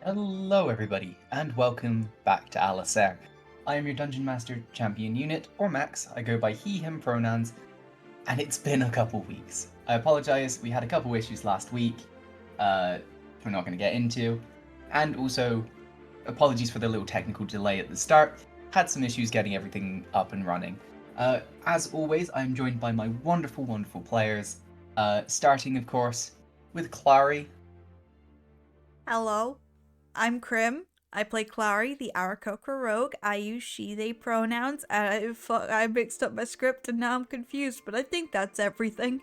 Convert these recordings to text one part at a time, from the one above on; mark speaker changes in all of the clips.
Speaker 1: Hello, everybody, and welcome back to Allysair. I am your Dungeon Master Champion Unit, or Max. I go by he, him pronouns, and it's been a couple weeks. I apologise, we had a couple issues last week, we're not going to get into, and also apologies for the little technical delay at the start. Had some issues getting everything up and running. As always, I'm joined by my wonderful, wonderful players, starting, of course, with Clary.
Speaker 2: Hello, I'm Krim. I play Clary, the Aarakocra rogue. I use she/they pronouns. I mixed up my script and now I'm confused, but I think that's everything.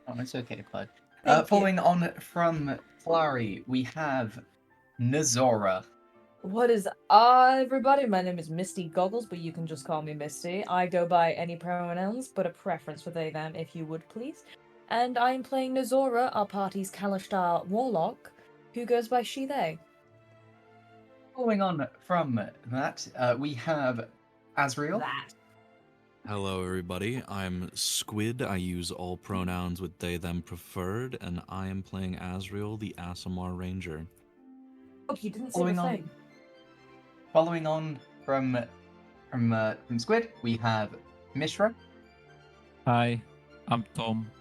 Speaker 1: Oh, it's okay, bud.
Speaker 2: Thank
Speaker 1: Following
Speaker 2: you.
Speaker 1: on from Clary, we have Nazora.
Speaker 3: What is up, everybody? My name is Misty Goggles, but you can just call me Misty. I go by any pronouns, but a preference for they, them, if you would, please. And I'm playing Nazora, our party's Kalashtar warlock, who goes by she, they.
Speaker 1: Following on from that, we have Azriel.
Speaker 3: That.
Speaker 4: Hello, everybody. I'm Squid. I use all pronouns with they, them preferred, and I am playing Azriel, the Aasimar Ranger.
Speaker 3: Oh, you didn't say
Speaker 1: Following
Speaker 3: the
Speaker 1: on-
Speaker 3: thing.
Speaker 1: Following on from Squid, we have Mishra.
Speaker 5: Hi, I'm Tom.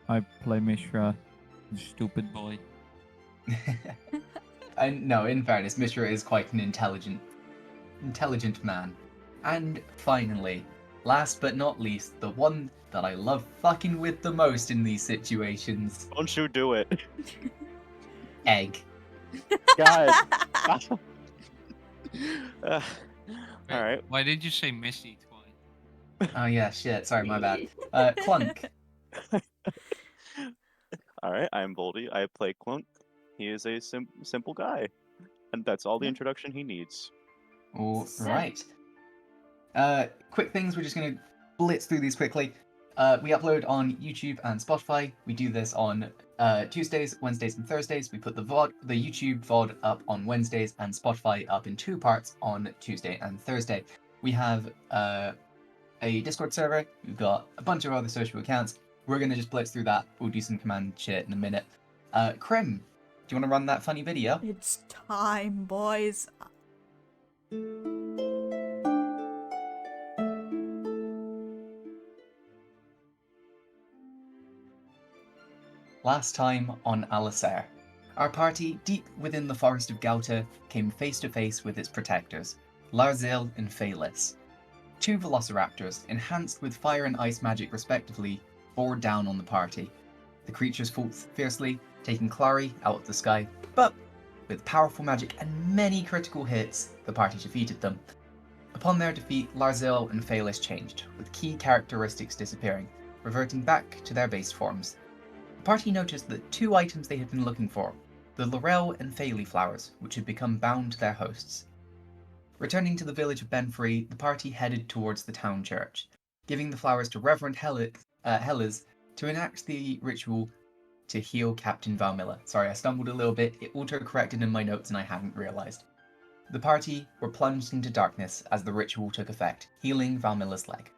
Speaker 5: I play Mishra, the stupid boy.
Speaker 1: And no, in fairness, Mishra is quite an intelligent man. And finally, last but not least, the one that I love fucking with the most in these situations,
Speaker 6: Don't you do it.
Speaker 1: Egg.
Speaker 6: God. Alright.
Speaker 7: Why did you say Missy twice?
Speaker 1: Oh yeah, shit, sorry, my bad. Clunk.
Speaker 6: Alright, I'm Voldy. I play Clunk. He is a simple guy. And that's all the
Speaker 1: Yeah.
Speaker 6: introduction he needs.
Speaker 1: All right. Quick things, we're just going to blitz through these quickly. We upload on YouTube and Spotify. We do this on Tuesdays, Wednesdays, and Thursdays. We put the YouTube VOD up on Wednesdays and Spotify up in 2 parts on Tuesday and Thursday. We have a Discord server. We've got a bunch of other social accounts. We're going to just blitz through that. We'll do some command shit in a minute. Krim, do you want to run that funny video?
Speaker 2: It's time, boys.
Speaker 1: Last time on Allysair, our party, deep within the forest of Gauta, came face to face with its protectors, Larzil and Phalis. 2 velociraptors, enhanced with fire and ice magic respectively, bore down on the party. The creatures fought fiercely, taking Clary out of the sky, but with powerful magic and many critical hits, the party defeated them. Upon their defeat, Larzil and Phalis changed, with key characteristics disappearing, reverting back to their base forms. The party noticed that 2 items they had been looking for, the laurel and phalie flowers, which had become bound to their hosts. Returning to the village of Benfrey, the party headed towards the town church, giving the flowers to Reverend Hellas to enact the ritual to heal Captain Valmilla. Sorry, I stumbled a little bit. It auto-corrected in my notes and I hadn't realised. The party were plunged into darkness as the ritual took effect, healing Valmilla's leg.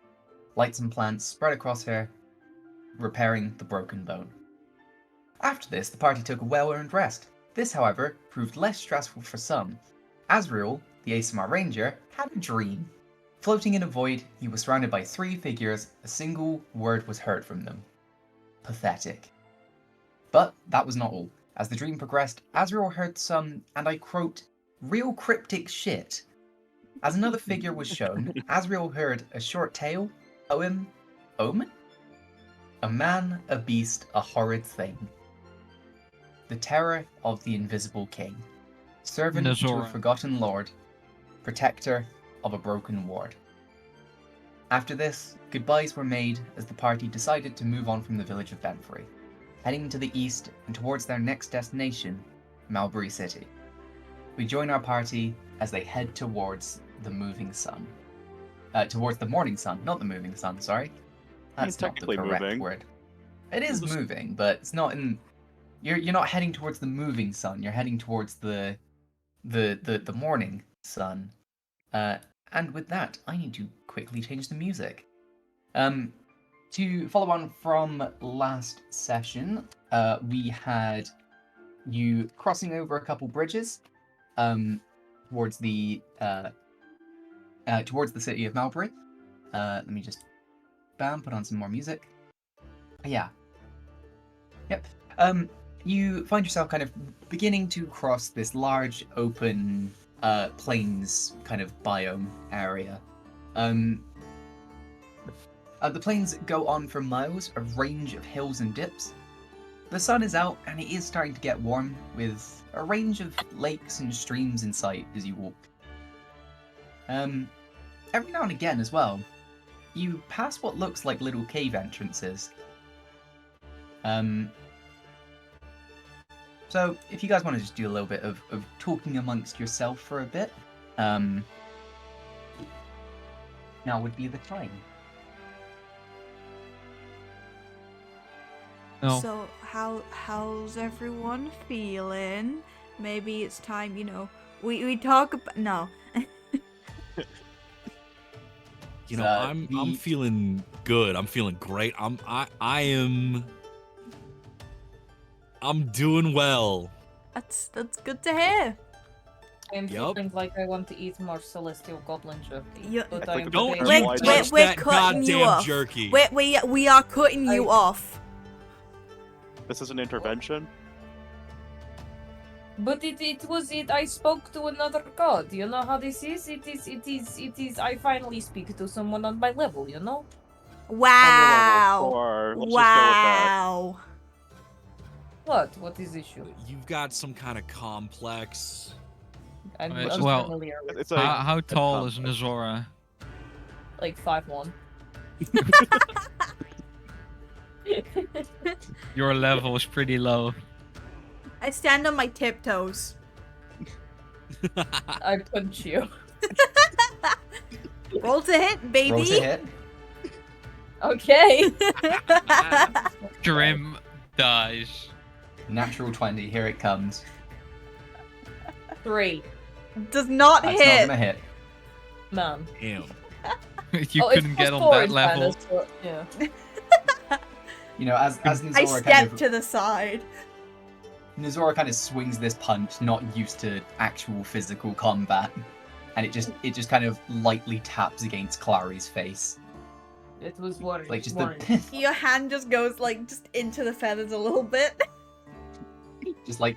Speaker 1: Lights and plants spread across her, repairing the broken bone. After this, the party took a well-earned rest. This, however, proved less stressful for some. Azriel, the Aasimar Ranger, had a dream. Floating in a void, he was surrounded by 3 figures. A single word was heard from them. Pathetic. But that was not all. As the dream progressed, Azriel heard some, and I quote, real cryptic shit. As another figure was shown, Azriel heard a short tale, poem, omen? A man, a beast, a horrid thing. The terror of the invisible king. Servant to a
Speaker 7: Nazora.
Speaker 1: forgotten lord. Protector of a broken ward. After this, goodbyes were made as the party decided to move on from the village of Benfrey, heading to the east and towards their next destination, Malbory City. We join our party as they head towards the moving sun. Towards the morning sun, not the moving sun, sorry. That's not the
Speaker 6: technically
Speaker 1: correct
Speaker 6: moving.
Speaker 1: word. It is
Speaker 6: Just-
Speaker 1: moving, but it's not in... You're not heading towards the moving sun, you're heading towards the morning sun. And with that, I need to quickly change the music. To follow on from last session, we had you crossing over a couple bridges, towards the city of Malbory. Let me just put on some more music. Yeah. Yep. You find yourself kind of beginning to cross this large open plains kind of biome area. The plains go on for miles, a range of hills and dips. The sun is out and it is starting to get warm, with a range of lakes and streams in sight as you walk. Every now and again as well, you pass what looks like little cave entrances. So if you guys want to just do a little bit of talking amongst yourself for a bit, now would be the time.
Speaker 5: No.
Speaker 2: So how's everyone feeling? Maybe it's time, we talk about no.
Speaker 4: You know, I'm feeling good. I'm feeling great. I'm doing well.
Speaker 2: That's good to hear.
Speaker 3: I'm
Speaker 4: Yup.
Speaker 3: feeling like I want to eat more celestial goblin jerky.
Speaker 2: You-
Speaker 3: But
Speaker 6: I
Speaker 3: I
Speaker 6: think
Speaker 3: am
Speaker 6: the
Speaker 4: Don't
Speaker 6: Wait,
Speaker 4: you
Speaker 6: wait,
Speaker 4: touch
Speaker 2: we're
Speaker 4: that
Speaker 2: cutting you
Speaker 4: goddamn
Speaker 2: off.
Speaker 4: jerky.
Speaker 2: We are cutting you off.
Speaker 6: This is an intervention.
Speaker 3: But it was it. I spoke to another god. You know how this is. It is. I finally speak to someone on my level. You know.
Speaker 2: Wow.
Speaker 6: Or let's just go with that.
Speaker 2: Wow.
Speaker 3: What is the issue?
Speaker 4: You've got some kind of complex.
Speaker 3: I'm
Speaker 5: Right,
Speaker 3: unfamiliar
Speaker 5: well,
Speaker 3: with
Speaker 6: It's a
Speaker 5: How tall is
Speaker 6: complex.
Speaker 5: Nazora?
Speaker 3: like 5'1".
Speaker 5: Your level is pretty low.
Speaker 2: I stand on my tiptoes.
Speaker 3: I punch you.
Speaker 2: Roll to hit, baby.
Speaker 1: Roll to hit.
Speaker 3: Okay.
Speaker 5: Grim dies.
Speaker 1: Natural 20. Here it comes.
Speaker 3: 3.
Speaker 2: Does not
Speaker 1: That's
Speaker 2: hit.
Speaker 1: not gonna hit.
Speaker 3: Man.
Speaker 4: Damn.
Speaker 5: You
Speaker 3: Oh, it's
Speaker 5: couldn't get
Speaker 3: plus
Speaker 5: on
Speaker 3: 4
Speaker 5: that
Speaker 3: in
Speaker 5: level.
Speaker 3: fairness, but, yeah.
Speaker 1: You know, as
Speaker 2: I
Speaker 1: Nizora
Speaker 2: step
Speaker 1: kind of
Speaker 2: to the side.
Speaker 1: Nizora kind of swings this punch, not used to actual physical combat, and it just kind of lightly taps against Clary's face.
Speaker 3: It was warning.
Speaker 1: Like just
Speaker 3: warning.
Speaker 1: the
Speaker 2: Your hand just goes just into the feathers a little bit.
Speaker 1: just like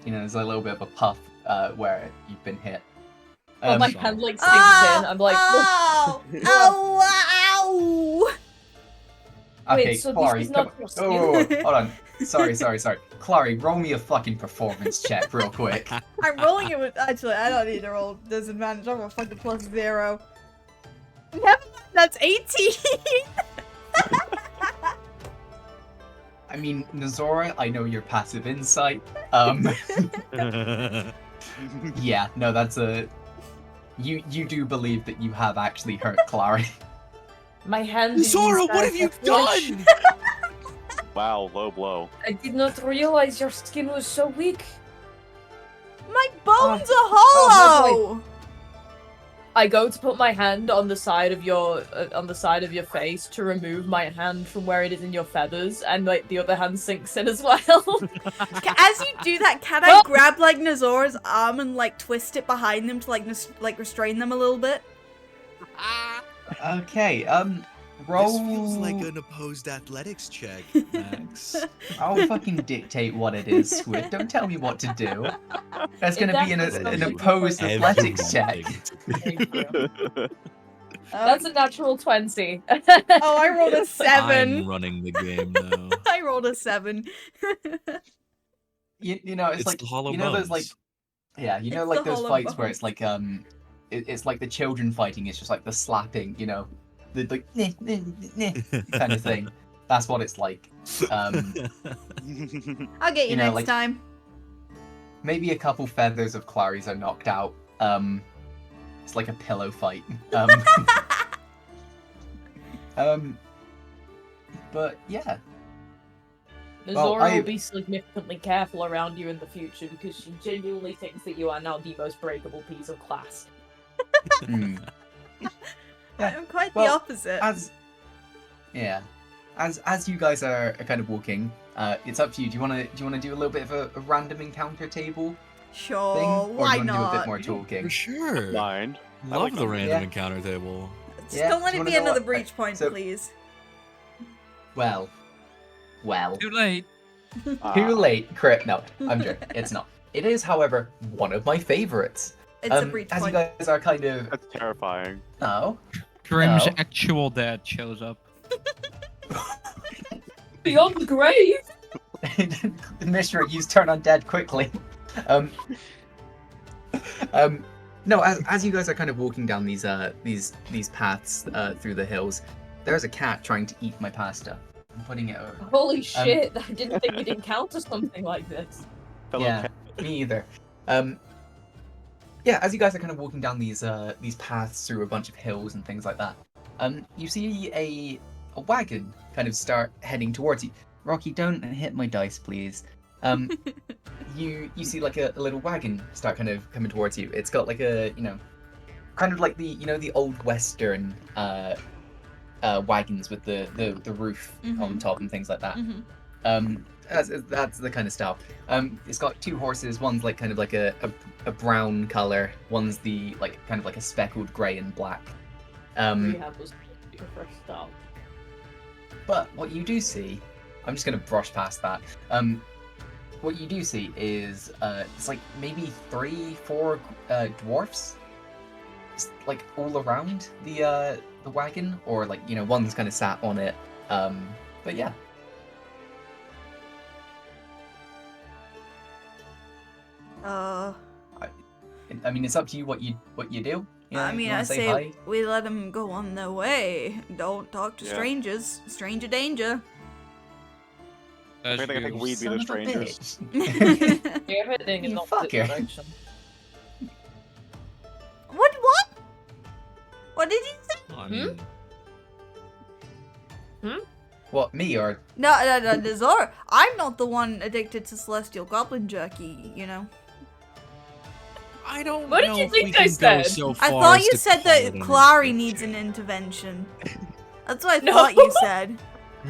Speaker 1: there's a little bit of a puff where you've been hit.
Speaker 3: Oh, my
Speaker 4: sorry.
Speaker 3: hand like sinks in. I'm like,
Speaker 2: oh, ow.
Speaker 1: Okay,
Speaker 3: Wait, so this
Speaker 1: Clary,
Speaker 3: is not your
Speaker 1: come on. Oh, hold on. Sorry. Clary, roll me a fucking performance check real quick.
Speaker 2: I'm rolling it with. Actually, I don't need to roll disadvantage. I'm gonna fucking +0. Never mind, that's 18.
Speaker 1: I mean, Nizora, I know your passive insight. Yeah, no, that's a. You do believe that you have actually hurt Clary.
Speaker 3: my hand is
Speaker 4: Zora,
Speaker 3: inside
Speaker 4: what have you
Speaker 3: the flesh.
Speaker 4: done?
Speaker 6: Wow, low blow.
Speaker 3: I did not realize your skin was so weak.
Speaker 2: My bones are
Speaker 3: oh,
Speaker 2: hollow.
Speaker 3: I go to put my hand on the side of your face to remove my hand from where it is in your feathers, and like the other hand sinks in as well.
Speaker 2: As you do that, can I grab like Nazora's arm and like twist it behind them to like restrain them a little bit?
Speaker 1: Okay, roll.
Speaker 4: This feels like an opposed athletics check, Max.
Speaker 1: I'll fucking dictate what it is, Squid. Don't tell me what to do. That's gonna be an
Speaker 3: Everything.
Speaker 1: opposed athletics check.
Speaker 3: Thank you. That's a natural 20.
Speaker 2: Oh, I rolled a 7.
Speaker 4: I'm running the game now.
Speaker 2: I rolled a 7.
Speaker 1: You know, it's like
Speaker 4: the hollow
Speaker 1: you know those like
Speaker 4: bones.
Speaker 1: yeah, you know
Speaker 2: It's
Speaker 1: like
Speaker 2: the
Speaker 1: those
Speaker 2: hollow
Speaker 1: fights where
Speaker 2: bones.
Speaker 1: it's like it's like the children fighting. It's just like the slapping, you know, the like kind of thing. That's what it's like.
Speaker 2: I'll get you,
Speaker 1: You know,
Speaker 2: next
Speaker 1: like-
Speaker 2: time.
Speaker 1: Maybe a couple feathers of Clary's are knocked out. It's like a pillow fight. But yeah. Well,
Speaker 3: Nazora will be significantly careful around you in the future because she genuinely thinks that you are now the most breakable piece of class.
Speaker 1: Hmm. Yeah,
Speaker 2: I'm quite the
Speaker 1: well,
Speaker 2: opposite.
Speaker 1: As you guys are kind of walking, It's up to you. Do you wanna do a little bit of a random encounter table
Speaker 2: Sure,
Speaker 1: thing, or do
Speaker 2: why
Speaker 1: you wanna do a bit
Speaker 2: not?
Speaker 1: more talking?
Speaker 4: For sure.
Speaker 6: Mind. I
Speaker 4: Love
Speaker 6: like
Speaker 4: the
Speaker 6: that.
Speaker 4: random
Speaker 1: Yeah.
Speaker 4: encounter table.
Speaker 2: Just
Speaker 1: Yeah,
Speaker 2: don't let
Speaker 1: do you
Speaker 2: it
Speaker 1: wanna
Speaker 2: be
Speaker 1: know
Speaker 2: another
Speaker 1: what-
Speaker 2: breach point,
Speaker 1: so-
Speaker 2: please.
Speaker 1: Well.
Speaker 5: Too late.
Speaker 1: Too late, crit. No, I'm joking. It's not. It is, however, one of my favorites.
Speaker 2: It's a breach
Speaker 1: As
Speaker 2: point.
Speaker 1: you guys are kind of
Speaker 6: That's terrifying.
Speaker 1: no.
Speaker 5: Grim's
Speaker 1: No.
Speaker 5: actual dad shows up.
Speaker 3: Beyond the grave.
Speaker 1: Mishra, you turn undead quickly. No, as you guys are kind of walking down these paths through the hills, there's a cat trying to eat my pasta. I'm putting it over.
Speaker 3: Holy shit! I didn't think we'd encounter something like this.
Speaker 6: Fellow
Speaker 1: Yeah,
Speaker 6: cat.
Speaker 1: me either. Yeah, as you guys are kind of walking down these paths through a bunch of hills and things like that, you see a wagon kind of start heading towards you. Rocky, don't hit my dice, please. You see like a little wagon start kind of coming towards you. It's got like a kind of like the old western wagons with the roof on top and things like that. That's the kind of style. It's got two horses. One's like kind of like a brown color. One's the like kind of like a speckled grey and black.
Speaker 3: Rehab was your first stop.
Speaker 1: But what you do see, I'm just gonna brush past that. What you do see is it's like maybe 3-4 dwarfs, just, like all around the wagon, or like one's kind of sat on it. But yeah. I mean, it's up to you what you do. You know,
Speaker 2: I
Speaker 1: if you
Speaker 2: mean,
Speaker 1: wanna
Speaker 2: I say
Speaker 1: hi.
Speaker 2: we let them go on their way. Don't talk to
Speaker 6: Yeah.
Speaker 2: strangers. Stranger danger.
Speaker 6: I think we'd be
Speaker 1: Son
Speaker 6: the
Speaker 1: of a
Speaker 6: strangers.
Speaker 1: bitch.
Speaker 3: You're heading in
Speaker 1: You
Speaker 3: opposite
Speaker 1: fucker.
Speaker 3: direction.
Speaker 2: What? What did you say?
Speaker 4: I mean,
Speaker 1: What, me or
Speaker 2: No, Zora. I'm not the one addicted to celestial goblin jerky, you know.
Speaker 4: I don't
Speaker 3: What did
Speaker 4: know
Speaker 3: you
Speaker 4: if
Speaker 3: think
Speaker 4: we
Speaker 3: I
Speaker 4: can go
Speaker 3: said?
Speaker 4: so
Speaker 2: I
Speaker 4: far
Speaker 2: thought
Speaker 4: as
Speaker 2: you
Speaker 4: to
Speaker 2: said
Speaker 4: call
Speaker 2: that
Speaker 4: it an
Speaker 2: Clary needs an
Speaker 4: intervention.
Speaker 2: intervention. That's what I
Speaker 3: No.
Speaker 2: thought you said.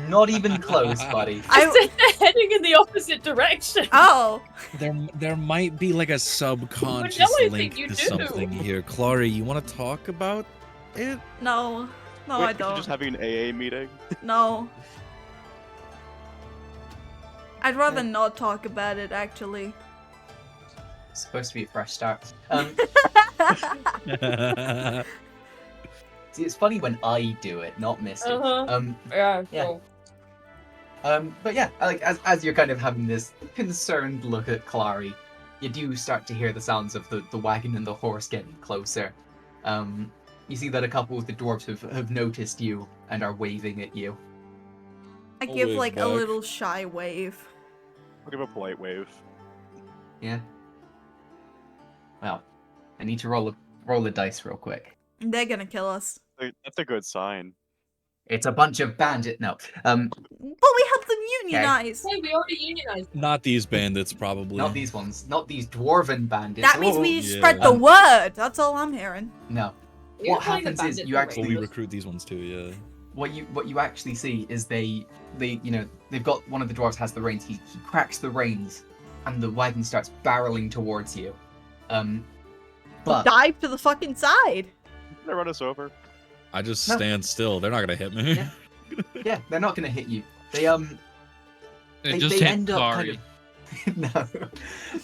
Speaker 1: not even close, buddy?
Speaker 3: I said they're heading in the opposite direction.
Speaker 2: Oh.
Speaker 4: There might be like a subconscious
Speaker 3: I
Speaker 4: link
Speaker 3: think you
Speaker 4: to
Speaker 3: do.
Speaker 4: something here. Clary, you want to talk about it?
Speaker 2: No. No,
Speaker 6: Wait,
Speaker 2: I
Speaker 6: you're
Speaker 2: don't.
Speaker 6: just having an AA meeting?
Speaker 2: No. I'd rather not talk about it, actually.
Speaker 1: It's supposed to be a fresh start. See, it's funny when I do it, not Misty.
Speaker 3: Uh-huh. Yeah,
Speaker 1: Yeah.
Speaker 3: cool.
Speaker 1: But yeah, like as you're kind of having this concerned look at Clary, you do start to hear the sounds of the wagon and the horse getting closer. You see that a couple of the dwarves have noticed you and are waving at you.
Speaker 2: I
Speaker 4: I'll
Speaker 2: give
Speaker 4: wave
Speaker 2: like a
Speaker 4: back.
Speaker 2: little shy wave.
Speaker 6: I'll give a polite wave.
Speaker 1: Yeah. Well, I need to roll a dice real quick.
Speaker 2: They're gonna kill us.
Speaker 6: That's a good sign.
Speaker 1: It's a bunch of bandit. No.
Speaker 2: But we helped them unionize.
Speaker 3: Hey, we already unionized.
Speaker 4: Not these bandits, probably.
Speaker 1: Not these ones. Not these dwarven bandits.
Speaker 2: That means
Speaker 1: Oh,
Speaker 2: we
Speaker 4: yeah.
Speaker 2: spread the word. That's all I'm hearing.
Speaker 1: No.
Speaker 3: We
Speaker 1: What
Speaker 3: are playing the
Speaker 1: happens is
Speaker 3: bandit
Speaker 1: you
Speaker 3: for
Speaker 1: actually-
Speaker 4: Well, we
Speaker 3: Rangers.
Speaker 4: recruit these ones too, yeah.
Speaker 1: What you actually see is they've got one of the dwarves has the reins. He cracks the reins, and the wagon starts barreling towards you. But
Speaker 2: Dive to the fucking side.
Speaker 6: They run us over.
Speaker 4: I just
Speaker 1: No.
Speaker 4: stand still. They're not gonna hit me.
Speaker 1: Yeah. yeah, they're not gonna hit you. They
Speaker 5: They just hit
Speaker 1: end up
Speaker 5: Clary.
Speaker 1: kind of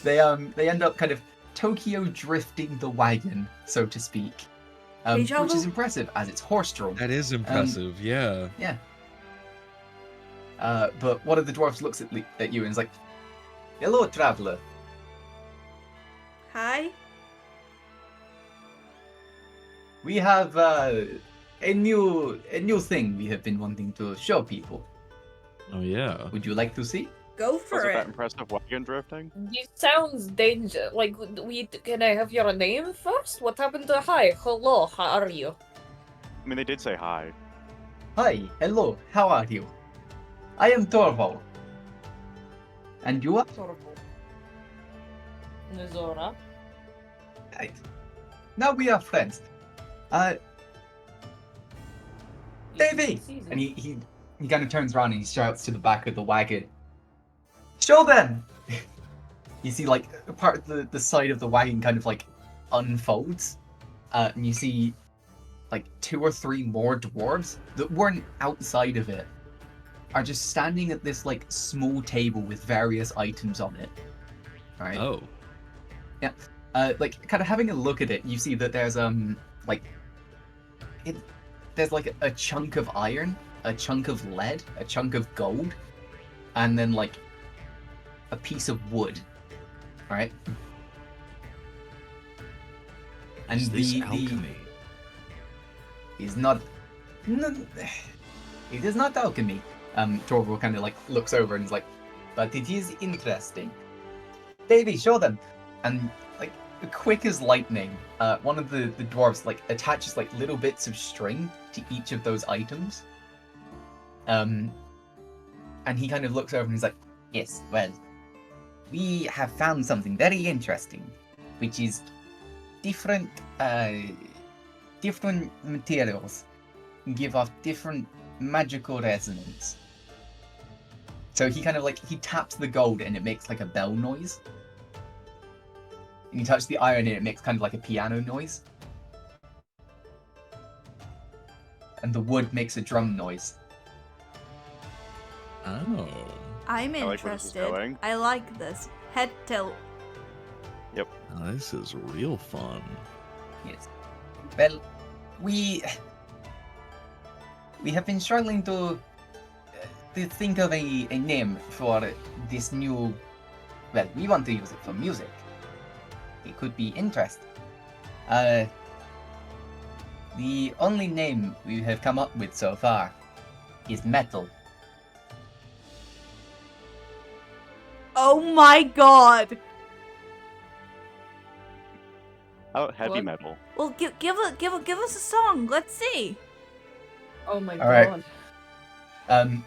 Speaker 1: no, they end up kind of Tokyo drifting the wagon, so to speak,
Speaker 2: Deja
Speaker 1: which is
Speaker 2: vu?
Speaker 1: impressive as it's horse-drawn.
Speaker 4: That is impressive, yeah.
Speaker 1: Yeah. But one of the dwarves looks at you and is like, "Hello, traveler.
Speaker 2: Hi.
Speaker 1: We have a new thing we have been wanting to show people.
Speaker 4: Oh yeah.
Speaker 1: Would you like to see?"
Speaker 2: Go
Speaker 6: Was
Speaker 2: for
Speaker 6: it that
Speaker 2: it.
Speaker 6: impressive wagon drifting?
Speaker 3: This sounds danger. Like, can I have your name first? What happened to hi? Hello, how are you?
Speaker 6: I mean, they did say hi.
Speaker 1: Hi, hello, how are you? I am Torvald. And you are?
Speaker 3: Nizora.
Speaker 1: Right. Now we are friends. Davey! And he kind of turns around and he shouts to the back of the wagon. Show them! You see, like, part of the side of the wagon kind of, like, unfolds. And you see, like, 2 or 3 more dwarves that weren't outside of it are just standing at this, like, small table with various items on it. Alright?
Speaker 4: Oh.
Speaker 1: Yeah. Like, kind of having a look at it, you see that there's, like... There's, like, a chunk of iron, a chunk of lead, a chunk of gold, and then, like, a piece of wood. Alright? And
Speaker 4: Is this alchemy?
Speaker 1: Is not... No, it is not alchemy. Torval kind of, like, looks over and is like, but it is interesting. Davy, show them! And, like, quick as lightning, one of the dwarves, like, attaches, like, little bits of string to each of those items. And he kind of looks over and he's like, yes, well, we have found something very interesting, which is different materials give off different magical resonance. So he kind of like, he taps the gold and it makes like a bell noise. And you touch the iron and it makes kind of like a piano noise. And the wood makes a drum noise.
Speaker 4: Oh.
Speaker 2: I'm
Speaker 6: I like where this is
Speaker 2: interested.
Speaker 6: going.
Speaker 2: I like this. Head tilt.
Speaker 4: Oh, this is real fun.
Speaker 1: Yes. Well, we have been struggling to think of a name for this new... Well, we want to use it for music. It could be interesting. The only name we have come up with so far is metal.
Speaker 2: Oh my god!
Speaker 6: How about heavy
Speaker 3: What?
Speaker 6: metal?
Speaker 2: Well, give us a song. Let's see.
Speaker 3: Oh my
Speaker 1: All right.
Speaker 3: god.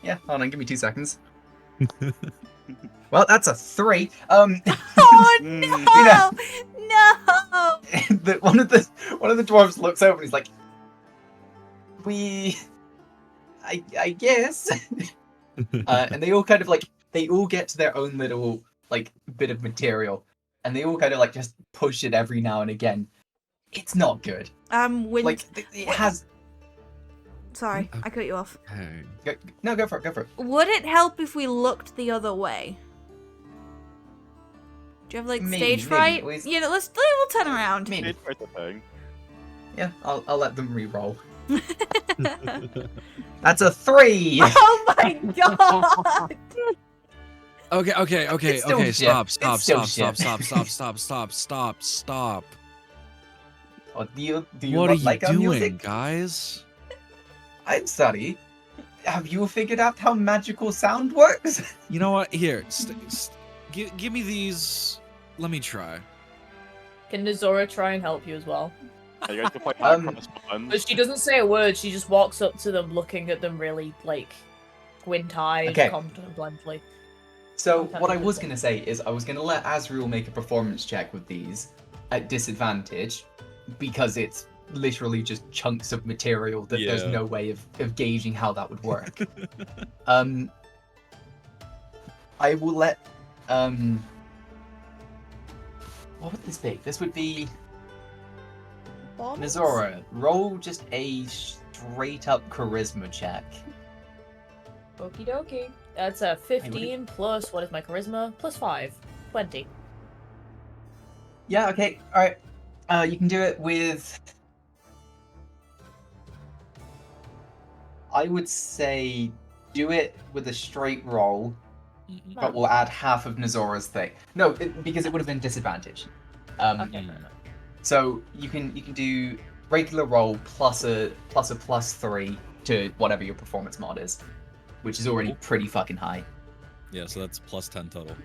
Speaker 1: Yeah, hold on, give me 2 seconds. Well, that's a 3.
Speaker 2: Oh
Speaker 6: Mm.
Speaker 2: no! No!
Speaker 1: One of the dwarves looks over and he's like, I guess. And they all kind of like, they all get to their own little like bit of material, and they all kind of like just push it every now and again. It's not good. Like it has.
Speaker 2: Sorry, I cut you off.
Speaker 4: Hey.
Speaker 1: No, go for it. Go for it.
Speaker 2: Would it help if we looked the other way? Do you have like
Speaker 1: Maybe,
Speaker 2: stage
Speaker 1: maybe.
Speaker 2: fright?
Speaker 1: We'll-
Speaker 2: Yeah, we'll turn around.
Speaker 1: Maybe.
Speaker 6: It's worth a thing.
Speaker 1: Yeah, I'll let them re-roll. That's a 3.
Speaker 2: Oh my god!
Speaker 4: Okay.
Speaker 1: It's still shit.
Speaker 4: Stop.
Speaker 1: It's still
Speaker 4: Stop.
Speaker 1: Oh, do you
Speaker 4: What
Speaker 1: not
Speaker 4: are
Speaker 1: like
Speaker 4: you
Speaker 1: our
Speaker 4: doing,
Speaker 1: music?
Speaker 4: guys?
Speaker 1: I'm sorry. Have you figured out how magical sound works?
Speaker 4: You know what? Here, give me these. Let me try.
Speaker 3: Can Nizora try and help you as well?
Speaker 6: You guys can play
Speaker 1: Um,
Speaker 6: across buttons.
Speaker 3: But she doesn't say a word, she just walks up to them looking at them really, like, squint-eyed,
Speaker 1: Okay.
Speaker 3: contemplatively.
Speaker 1: So what I was gonna say is I was gonna let Azriel make a performance check with these at disadvantage, because it's literally just chunks of material that there's
Speaker 4: Yeah.
Speaker 1: no way of gauging how that would work. I will let what would this be? This would be Nizora. Roll just a straight up charisma check.
Speaker 3: Okie dokie. That's a 15 plus, what is my charisma? Plus 5. 20.
Speaker 1: Yeah, okay, alright. You can do it with... I would say do it with a straight roll, but we'll add half of Nizora's thing. No, because it would have been disadvantage.
Speaker 3: Okay.
Speaker 1: So you can do regular roll plus a +3 to whatever your performance mod is, which is already pretty fucking high.
Speaker 4: Yeah, so that's plus 10 total.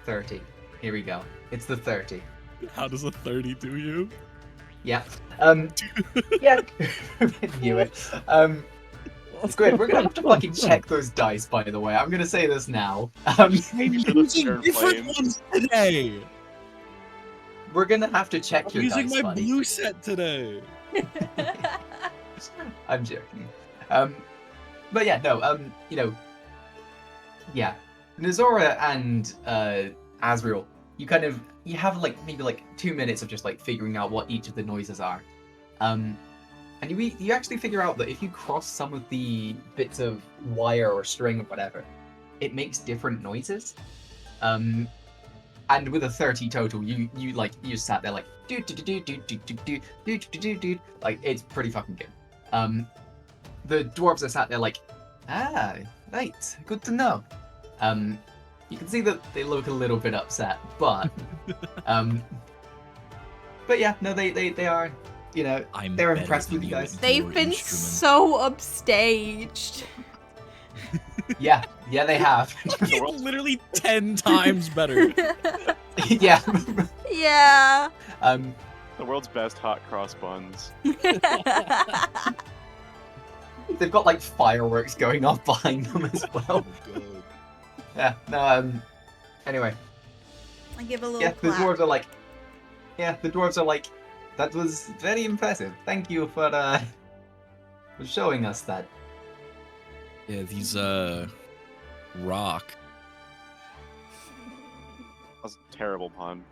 Speaker 1: 30. Here we go. It's the 30.
Speaker 4: How does a 30 do you?
Speaker 1: Yeah. Yeah. I knew it. It's great. We're gonna have to fucking check those dice, by the way. I'm gonna say this now.
Speaker 4: I'm using different ones today.
Speaker 1: We're gonna have to check
Speaker 4: I'm
Speaker 1: your
Speaker 4: using
Speaker 1: dice,
Speaker 4: my
Speaker 1: buddy.
Speaker 4: blue set today.
Speaker 1: I'm joking. But yeah, no, yeah, Nizora and Asriel, you have like maybe like 2 minutes of just like figuring out what each of the noises are, and you actually figure out that if you cross some of the bits of wire or string or whatever, it makes different noises. And with a 30 total, you just sat there like do do do do do do do do do do do, like it's pretty fucking good. The dwarves are sat there like, right, good to know. You can see that they look a little bit upset, but yeah, no, they are, they're impressed with you guys.
Speaker 2: They've been so upstaged.
Speaker 1: Yeah, they have.
Speaker 4: Literally 10 times better.
Speaker 1: Yeah.
Speaker 2: Yeah.
Speaker 6: The world's best hot cross buns.
Speaker 1: They've got like fireworks going off behind them as well. Yeah, no, anyway.
Speaker 2: I give a little
Speaker 1: Yeah,
Speaker 2: clap.
Speaker 1: the dwarves are like, that was very impressive. Thank you for showing us that.
Speaker 4: Yeah, these rock.
Speaker 6: That was a terrible pun.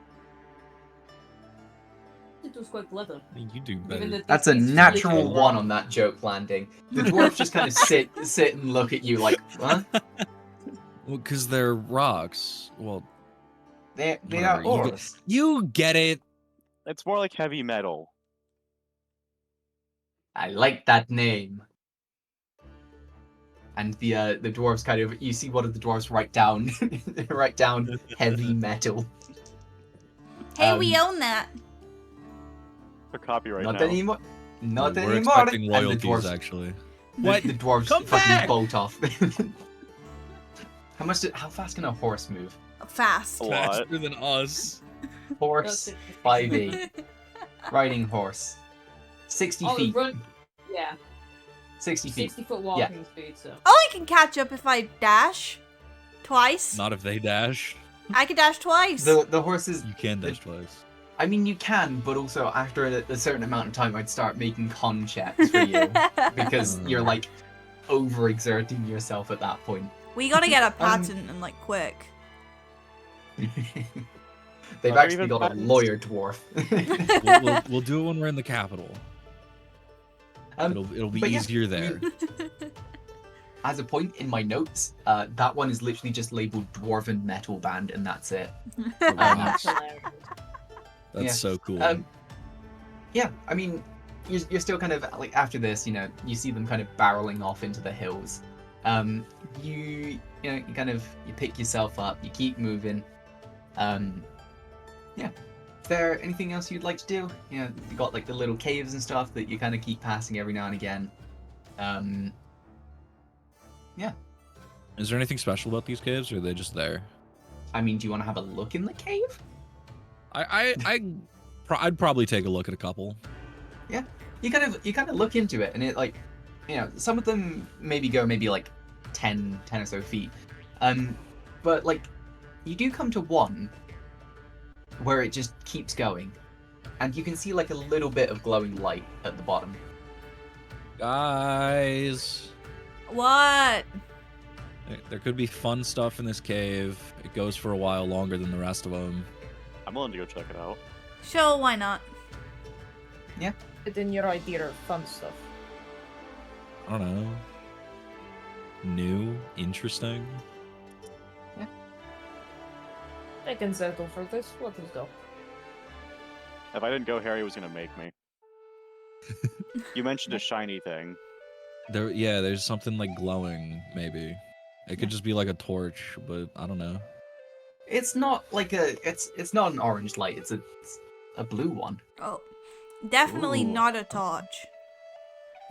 Speaker 3: It was quite clever.
Speaker 4: You do better.
Speaker 3: Even the-
Speaker 1: That's a
Speaker 3: it's
Speaker 1: natural
Speaker 3: literally
Speaker 1: one
Speaker 3: rock.
Speaker 1: on that joke landing. The dwarves just kind of sit and look at you like, what?
Speaker 4: Well, because they're rocks. Well,
Speaker 1: They
Speaker 4: whatever,
Speaker 1: are
Speaker 4: you get-
Speaker 1: ores.
Speaker 4: you get it.
Speaker 6: It's more like heavy metal.
Speaker 1: I like that name. And the dwarves kind of, you see one of the dwarves write down heavy metal.
Speaker 2: Hey, we own that.
Speaker 6: For copyright
Speaker 1: Not
Speaker 6: now.
Speaker 1: anymore. Not
Speaker 4: We're
Speaker 1: anymore.
Speaker 4: expecting
Speaker 1: And the
Speaker 4: royalties,
Speaker 1: dwarves,
Speaker 4: actually.
Speaker 1: the dwarves
Speaker 4: Come
Speaker 1: fucking
Speaker 4: back!
Speaker 1: bolt off. How fast can a horse move?
Speaker 2: Fast.
Speaker 6: A lot.
Speaker 4: Faster than us.
Speaker 1: Horse,
Speaker 3: That's it.
Speaker 1: 5e. Riding horse. 60
Speaker 3: Oh,
Speaker 1: feet.
Speaker 3: run. Yeah,
Speaker 1: 60 feet.
Speaker 3: 60-foot walking speed, so.
Speaker 2: Oh, I can catch up if I dash. Twice.
Speaker 4: Not if they dash.
Speaker 2: I can dash twice.
Speaker 1: The horses,
Speaker 4: You can dash twice.
Speaker 1: I mean, you can, but also after a certain amount of time, I'd start making con checks for you. Because you're like overexerting yourself at that point.
Speaker 2: We gotta get a patent and like quick.
Speaker 1: They've
Speaker 6: Are
Speaker 1: actually
Speaker 6: even
Speaker 1: got a
Speaker 6: patents?
Speaker 1: lawyer dwarf.
Speaker 4: We'll do it when we're in the capital. It'll be
Speaker 1: but yeah,
Speaker 4: easier there.
Speaker 1: As a point in my notes, that one is literally just labeled Dwarven Metal Band, and that's it.
Speaker 3: That's hilarious.
Speaker 4: That's
Speaker 1: yeah.
Speaker 4: so cool.
Speaker 1: Yeah, I mean, you're still kind of like after this, you see them kind of barreling off into the hills. You pick yourself up, you keep moving. Yeah. Is there anything else you'd like to do? You got like the little caves and stuff that you kind of keep passing every now and again. Yeah.
Speaker 4: Is there anything special about these caves, or are they just there?
Speaker 1: I mean, do you want to have a look in the cave?
Speaker 4: I'd probably take a look at a couple.
Speaker 1: Yeah. You kind of look into it, and it like, some of them maybe like 10 or so feet. But like, you do come to one where it just keeps going, and you can see like a little bit of glowing light at the bottom.
Speaker 4: Guys,
Speaker 2: What?
Speaker 4: there could be fun stuff in this cave. It goes for a while longer than the rest of them.
Speaker 6: I'm willing to go check it out.
Speaker 2: Sure, why not?
Speaker 3: But then your idea of fun stuff.
Speaker 4: I don't know. New, interesting.
Speaker 3: I can settle for this. Let us go.
Speaker 6: If I didn't go, Harry was gonna make me. You mentioned a shiny thing.
Speaker 4: There's something like glowing. Maybe it could just be like a torch, but I don't know.
Speaker 1: It's not like it's not an orange light. It's a blue one.
Speaker 2: Oh, definitely
Speaker 1: Ooh.
Speaker 2: not a torch.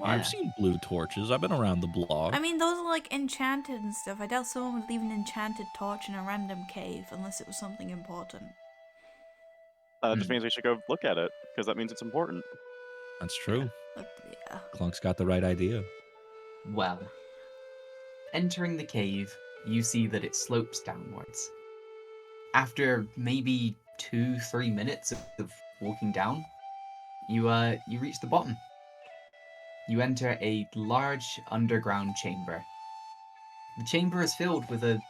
Speaker 1: Yeah.
Speaker 4: I've seen blue torches. I've been around the block.
Speaker 2: I mean, those are like enchanted and stuff. I doubt someone would leave an enchanted torch in a random cave unless it was something important.
Speaker 6: That just means we should go look at it, because that means it's important.
Speaker 4: That's true.
Speaker 2: But, yeah.
Speaker 4: Clunk's got the right idea.
Speaker 1: Well, entering the cave, you see that it slopes downwards. After maybe 2-3 minutes of walking down, you reach the bottom. you enter a large underground chamber. The chamber is filled with an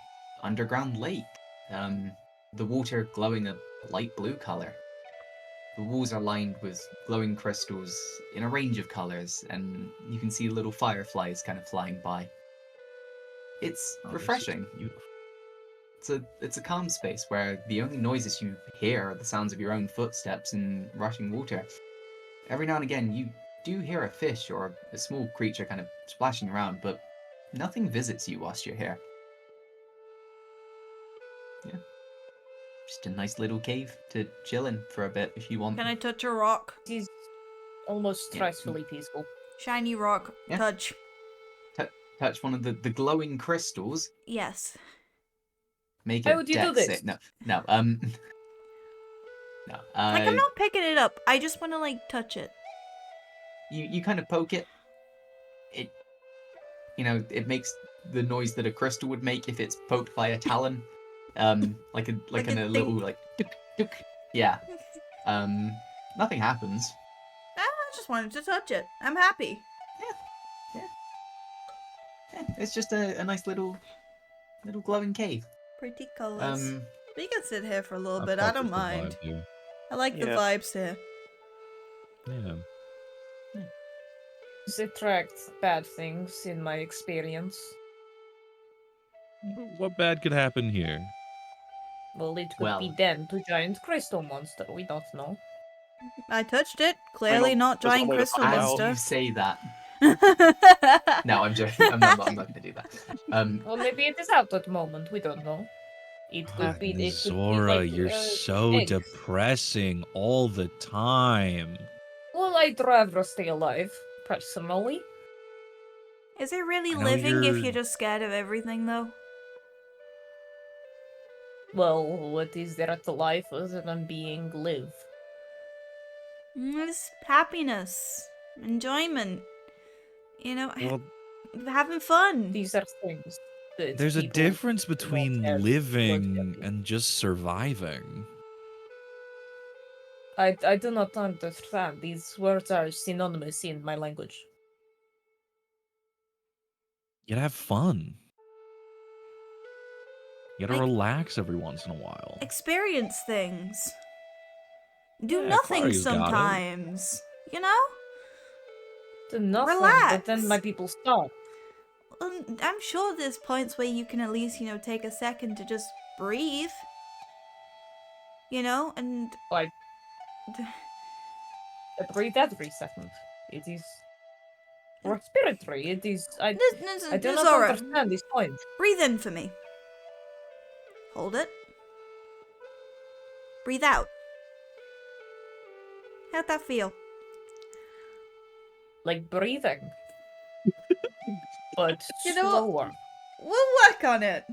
Speaker 1: underground lake, the water glowing a light blue color. The walls are lined with glowing crystals in a range of colors, and you can see little fireflies kind of flying by. It's refreshing. It's a calm space where the only noises you hear are the sounds of your own footsteps and rushing water. Every now and again, you do hear a fish or a small creature kind of splashing around, but nothing visits you whilst you're here. Yeah. Just a nice little cave to chill in for a bit if you want.
Speaker 2: Can I touch a rock?
Speaker 3: It is almost stressfully peaceful.
Speaker 2: Shiny rock.
Speaker 1: Yeah.
Speaker 2: Touch.
Speaker 1: Touch one of the glowing crystals.
Speaker 2: Yes.
Speaker 1: Make
Speaker 3: How
Speaker 1: a
Speaker 3: would you do
Speaker 1: dex
Speaker 3: this?
Speaker 1: save. No. No.
Speaker 2: Like, I'm not picking it up. I just want to, like, touch it.
Speaker 1: You kind of poke it. It makes the noise that a crystal would make if it's poked by a talon. Like a little like tuk tuk. Yeah. Nothing happens.
Speaker 2: I just wanted to touch it. I'm happy.
Speaker 1: Yeah, it's just a nice little glowing cave.
Speaker 2: Pretty colors. We can sit here for a little bit.
Speaker 8: fuck
Speaker 2: I don't
Speaker 8: with the
Speaker 2: mind.
Speaker 8: vibe here.
Speaker 2: I like the
Speaker 6: Yeah.
Speaker 2: vibes here.
Speaker 8: Yeah.
Speaker 3: It attracts bad things in my experience.
Speaker 8: What bad could happen here?
Speaker 3: Well, it could
Speaker 1: Well.
Speaker 3: be them to giant crystal monster. We don't know.
Speaker 2: I touched it. Clearly not
Speaker 6: there's
Speaker 2: giant
Speaker 6: no way to
Speaker 2: crystal
Speaker 6: find out.
Speaker 1: As you
Speaker 2: monster.
Speaker 1: say that. No, I'm joking. I'm not gonna do that.
Speaker 3: Well, maybe it is out at the moment. We don't know. It could be. It could be
Speaker 8: Zora,
Speaker 3: like,
Speaker 8: you're so
Speaker 3: eggs.
Speaker 8: depressing all the time.
Speaker 3: Well, I'd rather stay alive, personally.
Speaker 2: Is it really
Speaker 8: I know
Speaker 2: living if
Speaker 8: you're-
Speaker 2: you're just scared of everything, though?
Speaker 3: Well, what is there to life other than being live?
Speaker 2: It's happiness, enjoyment. You know,
Speaker 8: Well,
Speaker 2: having fun.
Speaker 3: These are things that
Speaker 8: there's a
Speaker 3: people
Speaker 8: difference
Speaker 3: don't
Speaker 8: between
Speaker 3: have
Speaker 8: living
Speaker 3: longevity.
Speaker 8: and just surviving.
Speaker 3: I do not understand. These words are synonymous in my language.
Speaker 8: You gotta have fun. You gotta
Speaker 2: Like-
Speaker 8: relax every once in a while.
Speaker 2: Experience things. Do
Speaker 8: Yeah,
Speaker 2: nothing
Speaker 8: Clary's got it.
Speaker 2: sometimes. You know?
Speaker 3: Do nothing,
Speaker 2: Relax.
Speaker 3: but then my people stop.
Speaker 2: I'm sure there's points where you can at least, take a second to just breathe. You know? And
Speaker 3: I breathe every second. It is respiratory. It is. I do not
Speaker 2: Zora,
Speaker 3: understand this point.
Speaker 2: breathe in for me. Hold it. Breathe out. How'd that feel?
Speaker 3: Like breathing. But
Speaker 2: You know what?
Speaker 3: slower.
Speaker 2: We'll work on it.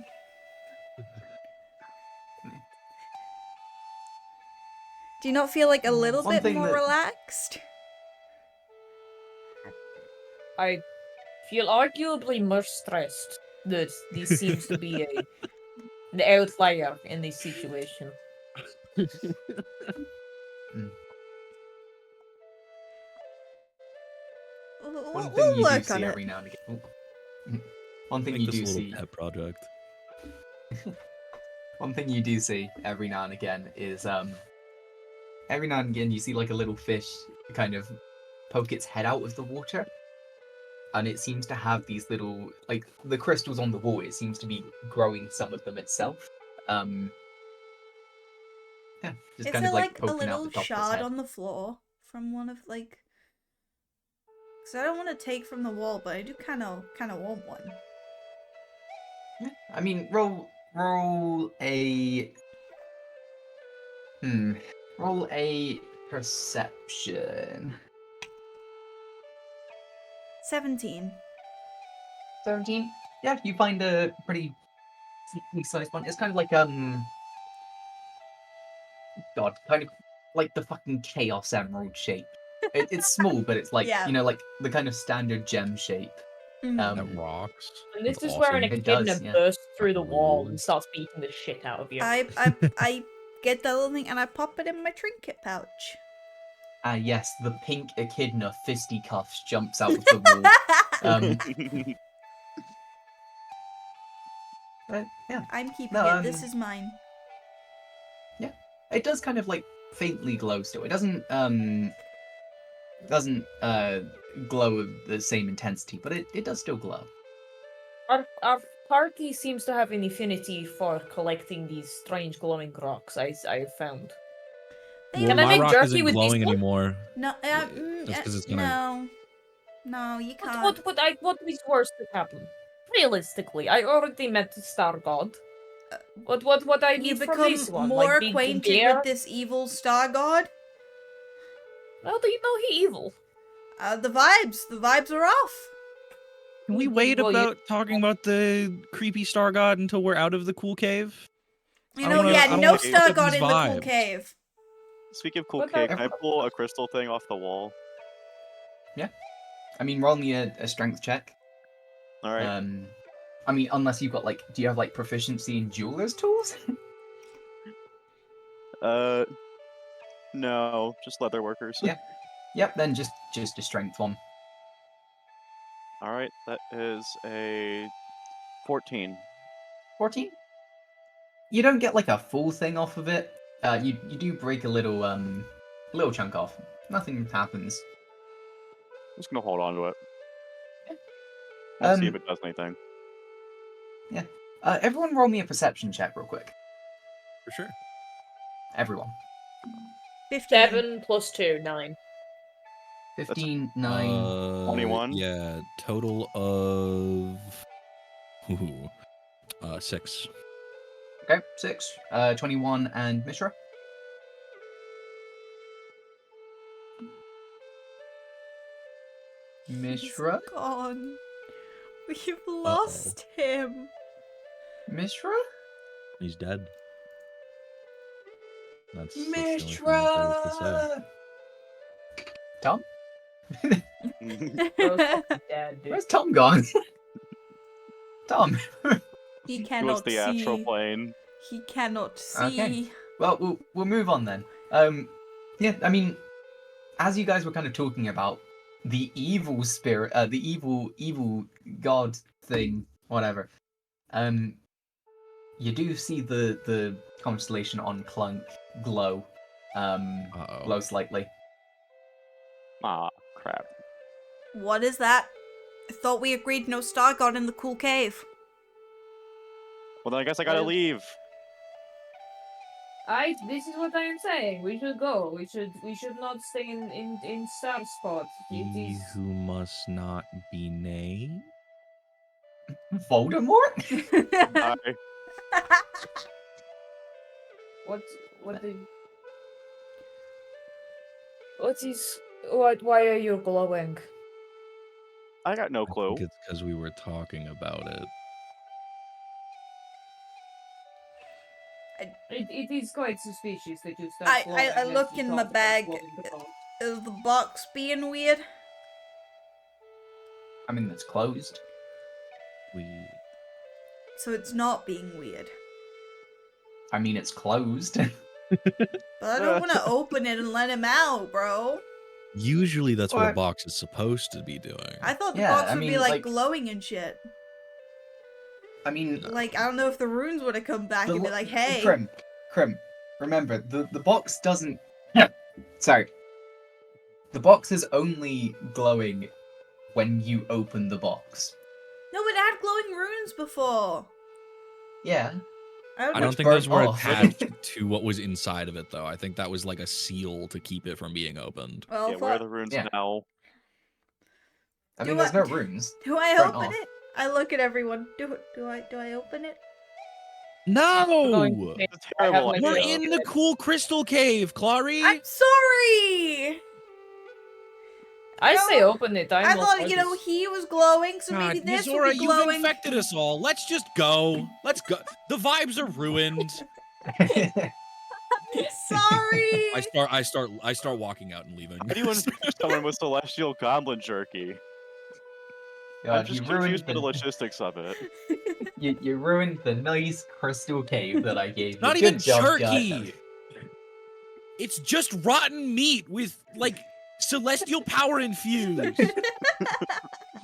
Speaker 2: Do you not feel like a little
Speaker 1: One
Speaker 2: bit
Speaker 1: thing
Speaker 2: more
Speaker 1: that-
Speaker 2: relaxed?
Speaker 3: I feel arguably more stressed that this seems to be an outlier in this situation.
Speaker 1: One thing
Speaker 2: We'll
Speaker 1: you do
Speaker 2: work
Speaker 1: see
Speaker 2: on
Speaker 1: every
Speaker 2: it.
Speaker 1: now and again. One thing
Speaker 8: Make
Speaker 1: you
Speaker 8: this a
Speaker 1: do
Speaker 8: little
Speaker 1: see.
Speaker 8: pet project.
Speaker 1: One thing you do see every now and again is every now and again you see like a little fish kind of poke its head out of the water, and it seems to have these little like the crystals on the wall. It seems to be growing some of them itself. Yeah, just
Speaker 2: Is
Speaker 1: kind
Speaker 2: there
Speaker 1: of like
Speaker 2: a
Speaker 1: poking out
Speaker 2: little
Speaker 1: the top of its
Speaker 2: shard
Speaker 1: head.
Speaker 2: on the floor from one of like? Because I don't want to take from the wall, but I do kind of want one.
Speaker 1: Yeah, I mean, roll a roll a perception.
Speaker 2: 17.
Speaker 1: 17. Yeah, you find a pretty sized one. It's kind of like God, kind of like the fucking Chaos Emerald shape. It's small, but it's like
Speaker 2: Yeah.
Speaker 1: like the kind of standard gem shape.
Speaker 2: Mhm.
Speaker 8: That rocks.
Speaker 3: And this
Speaker 8: That's
Speaker 3: is where an
Speaker 8: awesome.
Speaker 1: It does,
Speaker 3: echidna
Speaker 1: yeah.
Speaker 3: bursts through the
Speaker 8: Fucking
Speaker 3: wall
Speaker 8: rules.
Speaker 3: and starts beating the shit out of you.
Speaker 2: I get that little thing and I pop it in my trinket pouch.
Speaker 1: Yes, the pink echidna fisticuffs jumps out of the wall. Yeah.
Speaker 2: I'm keeping
Speaker 1: No,
Speaker 2: it. This is mine.
Speaker 1: Yeah, it does kind of like faintly glow still. It doesn't glow with the same intensity, but it does still glow.
Speaker 3: Our party seems to have an affinity for collecting these strange glowing rocks I found.
Speaker 2: They
Speaker 3: Can I
Speaker 8: my
Speaker 3: make
Speaker 8: rock
Speaker 3: jerky
Speaker 8: isn't
Speaker 3: with these
Speaker 8: glowing
Speaker 3: ones?
Speaker 8: anymore.
Speaker 2: No,
Speaker 8: Just 'cause it's gonna-
Speaker 2: no, you can't.
Speaker 3: What is worse to happen? Realistically, I already met the Star God. What I
Speaker 2: You
Speaker 3: need from
Speaker 2: become
Speaker 3: this one?
Speaker 2: more
Speaker 3: Like big
Speaker 2: acquainted
Speaker 3: bear?
Speaker 2: with this evil star god.
Speaker 3: How do you know he evil?
Speaker 2: The vibes are off.
Speaker 8: Can we wait
Speaker 3: Well,
Speaker 8: about talking about the creepy star god until we're out of the cool cave?
Speaker 2: You
Speaker 8: I
Speaker 2: know,
Speaker 8: wanna-
Speaker 2: yeah,
Speaker 8: I don't
Speaker 2: no
Speaker 8: wanna
Speaker 2: star
Speaker 8: pick up
Speaker 2: god
Speaker 8: these
Speaker 2: in the cool
Speaker 8: vibes.
Speaker 2: cave.
Speaker 6: Speaking of cool
Speaker 3: What
Speaker 6: cake,
Speaker 3: about-
Speaker 6: can I pull a crystal thing off the wall?
Speaker 1: I mean, roll me a strength check.
Speaker 6: All right.
Speaker 1: I mean, unless you've got like, do you have like proficiency in jeweler's tools?
Speaker 6: No, just leather workers.
Speaker 1: Yeah. Yep. Then just a strength one.
Speaker 6: All right, that is a 14.
Speaker 1: 14. You don't get like a full thing off of it. You do break a little chunk off. Nothing happens.
Speaker 6: I'm just gonna hold on to it. We'll see if it does anything.
Speaker 1: Yeah. Everyone roll me a perception check real quick.
Speaker 8: For sure.
Speaker 1: Everyone.
Speaker 2: 15.
Speaker 3: 7 plus 2, 9.
Speaker 1: 15, 9.
Speaker 6: 21?
Speaker 8: Yeah, total of 6.
Speaker 1: Okay, 6. 21 and Mishra. Mishra?
Speaker 2: He's gone. We've lost him.
Speaker 1: Mishra?
Speaker 8: He's dead. That's the only thing there is to say.
Speaker 1: Mishra! Tom?
Speaker 3: Bro's fucking dead, dude.
Speaker 1: Where's Tom gone? Tom.
Speaker 2: He
Speaker 6: He was
Speaker 2: cannot
Speaker 6: the astral
Speaker 2: see.
Speaker 6: plane.
Speaker 2: He cannot see.
Speaker 1: Okay. Well, we'll move on then. Yeah, I mean, as you guys were kind of talking about the evil spirit, the evil god thing, whatever. You do see the constellation on Clunk glow, glow slightly.
Speaker 6: Ah, crap.
Speaker 2: What is that? I thought we agreed no star god in the cool cave.
Speaker 6: Well, then I guess I gotta leave.
Speaker 3: This is what I am saying. We should go. We should not stay in star spot. It
Speaker 8: He
Speaker 3: is
Speaker 8: who must not be named.
Speaker 1: Voldemort?
Speaker 6: Bye.
Speaker 3: what why are you glowing?
Speaker 6: I got no
Speaker 8: I
Speaker 6: clue.
Speaker 8: think it's because we were talking about it.
Speaker 3: It is quite suspicious that you start glowing.
Speaker 2: I
Speaker 3: as
Speaker 2: look
Speaker 3: you
Speaker 2: in my
Speaker 3: talk about
Speaker 2: bag.
Speaker 3: glowing the box.
Speaker 2: Is the box being weird?
Speaker 1: I mean, it's closed.
Speaker 2: So it's not being weird.
Speaker 1: I mean, it's closed.
Speaker 2: But I don't want to open it and let him out, bro.
Speaker 8: Usually that's what
Speaker 1: Or-
Speaker 8: a box is supposed to be doing.
Speaker 2: I thought the
Speaker 1: Yeah,
Speaker 2: box
Speaker 1: I
Speaker 2: would be
Speaker 1: mean,
Speaker 2: like
Speaker 1: like-
Speaker 2: glowing and shit.
Speaker 1: I mean,
Speaker 2: Like, I don't know if the runes would have come back and be like, hey.
Speaker 1: Krim, remember, the box doesn't... Sorry. The box is only glowing when you open the box.
Speaker 2: No, it had glowing runes before.
Speaker 1: Yeah.
Speaker 8: I don't think
Speaker 1: burnt
Speaker 8: those were
Speaker 1: off.
Speaker 8: attached to what was inside of it, though. I think that was like a seal to keep it from being opened.
Speaker 2: Well,
Speaker 6: Yeah, where are the runes
Speaker 1: Yeah.
Speaker 6: now?
Speaker 1: I
Speaker 2: Do
Speaker 1: mean, there's
Speaker 2: I-
Speaker 1: no runes.
Speaker 2: do I
Speaker 1: burnt
Speaker 2: open
Speaker 1: off.
Speaker 2: it? I look at everyone. Do I open it?
Speaker 8: No!
Speaker 6: It's a
Speaker 3: I have
Speaker 6: terrible
Speaker 3: my
Speaker 8: We're
Speaker 6: idea.
Speaker 8: in the cool crystal cave, Clary!
Speaker 2: I'm sorry.
Speaker 3: I
Speaker 2: No,
Speaker 3: say open it.
Speaker 2: I thought, you know, he was glowing, so maybe this would
Speaker 8: Nizora,
Speaker 2: be
Speaker 8: you've
Speaker 2: glowing.
Speaker 8: infected us all. Let's just go. Let's go. The vibes are ruined.
Speaker 2: Sorry.
Speaker 8: I start walking out and leaving.
Speaker 6: How do you infect someone with celestial goblin jerky? I'm
Speaker 1: God,
Speaker 6: just
Speaker 1: you
Speaker 6: confused
Speaker 1: ruined
Speaker 6: by the logistics of it.
Speaker 1: you ruined the nice crystal cave that I gave you.
Speaker 8: Not
Speaker 1: Good
Speaker 8: even
Speaker 1: job,
Speaker 8: jerky.
Speaker 1: guys.
Speaker 8: It's just rotten meat with like celestial power infused.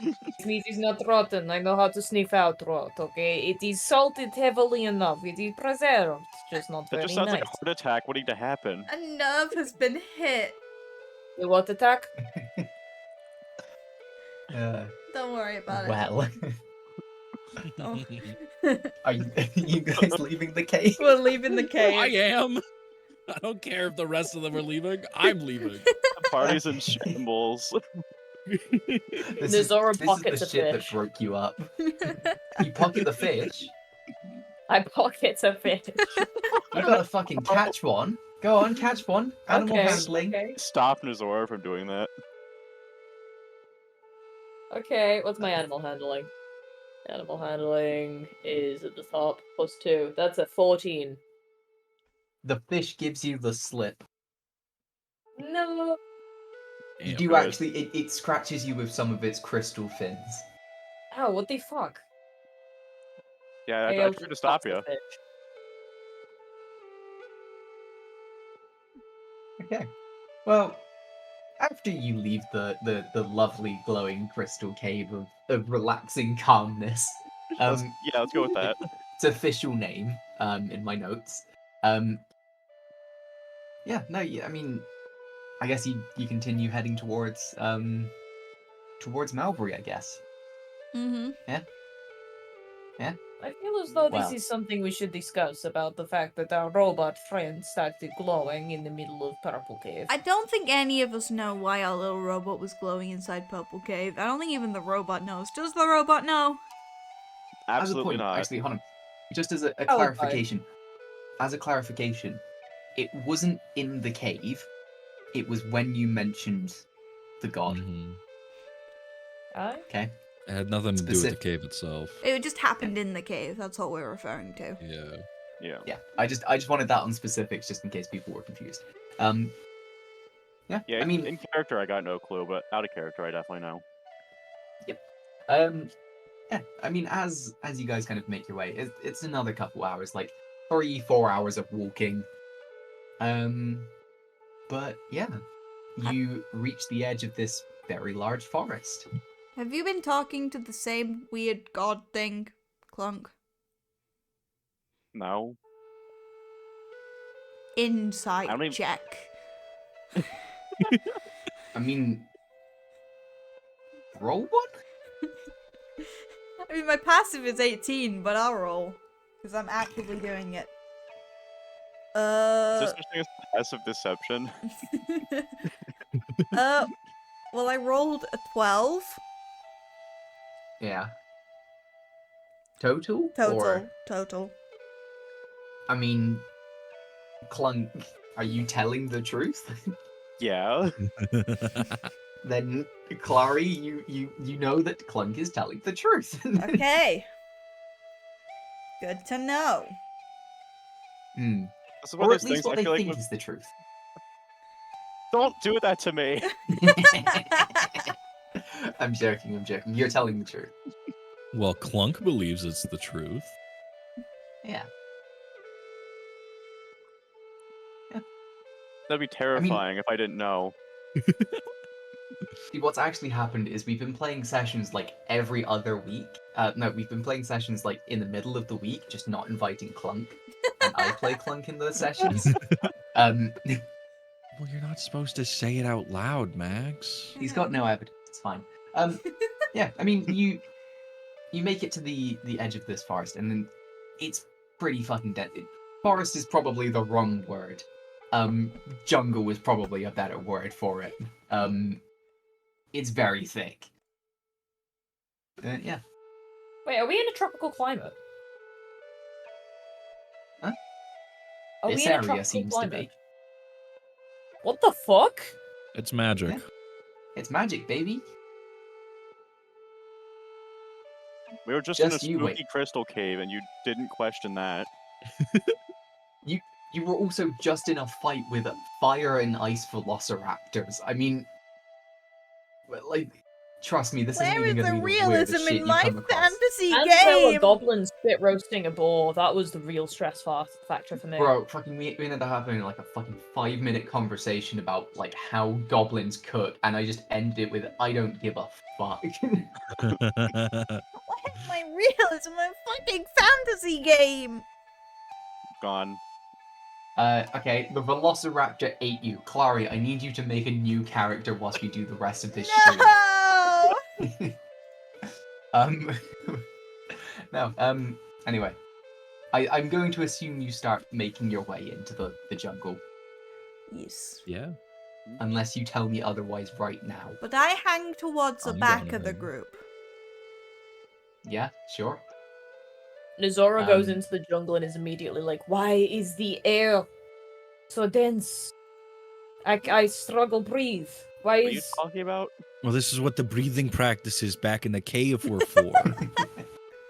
Speaker 3: This meat is not rotten. I know how to sniff out rot, okay? It is salted heavily enough. It is preserved, just not
Speaker 6: That
Speaker 3: very
Speaker 6: just sounds
Speaker 3: nice.
Speaker 6: like a heart attack waiting to happen.
Speaker 2: A nerve has been hit.
Speaker 3: The what attack?
Speaker 2: Don't worry about
Speaker 1: Well,
Speaker 2: it.
Speaker 1: are you guys leaving the cave?
Speaker 2: We're leaving the
Speaker 8: I
Speaker 2: cave.
Speaker 8: am. I don't care if the rest of them are leaving. I'm leaving.
Speaker 6: The party's in shambles.
Speaker 3: Nizora
Speaker 1: This is
Speaker 3: pockets
Speaker 1: the
Speaker 3: a
Speaker 1: shit that
Speaker 3: fish.
Speaker 1: broke you up. You pocket the fish.
Speaker 3: I pocket a fish.
Speaker 1: You gotta fucking catch one. Go on, catch one. Animal
Speaker 3: Okay,
Speaker 1: handling.
Speaker 3: okay.
Speaker 6: Stop Nizora from doing that.
Speaker 3: Okay, what's my animal handling? Animal handling is at the top, +2. That's a 14.
Speaker 1: The fish gives you the slip.
Speaker 3: No.
Speaker 1: You
Speaker 8: Damn.
Speaker 1: do
Speaker 6: Good.
Speaker 1: actually. It scratches you with some of its crystal fins.
Speaker 3: Ow, what the fuck?
Speaker 6: Yeah, I
Speaker 3: Ail
Speaker 6: tried to
Speaker 3: just
Speaker 6: stop
Speaker 3: pops the
Speaker 6: you.
Speaker 3: fish.
Speaker 1: Okay. Well, after you leave the lovely glowing crystal cave of relaxing calmness,
Speaker 6: Let's go with that.
Speaker 1: it's official name in my notes. Yeah, no, I mean, I guess you continue heading towards Malbory, I guess.
Speaker 2: Mm-hmm.
Speaker 3: I feel as though this
Speaker 1: Well.
Speaker 3: is something we should discuss about the fact that our robot friend started glowing in the middle of Purple Cave.
Speaker 2: I don't think any of us know why our little robot was glowing inside Purple Cave. I don't think even the robot knows. Does the robot know?
Speaker 6: Absolutely
Speaker 1: as a point,
Speaker 6: not.
Speaker 1: actually, hold on. Just as a
Speaker 3: Oh,
Speaker 1: clarification. As a clarification, it wasn't in the cave. It was when you mentioned the god.
Speaker 8: Mhm.
Speaker 1: Okay.
Speaker 8: It had nothing to do with the
Speaker 1: Specific-
Speaker 8: cave itself.
Speaker 2: It just happened in the cave. That's what we're referring to.
Speaker 8: Yeah.
Speaker 6: Yeah.
Speaker 1: Yeah, I just wanted that on specifics just in case people were confused. Yeah,
Speaker 6: Yeah,
Speaker 1: I mean,
Speaker 6: in character I got no clue, but out of character I definitely know.
Speaker 1: yeah, I mean, as you guys kind of make your way, it's another couple hours, like 3-4 hours of walking. But yeah, you reach the edge of this very large forest.
Speaker 2: Have you been talking to the same weird god thing, Clunk?
Speaker 6: No.
Speaker 2: Insight
Speaker 6: I don't even-
Speaker 2: check.
Speaker 1: I mean, roll one?
Speaker 2: I mean, my passive is 18, but I'll roll. Because I'm actively doing it.
Speaker 6: Is there such thing as passive deception?
Speaker 2: Well, I rolled a 12.
Speaker 1: Yeah. Total?
Speaker 2: Total.
Speaker 1: Or,
Speaker 2: Total.
Speaker 1: I mean, Clunk, are you telling the truth?
Speaker 6: Yeah.
Speaker 1: Then, Clary, you know that Clunk is telling the truth.
Speaker 2: Okay. Good to know.
Speaker 1: Hmm.
Speaker 6: This is one
Speaker 1: Or
Speaker 6: of
Speaker 1: at
Speaker 6: those
Speaker 1: least
Speaker 6: things
Speaker 1: what
Speaker 6: I
Speaker 1: they
Speaker 6: feel like
Speaker 1: think
Speaker 6: with...
Speaker 1: is the truth.
Speaker 6: Don't do that to me.
Speaker 1: I'm joking. You're telling the truth.
Speaker 8: Well, Clunk believes it's the truth.
Speaker 1: Yeah.
Speaker 6: That'd be terrifying if I didn't know.
Speaker 1: See, what's actually happened is we've been playing sessions like every other week. No, we've been playing sessions like in the middle of the week, just not inviting Clunk. And I play Clunk in those sessions.
Speaker 8: Well, you're not supposed to say it out loud, Max.
Speaker 1: He's got no evidence. It's fine. Yeah, I mean, you make it to the edge of this forest, and then it's pretty fucking dead. Forest is probably the wrong word. Jungle is probably a better word for it. It's very thick. Yeah.
Speaker 3: Wait, are we in a tropical climate?
Speaker 1: Huh?
Speaker 3: Are
Speaker 1: This
Speaker 3: we in a
Speaker 1: area
Speaker 3: tropical
Speaker 1: seems
Speaker 3: climate?
Speaker 1: to be.
Speaker 3: What the fuck?
Speaker 8: It's magic.
Speaker 1: Yeah. It's magic, baby.
Speaker 6: We were just in a
Speaker 1: Just you wait.
Speaker 6: spooky crystal cave and you didn't question that.
Speaker 1: You were also just in a fight with fire and ice velociraptors. I mean, like, Trust me, this isn't
Speaker 2: Where
Speaker 1: even
Speaker 2: is
Speaker 1: going to
Speaker 2: the
Speaker 1: be the weirdest
Speaker 2: realism
Speaker 1: shit
Speaker 2: in
Speaker 1: you
Speaker 2: my
Speaker 1: come across.
Speaker 2: fantasy
Speaker 3: And there were
Speaker 2: game?
Speaker 3: goblins spit roasting a boar. That was the real stress factor for me.
Speaker 1: Bro, fucking we ended up having like a fucking 5-minute conversation about like how goblins cook, and I just ended it with I don't give a fuck.
Speaker 2: Where's my realism in a fucking fantasy game?
Speaker 6: Gone.
Speaker 1: Okay, the Velociraptor ate you. Clary, I need you to make a new character whilst we do the rest of this
Speaker 2: No!
Speaker 1: stream. No, anyway. I'm going to assume you start making your way into the jungle,
Speaker 2: Yes.
Speaker 8: Yeah.
Speaker 1: unless you tell me otherwise right now.
Speaker 2: But I hang towards the
Speaker 8: I'm
Speaker 2: back
Speaker 8: going
Speaker 2: of the
Speaker 8: ahead.
Speaker 2: group.
Speaker 1: Yeah, sure.
Speaker 3: Nizora goes
Speaker 1: Um,
Speaker 3: into the jungle and is immediately like, "Why is the air so dense? I struggle breathe. Why
Speaker 6: What are you
Speaker 3: is
Speaker 6: talking about?
Speaker 8: Well, this is what the breathing practices back in the cave were for.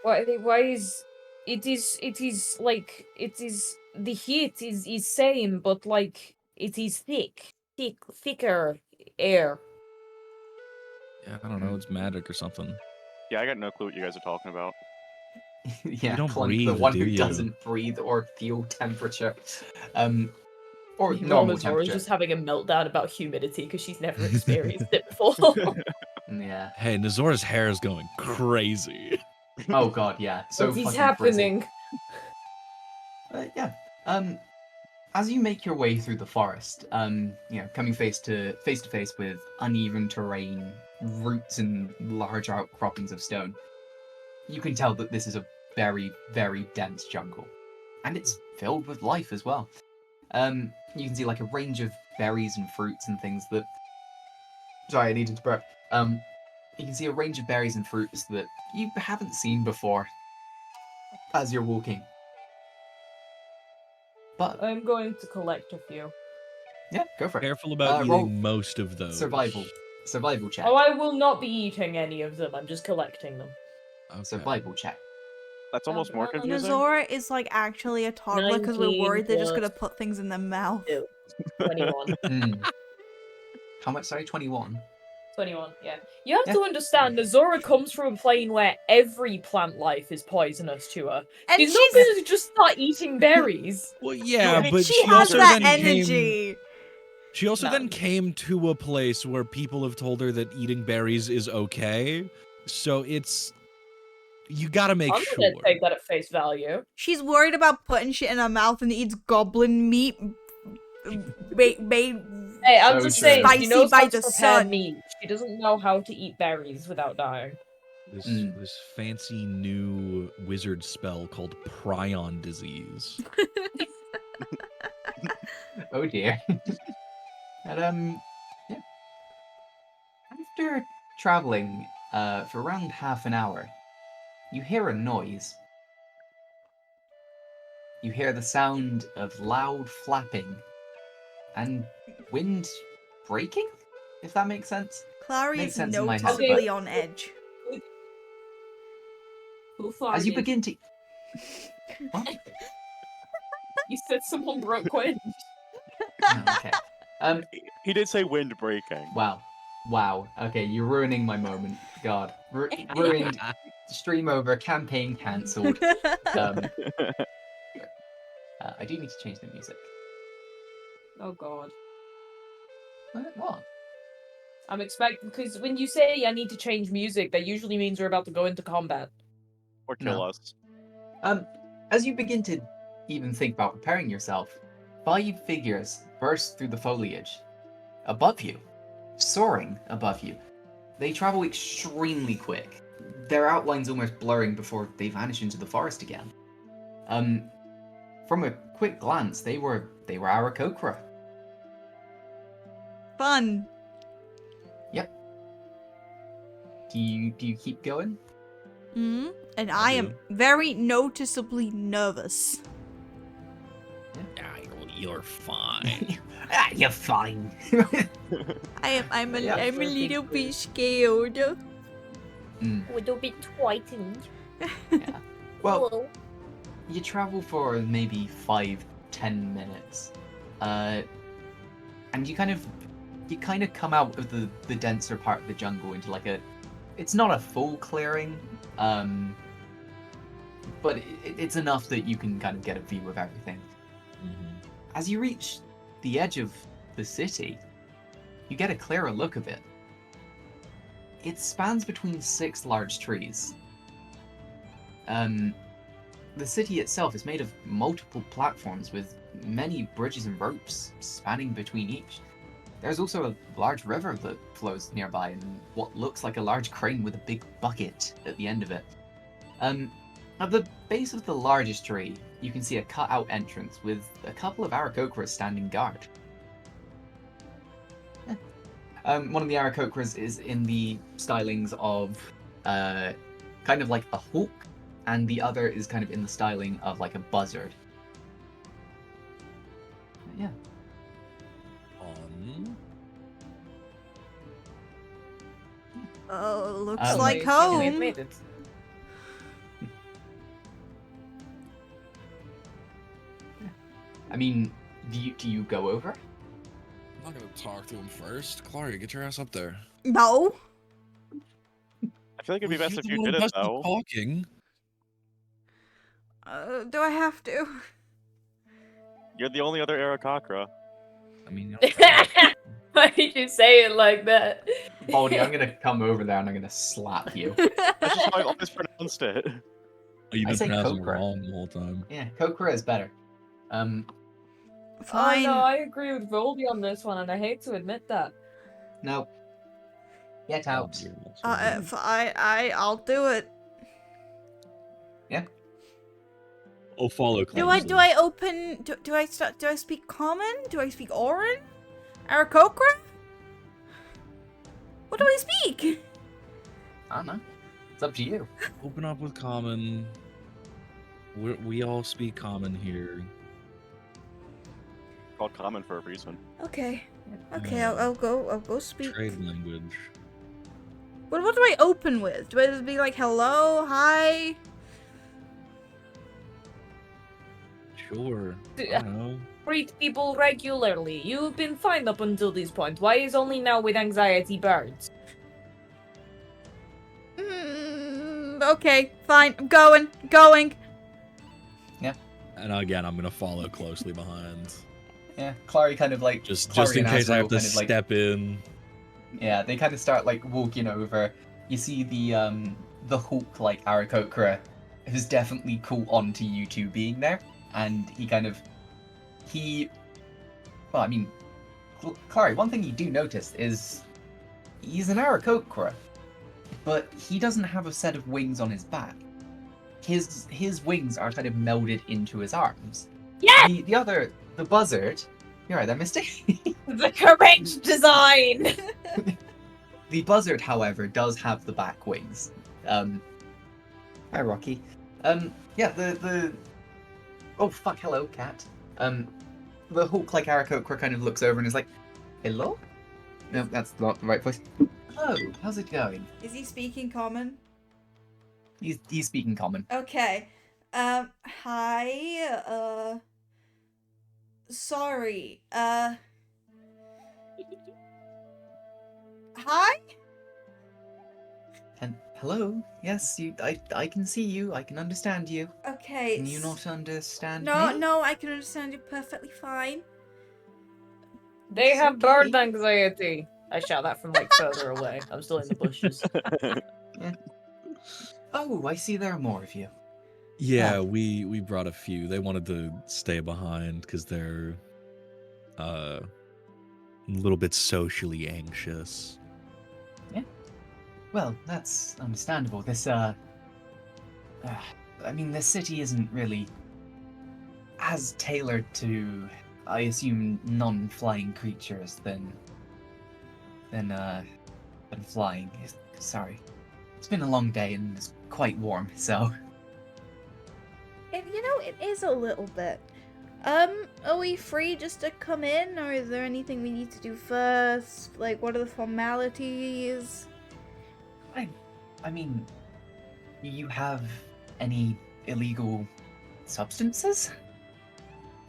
Speaker 3: why is it is like it is the heat is same, but like it is thicker air."
Speaker 8: Yeah, I don't know. It's magic or something.
Speaker 6: Yeah, I got no clue what you guys are talking about.
Speaker 1: yeah,
Speaker 8: You don't
Speaker 1: Clunk, the
Speaker 8: breathe,
Speaker 1: one
Speaker 8: do
Speaker 1: who
Speaker 8: you?
Speaker 1: doesn't breathe or feel temperature. Or
Speaker 3: Meanwhile,
Speaker 1: normal
Speaker 3: Nozora's
Speaker 1: temperature.
Speaker 3: just having a meltdown about humidity because she's never experienced it before.
Speaker 1: Yeah.
Speaker 8: Hey, Nazora's hair is going crazy.
Speaker 1: Oh god, yeah. So
Speaker 3: What is
Speaker 1: fucking frizzy.
Speaker 3: happening?
Speaker 1: Yeah. As you make your way through the forest, coming face to face with uneven terrain, roots and large outcroppings of stone, you can tell that this is a very, very dense jungle. And it's filled with life as well. You can see like a range of berries and fruits and things that... Sorry, I needed to burp. You can see a range of berries and fruits that you haven't seen before as you're walking. But,
Speaker 3: I'm going to collect a few.
Speaker 1: yeah, go for it.
Speaker 8: Careful about
Speaker 1: roll
Speaker 8: eating most of those.
Speaker 1: Survival check.
Speaker 3: Oh, I will not be eating any of them. I'm just collecting them.
Speaker 8: Okay.
Speaker 1: Survival check.
Speaker 6: That's almost more confusing.
Speaker 2: Nozora is like actually a toddler because we're
Speaker 3: 19
Speaker 2: worried they're just gonna
Speaker 3: plus
Speaker 2: put things in their mouth.
Speaker 3: 2. 21.
Speaker 1: How much? Sorry, 21.
Speaker 3: 21, yeah. You have
Speaker 1: Yeah.
Speaker 3: to understand, Nozora comes from a plane where every plant life is poisonous to her.
Speaker 2: And
Speaker 3: She's not going to just start eating berries.
Speaker 8: Well, yeah, but
Speaker 2: she
Speaker 8: she
Speaker 2: has
Speaker 8: also
Speaker 2: that
Speaker 8: then
Speaker 2: energy.
Speaker 8: She also
Speaker 3: No.
Speaker 8: then came to a place where people have told her that eating berries is okay. So it's you gotta make
Speaker 3: I'm
Speaker 8: sure.
Speaker 3: gonna take that at face value.
Speaker 2: She's worried about putting shit in her mouth and eats goblin meat made
Speaker 3: Hey, I'm
Speaker 1: So
Speaker 3: just
Speaker 1: true.
Speaker 3: saying, she
Speaker 2: Spicy
Speaker 3: knows
Speaker 2: by
Speaker 3: how to
Speaker 2: the
Speaker 3: prepare
Speaker 2: sun.
Speaker 3: meat. She doesn't know how to eat berries without dying.
Speaker 8: This fancy new wizard spell called prion disease.
Speaker 1: Oh dear. And yeah. After traveling for around half an hour, you hear a noise. You hear the sound of loud flapping and wind breaking, if that makes sense.
Speaker 2: Clary
Speaker 1: Makes
Speaker 2: is
Speaker 1: sense in my head,
Speaker 2: noticeably
Speaker 1: but-
Speaker 2: on edge.
Speaker 3: Who farted?
Speaker 1: As you begin to... What?
Speaker 3: You said someone broke wind.
Speaker 1: Oh, okay.
Speaker 6: He did say wind breaking.
Speaker 1: Wow. Okay, you're ruining my moment. God. Ruined. Stream over. Campaign cancelled. I do need to change the music.
Speaker 3: Oh god.
Speaker 1: What?
Speaker 3: I'm expecting, because when you say I need to change music, that usually means we're about to go into combat.
Speaker 6: Or kill
Speaker 1: No.
Speaker 6: us.
Speaker 1: As you begin to even think about preparing yourself, 5 figures burst through the foliage. Above you. Soaring above you. They travel extremely quick. Their outlines almost blurring before they vanish into the forest again. From a quick glance, they were Aarakocra.
Speaker 2: Fun.
Speaker 1: Yep. Do you keep going?
Speaker 2: And I am very noticeably nervous.
Speaker 8: Ah, you're fine.
Speaker 1: You're fine.
Speaker 2: I'm a
Speaker 1: Yeah.
Speaker 2: little bit scared.
Speaker 3: A little bit frightened.
Speaker 1: Yeah. Well, you travel for maybe 5-10 minutes, and you kind of come out of the denser part of the jungle into like a it's not a full clearing, but it's enough that you can kind of get a view of everything. As you reach the edge of the city, you get a clearer look of it. It spans between 6 large trees. The city itself is made of multiple platforms with many bridges and ropes spanning between each. There's also a large river that flows nearby and what looks like a large crane with a big bucket at the end of it. At the base of the largest tree, you can see a cut-out entrance with a couple of Aarakocras standing guard. One of the Aarakocras is in the stylings of kind of like a hawk, and the other is kind of in the styling of like a buzzard. Yeah.
Speaker 2: Oh, looks
Speaker 1: Um,
Speaker 2: like
Speaker 3: We've
Speaker 2: home.
Speaker 3: made it.
Speaker 1: I mean, do you go over?
Speaker 8: I'm not gonna talk to him first. Clary, get your ass up there.
Speaker 2: No.
Speaker 6: I feel like it'd be best
Speaker 8: You're
Speaker 6: if
Speaker 8: the
Speaker 6: you
Speaker 8: one
Speaker 6: did
Speaker 8: who
Speaker 6: it,
Speaker 8: does the
Speaker 6: though.
Speaker 8: talking.
Speaker 2: Do I have to?
Speaker 6: You're the only other Aarakocra.
Speaker 8: I mean,
Speaker 3: Why did you say it like that?
Speaker 1: Baldy, I'm gonna come over there and I'm gonna slap you.
Speaker 6: That's just how I've always pronounced it.
Speaker 8: you've
Speaker 1: I
Speaker 8: been
Speaker 1: say
Speaker 8: pronouncing it
Speaker 1: Kokra.
Speaker 8: wrong the whole time.
Speaker 1: Yeah, Kokra is better.
Speaker 3: Oh
Speaker 2: Fine.
Speaker 3: no, I agree with Voldy on this one, and I hate to admit that.
Speaker 1: No. Get out.
Speaker 2: I'll do it.
Speaker 1: Yeah.
Speaker 8: I'll follow.
Speaker 2: Do I open? Do I start? Do I speak Common? Do I speak Orin? Aarakocra? What do I speak?
Speaker 1: I don't know. It's up to you.
Speaker 8: Open up with common. We all speak common here.
Speaker 6: Called common for a reason.
Speaker 2: Okay. Okay, I'll go speak.
Speaker 8: Trade language.
Speaker 2: What do I open with? Do I just be like hello, hi?
Speaker 8: Sure. I don't know.
Speaker 3: Greet people regularly. You've been fine up until this point. Why is only now with anxiety birds?
Speaker 2: Okay, fine. I'm going.
Speaker 8: And again, I'm gonna follow closely behind.
Speaker 1: Yeah, Clary kind of like
Speaker 8: Just
Speaker 1: Clary
Speaker 8: in
Speaker 1: and
Speaker 8: case I have
Speaker 1: Asriel
Speaker 8: to
Speaker 1: kind of, like,
Speaker 8: step in.
Speaker 1: Yeah, they kind of start like walking over. You see the Hulk like Aarakocra who's definitely caught on to you two being there, and well, I mean, Clary, one thing you do notice is he's an Aarakocra, but he doesn't have a set of wings on his back. His wings are kind of melded into his arms.
Speaker 3: Yeah!
Speaker 1: The buzzard. You're right there, Misty.
Speaker 3: The correct design!
Speaker 1: The buzzard, however, does have the back wings. Hi, Rocky. Yeah, oh fuck, hello, cat. The Hulk like Aarakocra kind of looks over and is like, hello? No, that's not the right voice. Hello, how's it going?
Speaker 2: Is he speaking Common?
Speaker 1: He's speaking common.
Speaker 2: Okay. Hi. Sorry. Hi?
Speaker 1: And hello? Yes, I can see you. I can understand you.
Speaker 2: Okay.
Speaker 1: Can you not understand
Speaker 2: No,
Speaker 1: me?
Speaker 2: no, I can understand you perfectly fine.
Speaker 3: They
Speaker 1: It's
Speaker 3: have
Speaker 1: okay.
Speaker 3: bird anxiety. I shout that from like further away. I'm still in the bushes.
Speaker 1: Oh, I see there are more of you.
Speaker 8: Yeah, we brought a few. They wanted to stay behind because they're a little bit socially anxious.
Speaker 1: Well, that's understandable. This I mean, this city isn't really as tailored to, I assume, non-flying creatures than flying. Sorry. It's been a long day and it's quite warm, so...
Speaker 2: It is a little bit. Are we free just to come in, or is there anything we need to do first? Like, what are the formalities?
Speaker 1: I mean, you have any illegal substances?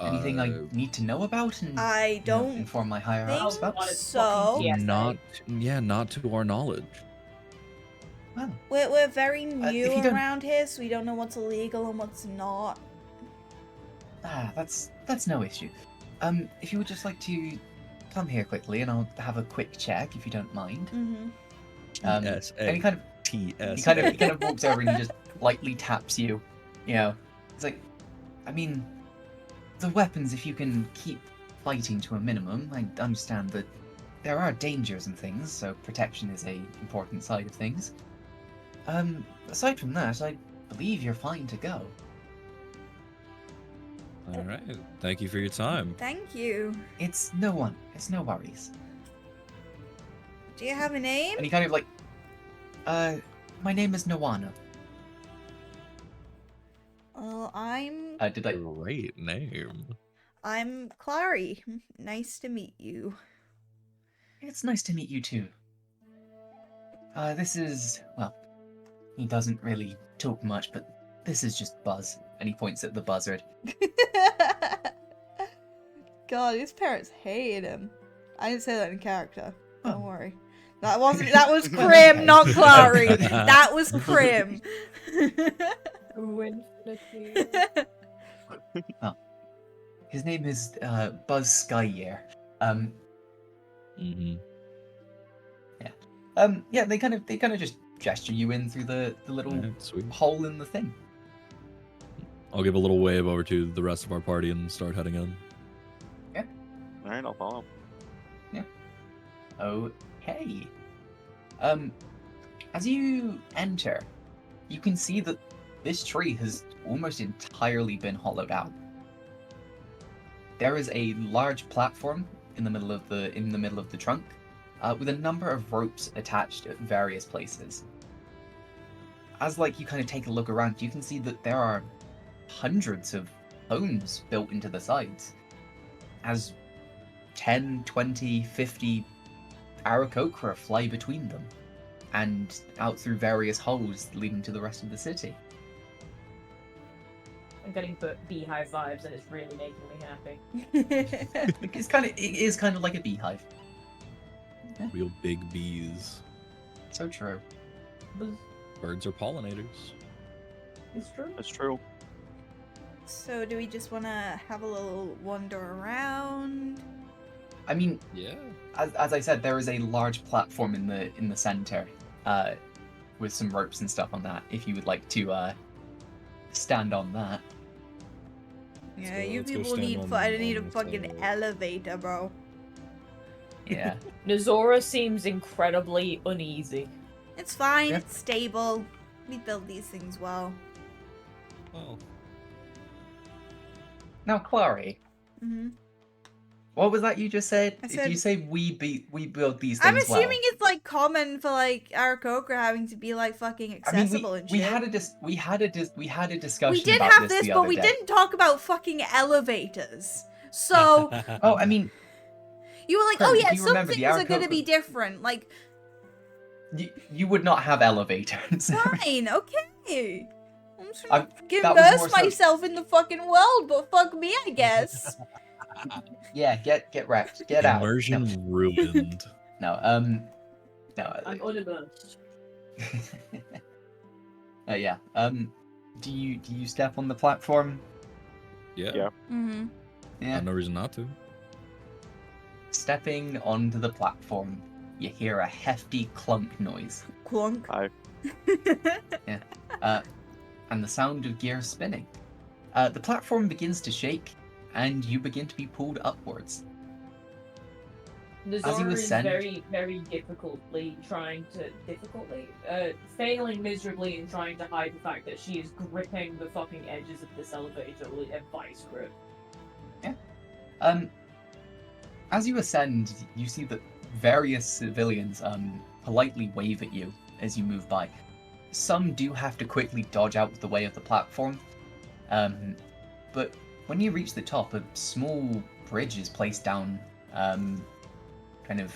Speaker 1: Anything I need to know about and
Speaker 2: I don't
Speaker 1: inform my higher ups
Speaker 2: think
Speaker 1: about?
Speaker 2: so.
Speaker 3: Yes,
Speaker 8: Not to our knowledge.
Speaker 1: Well,
Speaker 2: We're very
Speaker 1: if
Speaker 2: new
Speaker 1: you don't-
Speaker 2: around here, so we don't know what's illegal and what's not.
Speaker 1: that's no issue. If you would just like to come here quickly, and I'll have a quick check if you don't mind.
Speaker 2: Mm-hmm.
Speaker 1: And he kind of
Speaker 8: TSA.
Speaker 1: he kind of walks over and he just lightly taps you. You know, it's like, I mean, the weapons. If you can keep fighting to a minimum, I understand that there are dangers and things, so protection is a important side of things. Aside from that, I believe you're fine to go.
Speaker 8: All right. Thank you for your time.
Speaker 2: Thank you.
Speaker 1: It's no worries.
Speaker 2: Do you have a name?
Speaker 1: And he kind of like, my name is Nawana.
Speaker 2: Well, I'm
Speaker 1: Did I?
Speaker 8: Great name.
Speaker 2: Clary. Nice to meet you.
Speaker 1: It's nice to meet you too. This is, well, he doesn't really talk much, but this is just Buzz. And he points at the buzzard.
Speaker 2: God, his parents hated him. I didn't say that in character. Don't
Speaker 1: Oh.
Speaker 2: worry. That was Krim, not Clary.
Speaker 8: Okay.
Speaker 2: That was Krim.
Speaker 3: Infinity.
Speaker 1: His name is Buzz Skyyear.
Speaker 8: Mm-hmm.
Speaker 1: Yeah, they kind of just gesture you in through the little
Speaker 8: Sweet.
Speaker 1: hole in the thing.
Speaker 8: I'll give a little wave over to the rest of our party and start heading in.
Speaker 6: All right, I'll follow.
Speaker 1: Okay. As you enter, you can see that this tree has almost entirely been hollowed out. There is a large platform in the middle of the trunk, with a number of ropes attached at various places. As you kind of take a look around, you can see that there are hundreds of homes built into the sides, as 10, 20, 50 Aarakocra fly between them, and out through various holes leading to the rest of the city.
Speaker 3: I'm getting beehive vibes, and it's really making me happy.
Speaker 1: It is kind of like a beehive.
Speaker 8: Real big bees.
Speaker 1: So true.
Speaker 8: Birds are pollinators.
Speaker 3: It's true.
Speaker 6: That's true.
Speaker 2: So do we just want to have a little wander around?
Speaker 1: I mean,
Speaker 8: Yeah.
Speaker 1: as I said, there is a large platform in the center, with some ropes and stuff on that. If you would like to stand on that.
Speaker 2: Yeah,
Speaker 8: go-
Speaker 2: you
Speaker 8: let's go
Speaker 2: people
Speaker 8: stand
Speaker 2: need
Speaker 8: on-
Speaker 2: I need a
Speaker 8: on the
Speaker 2: fucking
Speaker 8: side.
Speaker 2: elevator, bro.
Speaker 1: Yeah.
Speaker 3: Nozora seems incredibly uneasy.
Speaker 2: It's fine,
Speaker 1: Yeah.
Speaker 2: it's stable. We build these things well.
Speaker 8: Well,
Speaker 1: Now, Clary,
Speaker 2: hmm
Speaker 1: what was that you just said?
Speaker 2: I
Speaker 1: Did
Speaker 2: said-
Speaker 1: you say we build these things
Speaker 2: I'm
Speaker 1: well?
Speaker 2: assuming it's common for Aarakocra having to be fucking accessible and
Speaker 1: we
Speaker 2: shit.
Speaker 1: had a discussion.
Speaker 2: We did
Speaker 1: about
Speaker 2: have
Speaker 1: this,
Speaker 2: this,
Speaker 1: the
Speaker 2: but
Speaker 1: other
Speaker 2: we
Speaker 1: day.
Speaker 2: didn't talk about fucking elevators. So
Speaker 1: Oh, I mean,
Speaker 2: you were like,
Speaker 1: Kurt,
Speaker 2: oh
Speaker 1: if
Speaker 2: yeah,
Speaker 1: you
Speaker 2: some
Speaker 1: remember,
Speaker 2: things
Speaker 1: the
Speaker 2: are gonna
Speaker 1: Aarakocra-
Speaker 2: be different.
Speaker 1: you would not have elevators.
Speaker 2: Fine, okay. I'm just
Speaker 1: I'm-
Speaker 2: gonna
Speaker 1: that was
Speaker 2: immerse
Speaker 1: more so-
Speaker 2: myself in the fucking world, but fuck me, I guess.
Speaker 1: Yeah, get wrecked. Get out.
Speaker 8: immersion ruined.
Speaker 1: No, no.
Speaker 3: I'm unimmersed.
Speaker 1: Yeah. Do you step on the platform?
Speaker 8: Yeah.
Speaker 6: Yeah.
Speaker 2: Mm-hmm.
Speaker 1: Yeah.
Speaker 8: No reason not to.
Speaker 1: Stepping onto the platform, you hear a hefty clunk noise,
Speaker 2: Clunk.
Speaker 1: and the sound of gears spinning. The platform begins to shake, and you begin to be pulled upwards.
Speaker 3: Nozora is
Speaker 1: ascend-
Speaker 3: very, very failing miserably in trying to hide the fact that she is gripping the fucking edges of this elevator with a vice grip.
Speaker 1: As you ascend, you see that various civilians politely wave at you as you move by. Some do have to quickly dodge out of the way of the platform, but when you reach the top, a small bridge is placed down, kind of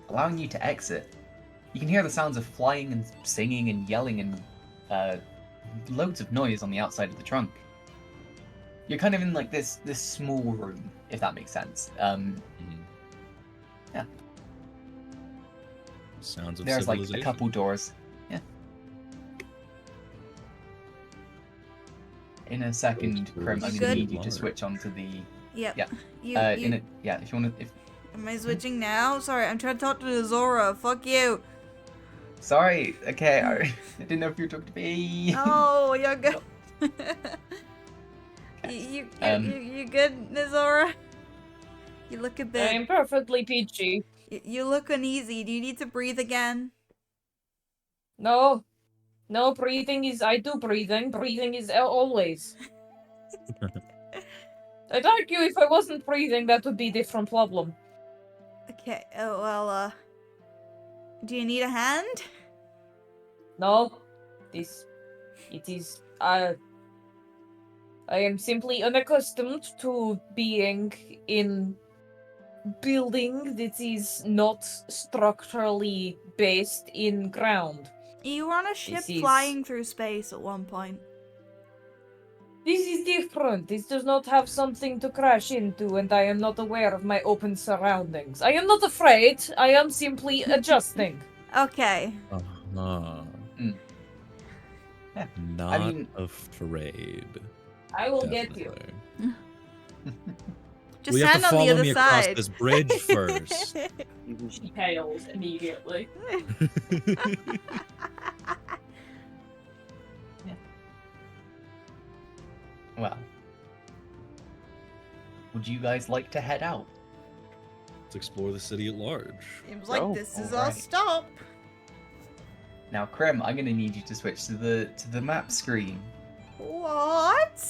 Speaker 1: allowing you to exit. You can hear the sounds of flying and singing and yelling and loads of noise on the outside of the trunk. You're kind of in this small room, if that makes sense. Yeah.
Speaker 8: Sounds of
Speaker 1: There's
Speaker 8: civilization.
Speaker 1: a couple doors. Yeah. In a second, Krim, I'm
Speaker 2: You
Speaker 1: gonna
Speaker 2: good?
Speaker 1: need you to switch onto the.
Speaker 2: Yep.
Speaker 1: Yeah.
Speaker 2: You,
Speaker 1: If you wanna, if.
Speaker 2: am I switching now? Sorry, I'm trying to talk to Zora. Fuck you.
Speaker 1: Sorry. Okay. I didn't know if you were talking to me.
Speaker 2: Oh, you're good.
Speaker 1: Okay.
Speaker 2: You good, Nizora? You look a bit.
Speaker 3: I'm perfectly peachy.
Speaker 2: You look uneasy. Do you need to breathe again?
Speaker 3: No. No, breathing is. I do breathing. Breathing is always. I'd argue if I wasn't breathing, that would be a different problem.
Speaker 2: Okay. Oh well. Do you need a hand?
Speaker 3: No. It is. I am simply unaccustomed to being in building that is not structurally based in ground.
Speaker 2: You were on a ship
Speaker 3: This is-
Speaker 2: flying through space at one point.
Speaker 3: This is different. This does not have something to crash into, and I am not aware of my open surroundings. I am not afraid. I am simply adjusting.
Speaker 2: Okay.
Speaker 8: Uh-huh.
Speaker 1: Yeah.
Speaker 8: Not afraid.
Speaker 3: I will get you.
Speaker 8: Definitely.
Speaker 2: Just
Speaker 8: We have
Speaker 2: stand
Speaker 8: to
Speaker 2: on the
Speaker 8: follow
Speaker 2: other
Speaker 8: me across
Speaker 2: side.
Speaker 8: this bridge first.
Speaker 3: She pales immediately.
Speaker 1: Well. Would you guys like to head out?
Speaker 8: Let's explore the city at large.
Speaker 2: Seems like
Speaker 6: Oh,
Speaker 2: this is our
Speaker 1: alright.
Speaker 2: stop.
Speaker 1: Now, Krim, I'm gonna need you to switch to the map screen.
Speaker 2: What?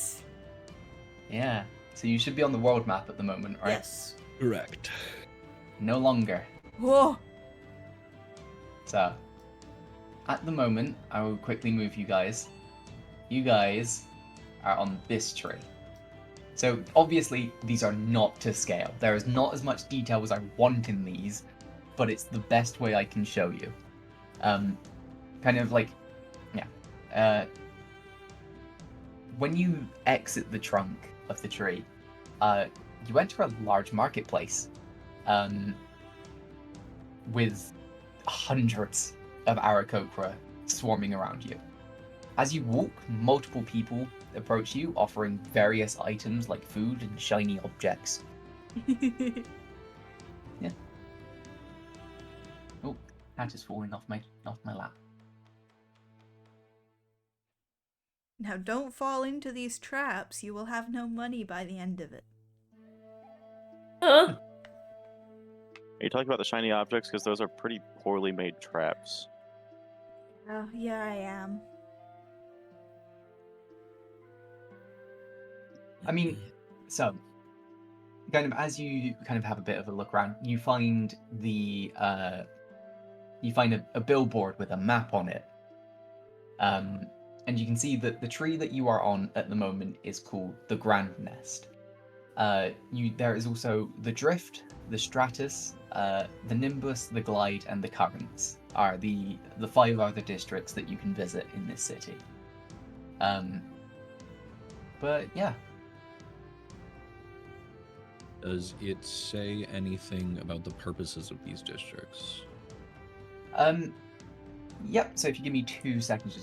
Speaker 1: Yeah. So you should be on the world map at the moment, right?
Speaker 2: Yes.
Speaker 8: Correct.
Speaker 1: No longer.
Speaker 2: Whoa.
Speaker 1: So, at the moment, I will quickly move you guys. You guys are on this tree. So, obviously, these are not to scale. There is not as much detail as I want in these, but it's the best way I can show you. Kind of like, yeah. When you exit the trunk of the tree, you enter a large marketplace with hundreds of Aarakocra swarming around you. As you walk, multiple people approach you, offering various items like food and shiny objects. Yeah. Oh, hat is falling off my lap.
Speaker 2: Now don't fall into these traps. You will have no money by the end of it.
Speaker 3: Huh?
Speaker 6: Are you talking about the shiny objects? Because those are pretty poorly made traps.
Speaker 2: Oh, yeah, I am.
Speaker 1: I mean, so kind of as you kind of have a bit of a look around, you find a billboard with a map on it. And you can see that the tree that you are on at the moment is called the Grand Nest. There is also the Drift, the Stratus, the Nimbus, the Glide, and the Currents are the 5 other districts that you can visit in this city. But yeah.
Speaker 8: Does it say anything about the purposes of these districts?
Speaker 1: Yep. So if you give me 2 seconds to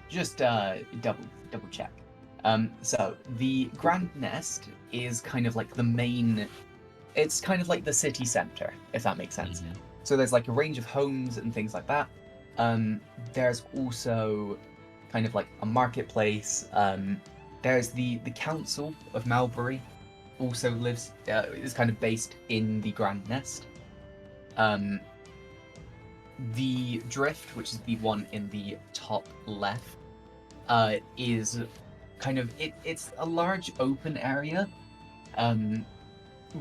Speaker 1: just double check. So the Grand Nest is kind of like the main. It's kind of like the city center, if that makes sense.
Speaker 8: Mhm.
Speaker 1: So there's like a range of homes and things like that. There's also kind of like a marketplace. There's the Council of Malbory, also is kind of based in the Grand Nest. The Drift, which is the one in the top left, is kind of it's a large open area,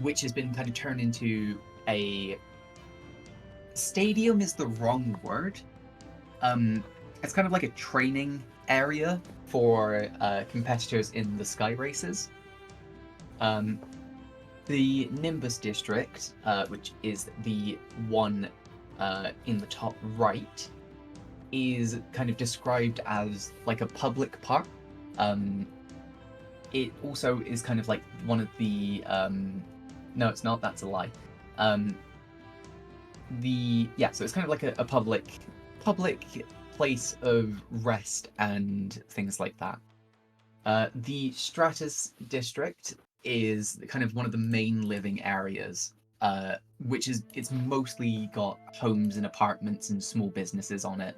Speaker 1: which has been kind of turned into a stadium is the wrong word. It's kind of like a training area for competitors in the sky races. The Nimbus district, which is the one in the top right, is kind of described as like a public park. It also is kind of like one of the no, it's not. That's a lie. So it's kind of like a public place of rest and things like that. The Stratus district is kind of one of the main living areas, which is it's mostly got homes and apartments and small businesses on it.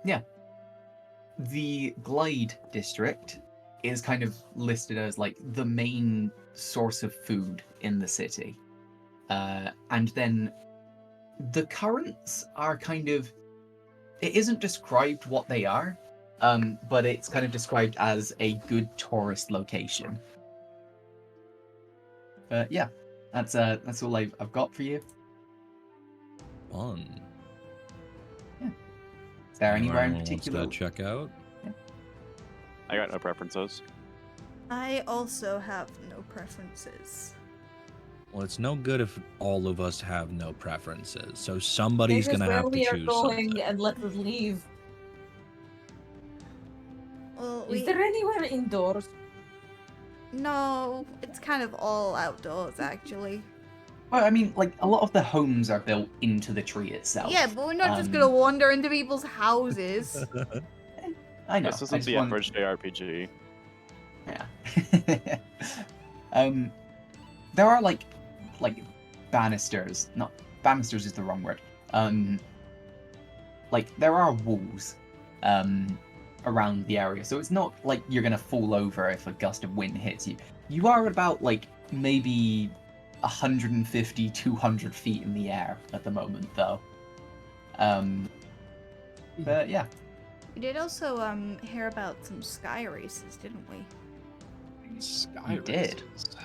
Speaker 1: Yeah. The Glide district is kind of listed as like the main source of food in the city. And then the currents are kind of, it isn't described what they are, but it's kind of described as a good tourist location. Yeah, that's all I've got for you.
Speaker 8: Fun.
Speaker 1: Yeah. Is there anywhere in
Speaker 8: Anyone wants
Speaker 1: particular?
Speaker 8: to check out?
Speaker 1: Yeah.
Speaker 6: I got no preferences.
Speaker 2: I also have no preferences.
Speaker 8: Well, it's no good if all of us have no preferences. So somebody's
Speaker 3: Because
Speaker 8: gonna
Speaker 3: where
Speaker 8: have to
Speaker 3: we are
Speaker 8: choose
Speaker 3: going
Speaker 8: something.
Speaker 3: and let us leave.
Speaker 2: Well,
Speaker 3: Is there anywhere indoors?
Speaker 2: No, it's kind of all outdoors, actually.
Speaker 1: Well, I mean, like a lot of the homes are built into the tree itself.
Speaker 2: Yeah, but we're not just gonna wander into people's houses.
Speaker 1: I know.
Speaker 6: This
Speaker 1: I
Speaker 6: isn't
Speaker 1: just
Speaker 6: the
Speaker 1: want-
Speaker 6: average JRPG.
Speaker 1: Yeah. There are like banisters. Not banisters is the wrong word. Like there are walls, around the area, so it's not like you're gonna fall over if a gust of wind hits you. You are about like maybe 150, 200 feet in the air at the moment, though. But yeah.
Speaker 2: We did also hear about some sky races, didn't we?
Speaker 4: Sky
Speaker 1: You did.
Speaker 4: races.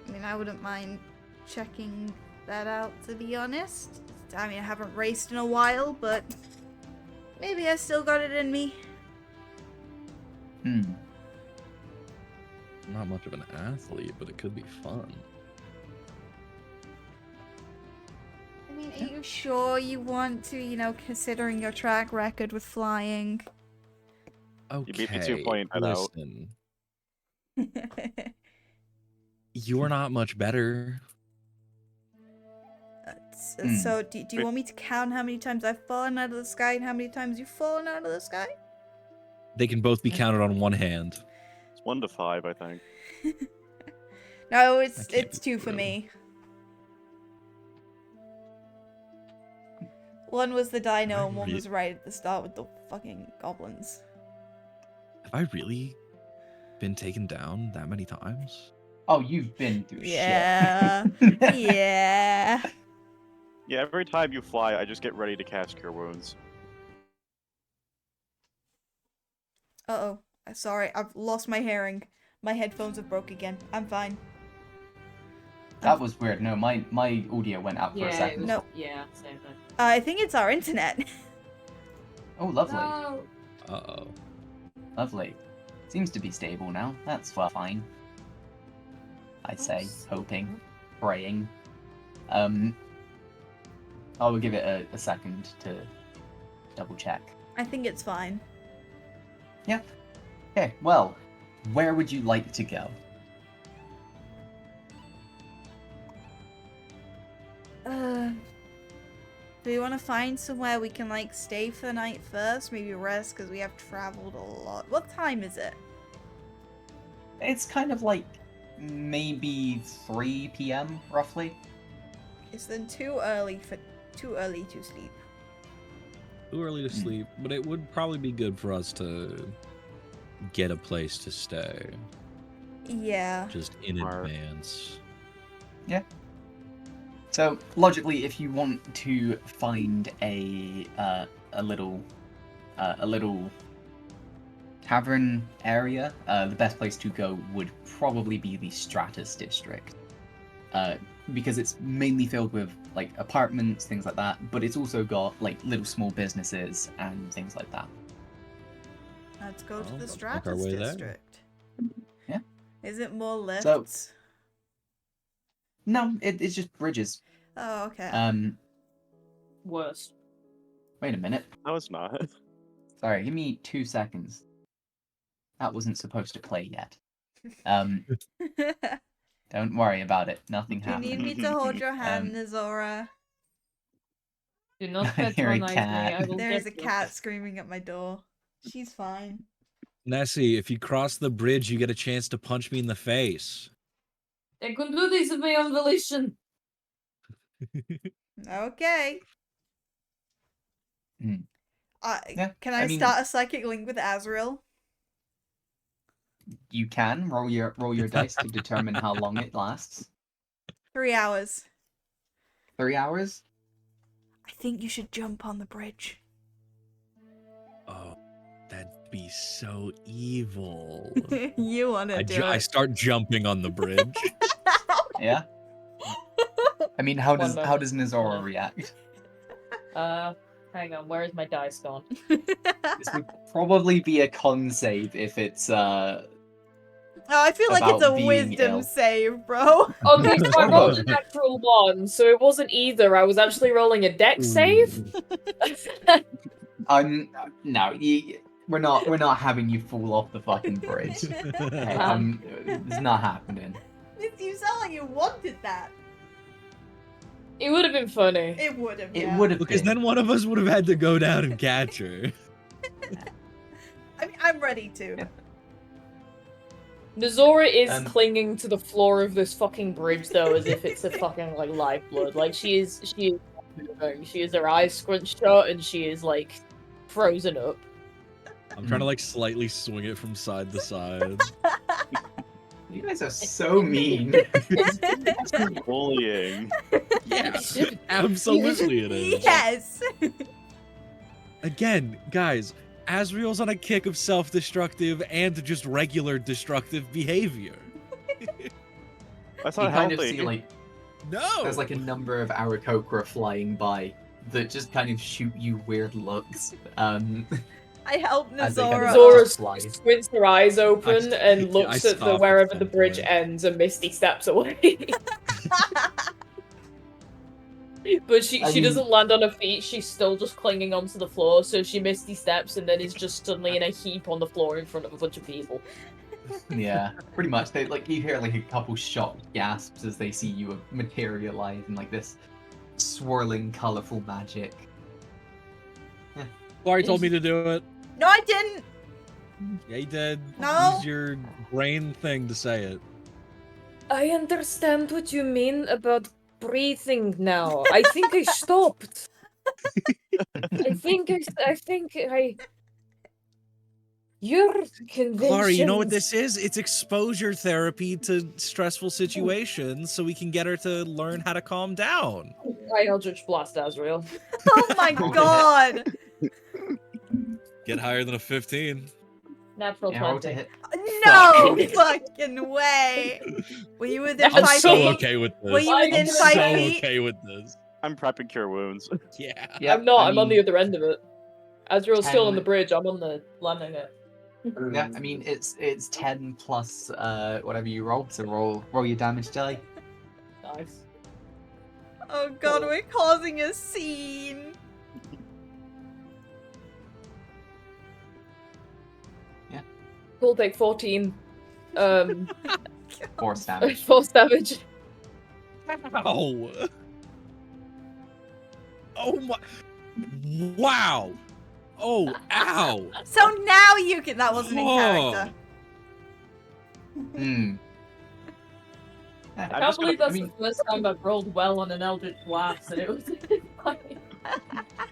Speaker 2: I mean, I wouldn't mind checking that out, to be honest. I mean, I haven't raced in a while, but maybe I still got it in me.
Speaker 1: Hmm.
Speaker 8: Not much of an athlete, but it could be fun.
Speaker 2: I mean, are you sure you want to, considering your track record with flying?
Speaker 8: Okay.
Speaker 6: You beat me 2 point out.
Speaker 8: Listen, you're not much better.
Speaker 2: So, do you want me to count how many times I've fallen out of the sky and how many times you've fallen out of the sky?
Speaker 8: They can both be counted on one hand.
Speaker 6: It's 1 to 5, I think.
Speaker 2: No,
Speaker 8: That can't
Speaker 2: it's
Speaker 8: be
Speaker 2: 2 for
Speaker 8: true.
Speaker 2: me. One was the dino and one was right at the start with the fucking goblins.
Speaker 8: Have I really been taken down that many times?
Speaker 1: Oh, you've been through
Speaker 2: Yeah.
Speaker 1: shit.
Speaker 2: Yeah.
Speaker 6: Yeah, every time you fly, I just get ready to cast Cure Wounds.
Speaker 2: Uh-oh. Sorry, I've lost my hearing. My headphones have broke again. I'm fine.
Speaker 1: That was weird. No, my audio went out for a second.
Speaker 2: No.
Speaker 3: Yeah, same thing.
Speaker 2: I think it's our internet.
Speaker 1: Oh, lovely.
Speaker 3: No.
Speaker 8: Uh-oh.
Speaker 1: Lovely. Seems to be stable now. That's fine. I'd say, hoping, praying. I will give it a second to double check.
Speaker 2: I think it's fine.
Speaker 1: Yeah. Okay, well, where would you like to go?
Speaker 2: Do we want to find somewhere we can, stay for the night first? Maybe rest, because we have traveled a lot. What time is it?
Speaker 1: It's kind of like maybe 3 p.m. roughly.
Speaker 2: It's then too early to sleep.
Speaker 8: Too early to sleep, but it would probably be good for us to get a place to stay.
Speaker 2: Yeah.
Speaker 8: Just in
Speaker 6: Smart.
Speaker 8: advance.
Speaker 1: Yeah. So logically, if you want to find a little tavern area, the best place to go would probably be the Stratus district, because it's mainly filled with apartments, things like that. But it's also got little small businesses and things like that.
Speaker 2: Let's go to
Speaker 8: Well,
Speaker 2: the
Speaker 8: let's make our
Speaker 2: Stratus
Speaker 8: way there.
Speaker 2: district.
Speaker 1: Yeah.
Speaker 2: Is it more lifts?
Speaker 1: So- No, it's just bridges.
Speaker 2: Oh, okay.
Speaker 3: Worst.
Speaker 1: Wait a minute.
Speaker 6: No, it's not.
Speaker 1: Sorry, give me 2 seconds. That wasn't supposed to play yet. Don't worry about it. Nothing
Speaker 2: Do you
Speaker 1: happened.
Speaker 2: need me to hold your hand, Nizora?
Speaker 3: Do not
Speaker 1: I hear a
Speaker 3: patronize me.
Speaker 1: cat.
Speaker 3: I will
Speaker 2: There's
Speaker 3: get
Speaker 2: a
Speaker 3: you.
Speaker 2: cat screaming at my door. She's fine.
Speaker 8: Nessie, if you cross the bridge, you get a chance to punch me in the face.
Speaker 3: I can do this of my own volition.
Speaker 2: Okay.
Speaker 1: Hmm. Yeah,
Speaker 2: Can
Speaker 1: I
Speaker 2: I
Speaker 1: mean-
Speaker 2: start a psychic link with Azrael?
Speaker 1: You can roll your dice to determine how long it lasts.
Speaker 2: 3 hours.
Speaker 1: 3 hours?
Speaker 2: I think you should jump on the bridge.
Speaker 8: Oh, that'd be so evil.
Speaker 2: You wanna do
Speaker 8: I
Speaker 2: it.
Speaker 8: start jumping on the bridge.
Speaker 1: Yeah. I mean, how
Speaker 3: One
Speaker 1: does
Speaker 3: moment.
Speaker 1: Nizora react?
Speaker 3: Hang on. Where is my dice gone?
Speaker 1: This would probably be a con save if it's
Speaker 2: Oh, I feel like it's
Speaker 1: About
Speaker 2: a
Speaker 1: being
Speaker 2: wisdom
Speaker 1: ill.
Speaker 2: save, bro.
Speaker 3: Okay, so I rolled a natural 1, so it wasn't either. I was actually rolling a dex save.
Speaker 1: No, we're not having you fall off the fucking bridge. Okay, it's not happening.
Speaker 2: You sound like you wanted that.
Speaker 3: It would have been funny.
Speaker 2: It would have.
Speaker 1: It
Speaker 2: Yeah.
Speaker 1: would have
Speaker 8: Because
Speaker 1: been.
Speaker 8: then one of us would have had to go down and catch her.
Speaker 2: I mean, I'm ready to.
Speaker 1: Yeah.
Speaker 3: Nizora is
Speaker 1: Um,
Speaker 3: clinging to the floor of this fucking bridge, though, as if it's a fucking, like, lifeblood. Like, she is moving. She has her eyes scrunched shut, and she is, like, frozen up.
Speaker 8: I'm trying to like slightly swing it from side to side.
Speaker 1: You guys are so mean.
Speaker 6: Bullying.
Speaker 8: Yeah, absolutely it is.
Speaker 2: Yes.
Speaker 8: Again, guys, Azrael's on a kick of self-destructive and just regular destructive behavior.
Speaker 6: That's
Speaker 1: You
Speaker 6: not
Speaker 1: kind of
Speaker 6: healthy.
Speaker 1: see like
Speaker 8: No!
Speaker 1: there's like a number of Aarakocra flying by that just kind of shoot you weird looks.
Speaker 2: I help
Speaker 1: As they kind of
Speaker 2: Nizora.
Speaker 3: Nizora
Speaker 1: just fly.
Speaker 3: squints her eyes open and
Speaker 8: I
Speaker 3: looks at the
Speaker 8: stop at
Speaker 3: wherever
Speaker 8: some
Speaker 3: the bridge
Speaker 8: point.
Speaker 3: ends, and Misty steps away. But she
Speaker 1: I mean-
Speaker 3: doesn't land on her feet, she's still just clinging onto the floor, so she Misty steps and then is just suddenly in a heap on the floor in front of a bunch of people.
Speaker 1: Yeah, pretty much. They like you hear like a couple shocked gasps as they see you materialize in like this swirling, colorful magic.
Speaker 8: Corey told me to do it.
Speaker 2: No, I didn't.
Speaker 8: Yeah, he did.
Speaker 2: No.
Speaker 8: Use your brain thing to say it.
Speaker 3: I understand what you mean about breathing now. I think I stopped. I think your conventions.
Speaker 8: Clary, you know what this is? It's exposure therapy to stressful situations so we can get her to learn how to calm down.
Speaker 3: I Eldritch Blast Azrael.
Speaker 2: Oh my god.
Speaker 8: Get higher than a 15.
Speaker 3: Natural
Speaker 1: Yeah, roll to
Speaker 3: 20.
Speaker 1: hit.
Speaker 2: No fucking way. Were you within
Speaker 8: I'm
Speaker 2: 5
Speaker 8: so
Speaker 2: feet?
Speaker 8: okay with this.
Speaker 2: Were you within
Speaker 8: I'm
Speaker 2: 5
Speaker 8: so
Speaker 2: feet?
Speaker 8: okay with this.
Speaker 6: I'm prepping cure wounds.
Speaker 8: Yeah.
Speaker 1: Yeah,
Speaker 3: I'm not,
Speaker 1: I
Speaker 3: I'm on the
Speaker 1: mean,
Speaker 3: other end of it. Azrael's still on
Speaker 1: 10
Speaker 3: the bridge, I'm on the landing it.
Speaker 1: Yeah, I mean it's 10 plus whatever you roll. So roll your damage die.
Speaker 3: Nice.
Speaker 2: Oh god, we're causing a scene.
Speaker 3: We'll take 14.
Speaker 1: Force damage.
Speaker 3: Force damage.
Speaker 8: Ow. Oh my. Wow. Oh, ow.
Speaker 2: So now you can. That wasn't in
Speaker 8: Oh.
Speaker 2: character.
Speaker 1: Hmm.
Speaker 3: I
Speaker 6: I'm
Speaker 3: can't
Speaker 6: just
Speaker 3: believe
Speaker 6: gonna-
Speaker 3: that's the first time I've rolled well on an Eldritch Blast, and it was funny.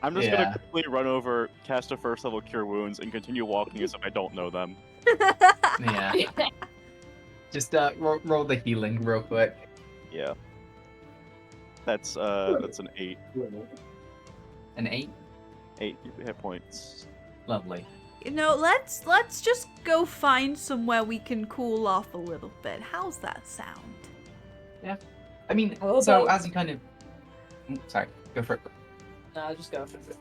Speaker 6: I'm just
Speaker 1: Yeah.
Speaker 6: gonna quickly run over, cast a first level cure wounds, and continue walking as if I don't know them.
Speaker 1: Yeah. Just roll the healing real quick.
Speaker 6: Yeah. That's an 8.
Speaker 1: An 8.
Speaker 6: 8 hit points.
Speaker 1: Lovely.
Speaker 2: You know, let's just go find somewhere we can cool off a little bit. How's that sound?
Speaker 1: I mean,
Speaker 3: How
Speaker 1: so
Speaker 3: about-
Speaker 1: as you kind of, sorry, go for it.
Speaker 3: Nah, just go for it.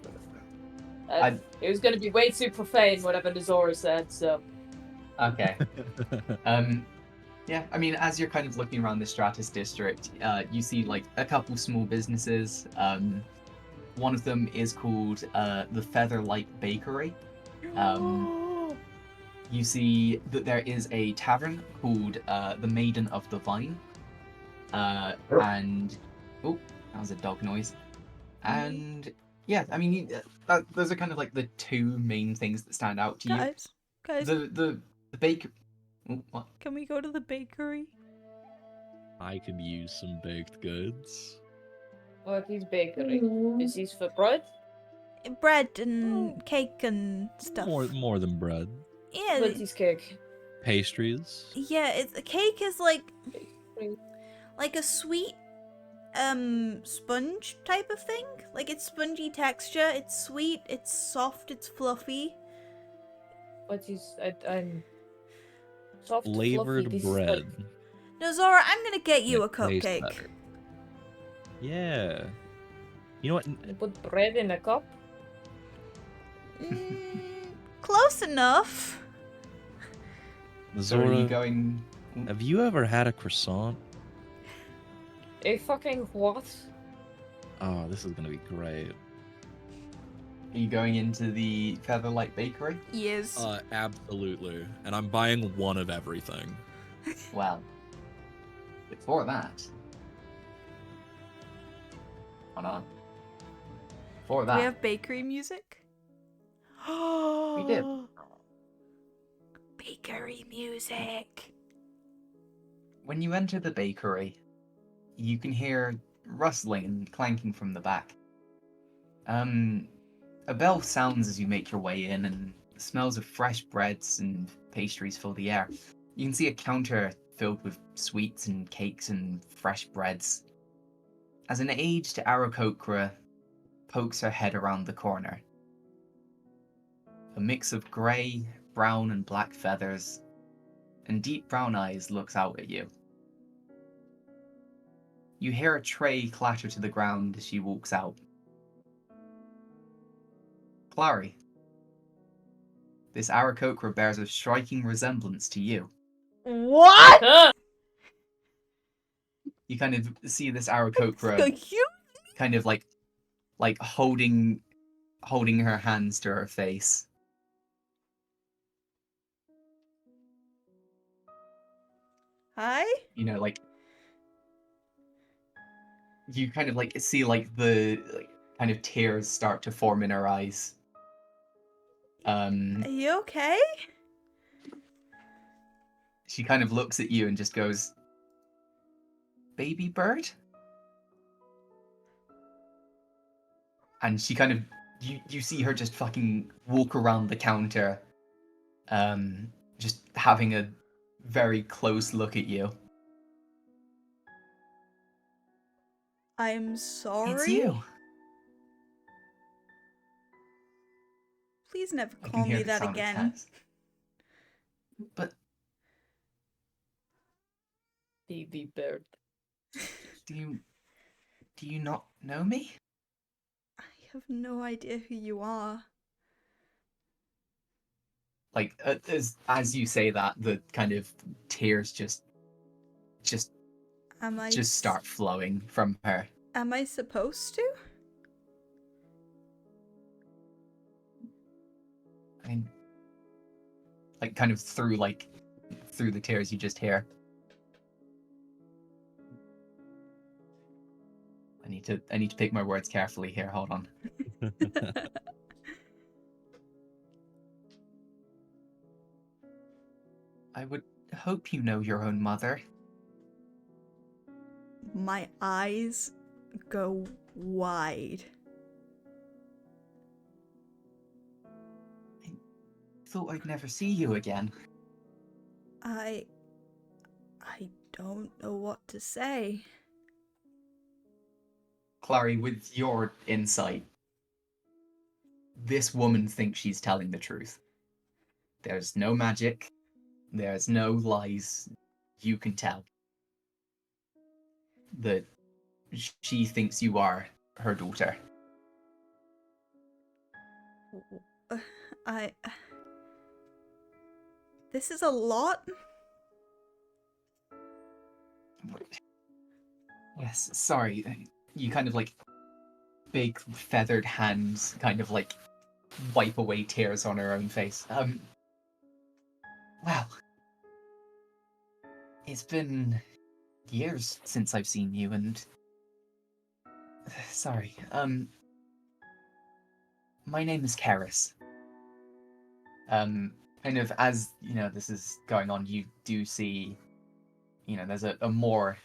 Speaker 1: I-
Speaker 3: It was going to be way too profane, whatever Nizora said, so...
Speaker 1: Okay. Yeah, I mean, as you're kind of looking around the Stratus district, you see like a couple small businesses. One of them is called the Featherlight Bakery. You see that there is a tavern called the Maiden of the Vine. And oh, that was a dog noise. And Yeah, I mean, those are kind of like the two main things that stand out to you.
Speaker 2: Guys,
Speaker 1: The baker. What?
Speaker 2: can we go to the bakery?
Speaker 8: I could use some baked goods.
Speaker 3: What is bakery? Is this for bread?
Speaker 2: Bread and cake and stuff.
Speaker 8: More than bread.
Speaker 2: Yeah,
Speaker 3: What is cake?
Speaker 8: Pastries.
Speaker 2: yeah. A cake is like
Speaker 3: Pastry.
Speaker 2: a sweet sponge type of thing. Like it's spongy texture. It's sweet. It's soft. It's fluffy.
Speaker 3: What is I'm soft
Speaker 8: Flavored
Speaker 3: fluffy. This
Speaker 8: bread.
Speaker 2: No, Zora, I'm gonna get you a
Speaker 8: It tastes
Speaker 2: cupcake.
Speaker 8: better. Yeah. You know what?
Speaker 3: You put bread in a cup.
Speaker 2: Close enough.
Speaker 1: So are you
Speaker 8: Zora,
Speaker 1: going?
Speaker 8: have you ever had a croissant?
Speaker 3: A fucking what?
Speaker 8: Oh, this is gonna be great.
Speaker 1: Are you going into the Featherlight Bakery?
Speaker 2: Yes.
Speaker 8: Absolutely. And I'm buying one of everything.
Speaker 1: Well, before that, hold on. Before
Speaker 2: Do
Speaker 1: that,
Speaker 2: we have bakery music?
Speaker 1: we did.
Speaker 2: Bakery music.
Speaker 1: When you enter the bakery, you can hear rustling and clanking from the back. A bell sounds as you make your way in, and smells of fresh breads and pastries fill the air. You can see a counter filled with sweets and cakes and fresh breads. As an aged Aarakocra pokes her head around the corner. A mix of grey, brown, and black feathers, and deep brown eyes looks out at you. You hear a tray clatter to the ground as she walks out. Clary, this Aarakocra bears a striking resemblance to you.
Speaker 2: What?
Speaker 1: You kind of see this Aarakocra kind of like holding her hands to her face.
Speaker 2: Hi?
Speaker 1: You know, like you kind of like see like the kind of tears start to form in her eyes.
Speaker 2: Are you okay?
Speaker 1: She kind of looks at you and just goes, "Baby bird?" And she kind of, you see her just fucking walk around the counter, just having a very close look at you.
Speaker 2: I'm sorry.
Speaker 1: It's you.
Speaker 2: Please never
Speaker 1: I
Speaker 2: call
Speaker 1: can hear
Speaker 2: me
Speaker 1: the
Speaker 2: that
Speaker 1: sound
Speaker 2: again.
Speaker 1: of Tess. But
Speaker 3: Baby bird.
Speaker 1: do you not know me?
Speaker 2: I have no idea who you are.
Speaker 1: Like as you say that, the kind of tears just start flowing from her.
Speaker 2: Am I supposed to?
Speaker 1: I mean, like kind of through the tears you just hear. I need to pick my words carefully here. Hold on. I would hope you know your own mother.
Speaker 2: My eyes go wide.
Speaker 1: I thought I'd never see you again.
Speaker 2: I don't know what to say.
Speaker 1: Clary, with your insight, this woman thinks she's telling the truth. There's no magic. There's no lies. You can tell that she thinks you are her daughter.
Speaker 2: This is a lot.
Speaker 1: Yes, sorry. You kind of like big feathered hands kind of like wipe away tears on her own face. Well, it's been years since I've seen you, and sorry. my name is Karis. Kind of as, this is going on, you do see, there's a more,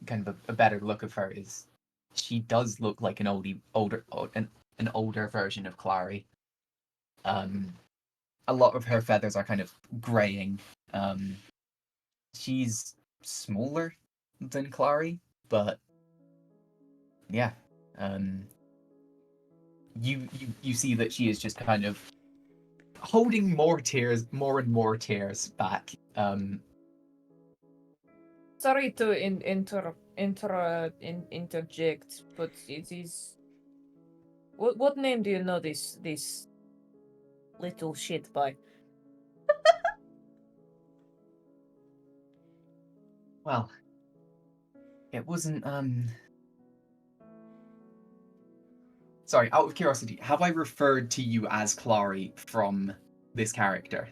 Speaker 1: kind of a better look of her is, she does look like an older version of Clary. A lot of her feathers are kind of graying. She's smaller than Clary, but yeah. You see that she is just kind of holding more and more tears back.
Speaker 3: Sorry to interject, but it is. What name do you know this little shit by?
Speaker 1: Well, it wasn't Sorry, out of curiosity, have I referred to you as Clary from this character?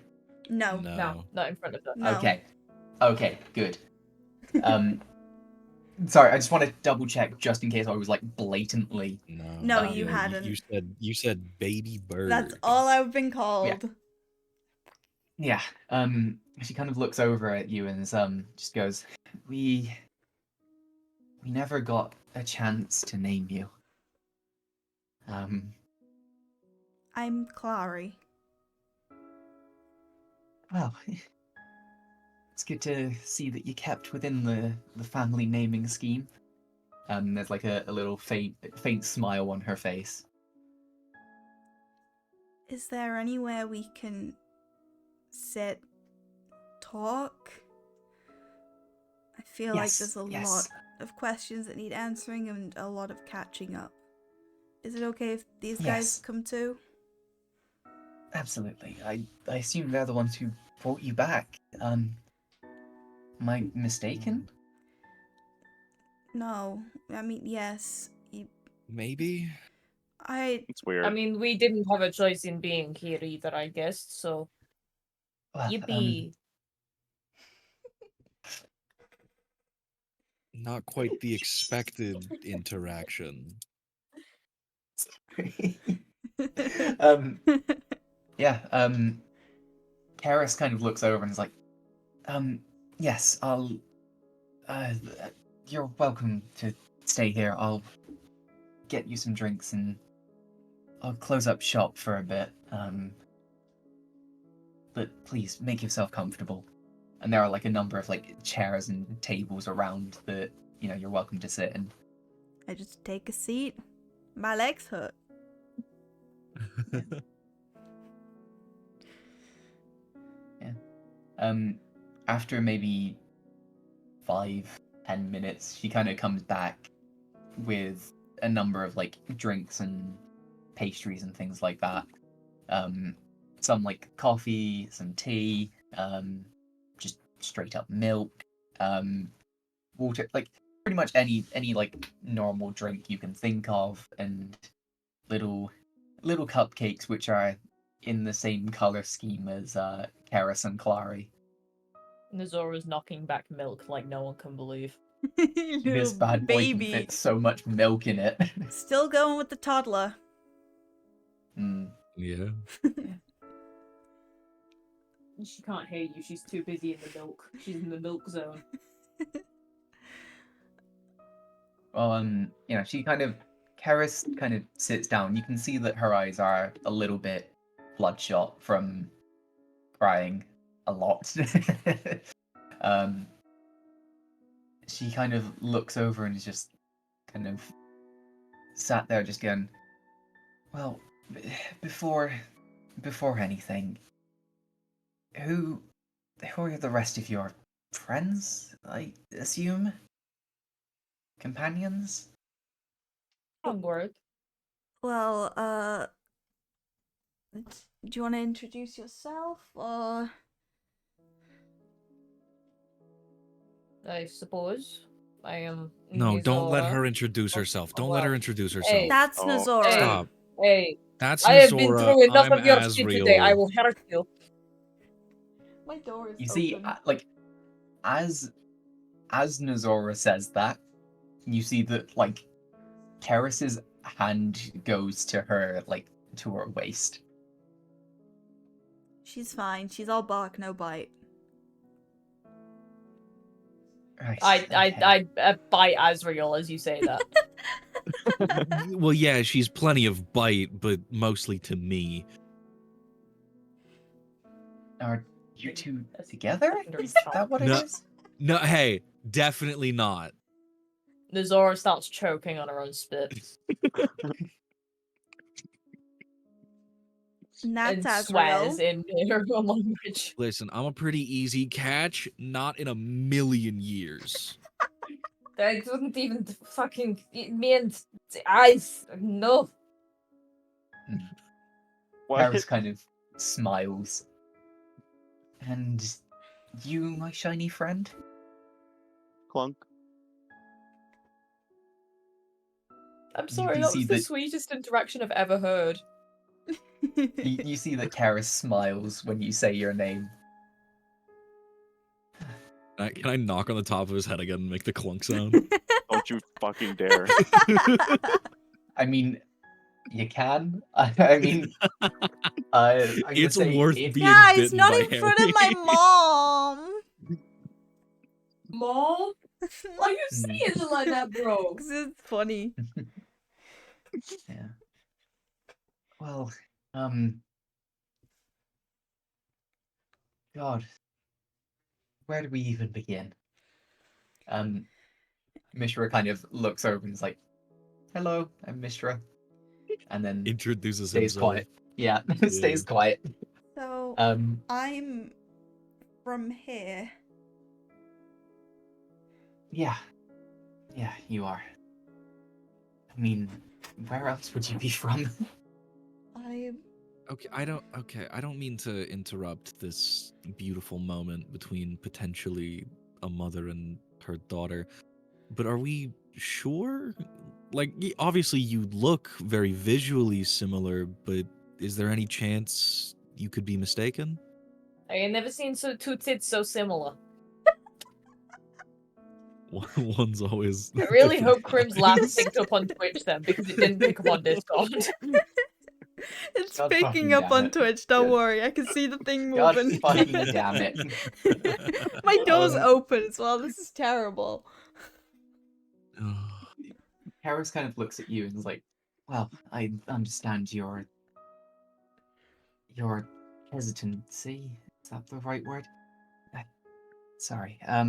Speaker 2: No.
Speaker 3: No, not in front of her.
Speaker 2: No.
Speaker 1: Okay, good. Sorry, I just want to double check just in case I was like blatantly.
Speaker 2: No, you hadn't.
Speaker 8: You said baby bird.
Speaker 2: That's all I've been called.
Speaker 1: Yeah. She kind of looks over at you and just goes, We never got a chance to name you.
Speaker 2: I'm Clary.
Speaker 1: Well, it's good to see that you kept within the family naming scheme. There's like a little faint smile on her face.
Speaker 2: Is there anywhere we can sit, talk? I feel like there's a lot of questions that need answering and a lot of catching up. Is it okay if these guys come too?
Speaker 1: Absolutely. I assume they're the ones who brought you back. Am I mistaken?
Speaker 2: No. I mean, yes.
Speaker 8: Maybe?
Speaker 6: It's weird.
Speaker 3: I mean, we didn't have a choice in being here either, I guess, so.
Speaker 1: Well,
Speaker 3: Yippee.
Speaker 8: Not quite the expected interaction.
Speaker 1: Yeah, Karis kind of looks over and is like, yes, I'll, you're welcome to stay here. I'll get you some drinks and I'll close up shop for a bit. But please, make yourself comfortable. And there are like a number of like chairs and tables around that, you're welcome to sit in.
Speaker 2: I just take a seat. My legs hurt.
Speaker 1: Yeah. After maybe 5-10 minutes, she kind of comes back with a number of like drinks and pastries and things like that. Some like coffee, some tea, just straight up milk, water, like pretty much any like normal drink you can think of, and little cupcakes which are in the same color scheme as Karis and Clary.
Speaker 3: Nazora's knocking back milk like no one can believe.
Speaker 1: This bad boy can fit so much milk in it.
Speaker 2: Still going with the toddler.
Speaker 8: Yeah.
Speaker 3: She can't hear you, she's too busy in the milk. She's in the milk zone.
Speaker 1: Well, Karis kind of sits down. You can see that her eyes are a little bit bloodshot from crying a lot. She kind of looks over and is just kind of sat there just going, well, before anything, who are the rest of your friends, I assume? Companions?
Speaker 3: Onward.
Speaker 2: Well, do you want to introduce yourself, or?
Speaker 3: I suppose. I am.
Speaker 8: No, don't let
Speaker 3: Nizora.
Speaker 8: her introduce herself. Don't let her introduce herself.
Speaker 3: Hey.
Speaker 2: That's Nazora.
Speaker 8: Stop.
Speaker 3: Hey.
Speaker 8: That's
Speaker 3: I have been
Speaker 8: Nazora.
Speaker 3: through enough
Speaker 8: I'm
Speaker 3: of your shit today. I
Speaker 8: Asriel.
Speaker 3: will hurt you.
Speaker 2: My door is
Speaker 1: You
Speaker 2: open.
Speaker 1: see, like, as Nazora says that, you see that, like, Karis's hand goes to her, like, to her waist.
Speaker 2: She's fine. She's all bark, no bite.
Speaker 1: Right,
Speaker 3: I
Speaker 1: okay.
Speaker 3: bite Azrael as you say that.
Speaker 8: Well, yeah, she's plenty of bite, but mostly to me.
Speaker 1: Are you two together?
Speaker 3: Secondary
Speaker 1: Is
Speaker 3: chomp.
Speaker 1: that what
Speaker 8: No.
Speaker 1: it is?
Speaker 8: No, hey, definitely not.
Speaker 3: Nazora starts choking on her own spit.
Speaker 2: And that's
Speaker 3: And
Speaker 2: Azrael.
Speaker 3: swears in her own language.
Speaker 8: Listen, I'm a pretty easy catch, not in a million years.
Speaker 3: That couldn't even fucking me and eyes. No.
Speaker 6: What?
Speaker 1: Paris kind of smiles. And you, my shiny friend?
Speaker 6: Clunk.
Speaker 3: I'm sorry,
Speaker 1: can
Speaker 3: that
Speaker 1: see
Speaker 3: was the
Speaker 1: that-
Speaker 3: sweetest interaction I've ever heard.
Speaker 1: You see that Karis smiles when you say your name.
Speaker 8: Can I knock on the top of his head again and make the clunk sound?
Speaker 6: Don't you fucking dare.
Speaker 1: I mean, you can. I mean, I'm gonna
Speaker 8: It's
Speaker 1: say
Speaker 8: worth
Speaker 1: if-
Speaker 8: being
Speaker 2: Guys,
Speaker 8: bitten
Speaker 2: not
Speaker 8: by
Speaker 2: in front of
Speaker 8: Harry.
Speaker 2: my mom.
Speaker 3: Mom? Why you
Speaker 1: Hmm.
Speaker 3: saying it like that, bro?
Speaker 2: Because it's funny.
Speaker 1: Yeah. Well, God, where do we even begin? Mishra kind of looks over and is like, "Hello, I'm Mishra," and then
Speaker 8: Introduces
Speaker 1: stays
Speaker 8: himself.
Speaker 1: quiet. Yeah, stays quiet.
Speaker 2: So,
Speaker 1: Um,
Speaker 2: I'm from here.
Speaker 1: yeah, you are. I mean, where else would you be from?
Speaker 8: Okay, I don't mean to interrupt this beautiful moment between potentially a mother and her daughter, but are we sure? Like, obviously you look very visually similar, but is there any chance you could be mistaken?
Speaker 3: I ain't never seen two tits so similar.
Speaker 8: One's always.
Speaker 3: I really
Speaker 8: different
Speaker 3: hope Crim's laugh
Speaker 8: size.
Speaker 3: picked up on Twitch then, because it didn't pick up on Discord.
Speaker 2: It's
Speaker 1: God
Speaker 2: picking
Speaker 1: fucking
Speaker 2: up
Speaker 1: damn
Speaker 2: on
Speaker 1: it.
Speaker 2: Twitch, don't
Speaker 1: Good.
Speaker 2: worry. I can see the thing
Speaker 1: God
Speaker 2: moving.
Speaker 1: fucking damn it.
Speaker 2: My door's
Speaker 1: Um,
Speaker 2: open as well. This is terrible.
Speaker 1: Harris kind of looks at you and is like, "Well, I understand your hesitancy. Is that the right word? Sorry. A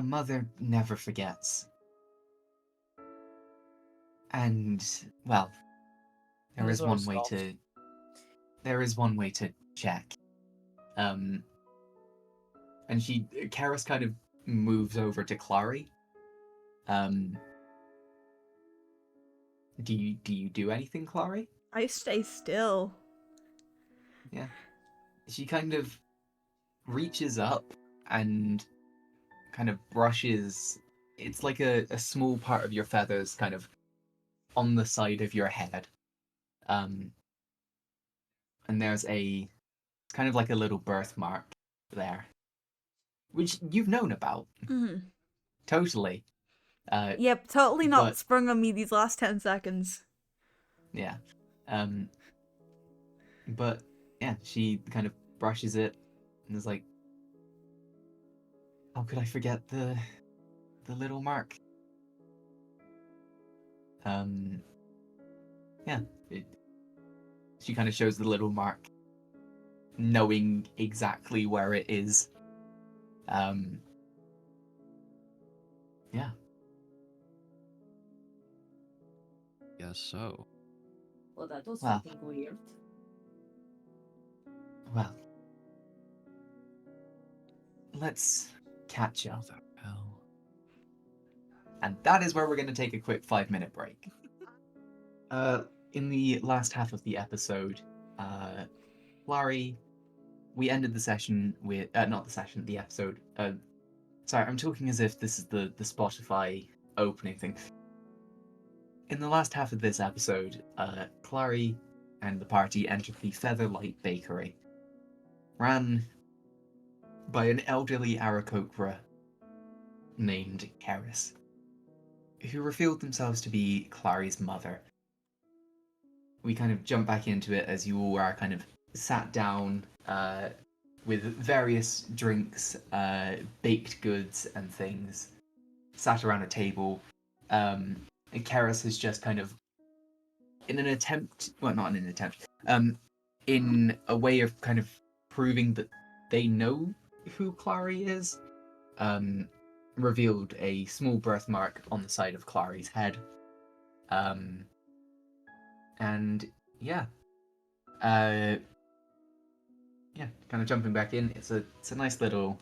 Speaker 1: mother never forgets. And well, there is one way to check. And Karis kind of moves over to Clary. Do you do anything, Clary?
Speaker 2: I stay still.
Speaker 1: Yeah. She kind of reaches up and kind of brushes. It's like a small part of your feathers kind of on the side of your head. And there's it's kind of like a little birthmark there, which you've known about.
Speaker 2: Mm-hmm.
Speaker 1: Totally.
Speaker 2: Yep, totally not
Speaker 1: but-
Speaker 2: sprung on me these last 10 seconds.
Speaker 1: Yeah. But yeah, she kind of brushes it and is like, "How could I forget the little mark?" Yeah. She kind of shows the little mark, knowing exactly where it is. Yeah.
Speaker 8: Guess so.
Speaker 3: Well, that was
Speaker 1: Well.
Speaker 3: fucking weird.
Speaker 1: Well, let's catch up.
Speaker 8: What the hell?
Speaker 1: And that is where we're going to take a quick 5-minute break. In the last half of the episode, Larry, we ended the session with not the session, the episode. Sorry, I'm talking as if this is the Spotify opening thing. In the last half of this episode, Clary and the party entered the Featherlight Bakery, ran by an elderly Aarakocra named Karis, who revealed themselves to be Clary's mother. we kind of jump back into it as you all are kind of sat down with various drinks, baked goods and things, sat around a table. And Karis has just kind of, in an attempt, well, not in an attempt, in a way of kind of proving that they know who Clary is, revealed a small birthmark on the side of Clary's head. And yeah, kind of jumping back in. It's a nice little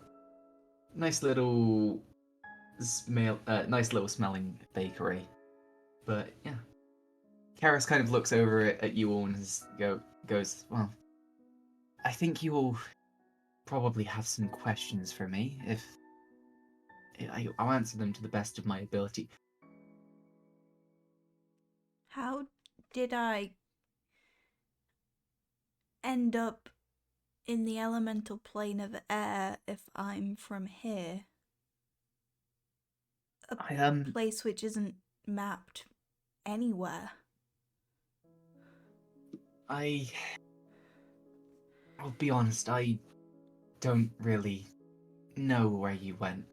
Speaker 1: smelling bakery. But yeah, Karis kind of looks over at you all and goes, well, I think you all probably have some questions for me. If I'll answer them to the best of my ability.
Speaker 2: How did I end up in the elemental plane of air if I'm from here? A place which isn't mapped anywhere.
Speaker 1: I'll be honest, I don't really know where you went.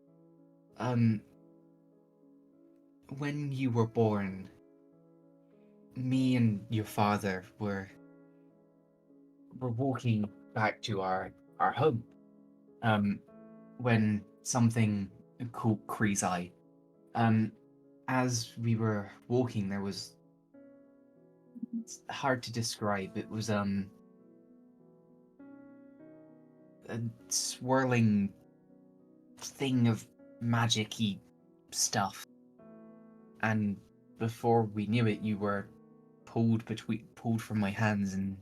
Speaker 1: When you were born, me and your father were walking back to our home. When something called Kreeseye. As we were walking, there was, it's hard to describe. It was a swirling thing of magic-y stuff, and before we knew it, you were pulled from my hands, and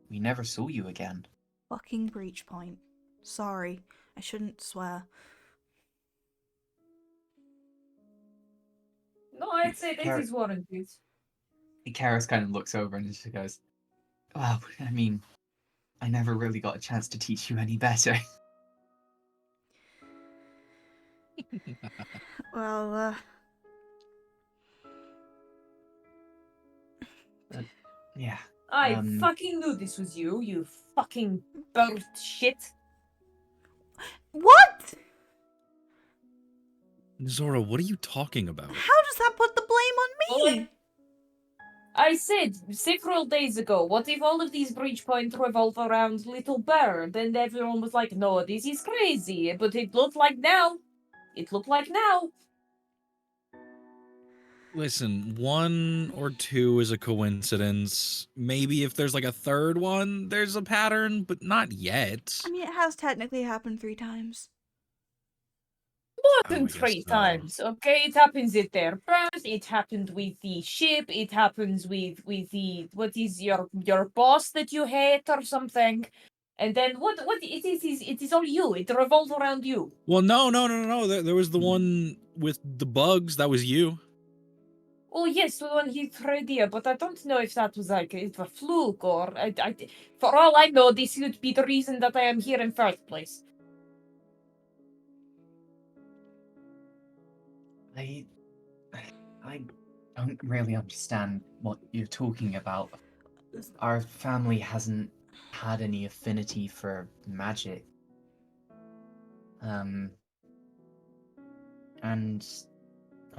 Speaker 1: we never saw you again.
Speaker 2: Fucking breach point. Sorry, I shouldn't swear.
Speaker 3: No, I'd say this is warranted.
Speaker 1: Karis kind of looks over and just goes, well, I mean, I never really got a chance to teach you any better.
Speaker 2: Well,
Speaker 1: yeah.
Speaker 3: I fucking knew this was you, you fucking bird shit.
Speaker 2: what?
Speaker 8: Zora, what are you talking about?
Speaker 2: How does that put the blame on me?
Speaker 3: Well, I said several days ago, what if all of these breach points revolve around Little Bird? And everyone was like, no, this is crazy. But it looked like now. It looked like now.
Speaker 8: Listen, 1 or 2 is a coincidence. Maybe if there's like a third one, there's a pattern, but not yet.
Speaker 2: I mean, it has technically happened 3 times.
Speaker 3: More than 3 times, okay? It happens at their birth, it happened with the ship, it happens with the, what is your boss that you hate or something? And then what it is all you, it revolves around you.
Speaker 8: Well, no. There was the one with the bugs, that was you.
Speaker 3: Oh yes, the one he tried here, but I don't know if that was like a fluke or for all I know, this could be the reason that I am here in first place.
Speaker 1: I don't really understand what you're talking about. Our family hasn't had any affinity for magic. And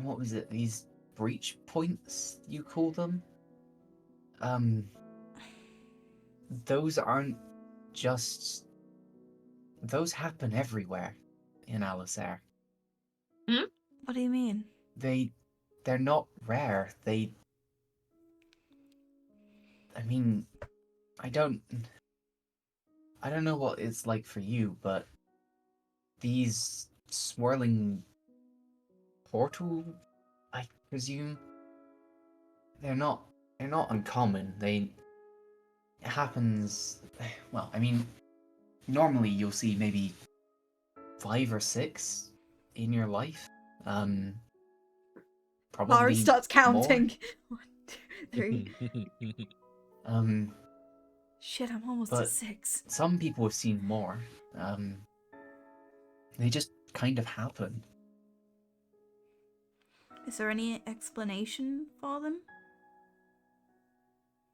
Speaker 1: what was it? These breach points, you call them? Those aren't just... Those happen everywhere in Allysair.
Speaker 2: What do you mean?
Speaker 1: They're not rare. I mean, I don't know what it's like for you, but these swirling portal, I presume, they're not uncommon. It happens, well, I mean, normally you'll see maybe 5 or 6 in your life. Probably
Speaker 2: Mari starts counting.
Speaker 1: more.
Speaker 2: 1, 2, 3. Shit, I'm almost at 6.
Speaker 1: Some people have seen more. They just kind of happen.
Speaker 2: Is there any explanation for them?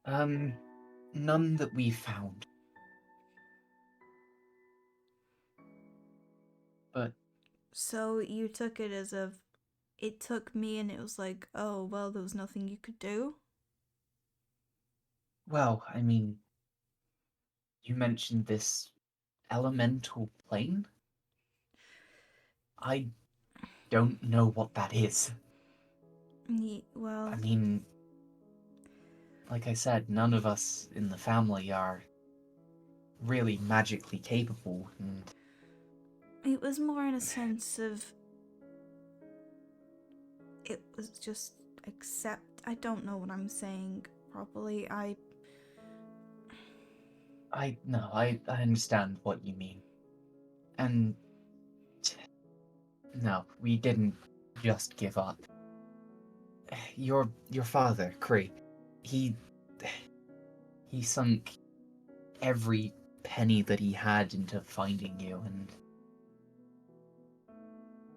Speaker 1: None that we found. But
Speaker 2: So you took it as if it took me and it was like, oh, well, there was nothing you could do?
Speaker 1: well, I mean, you mentioned this elemental plane? I don't know what that is.
Speaker 2: Well,
Speaker 1: I mean, like I said, none of us in the family are really magically capable, and
Speaker 2: it was more in a sense of it was just I don't know what I'm saying properly.
Speaker 1: I understand what you mean. And no, we didn't just give up. Your father, Cree, he sunk every penny that he had into finding you, and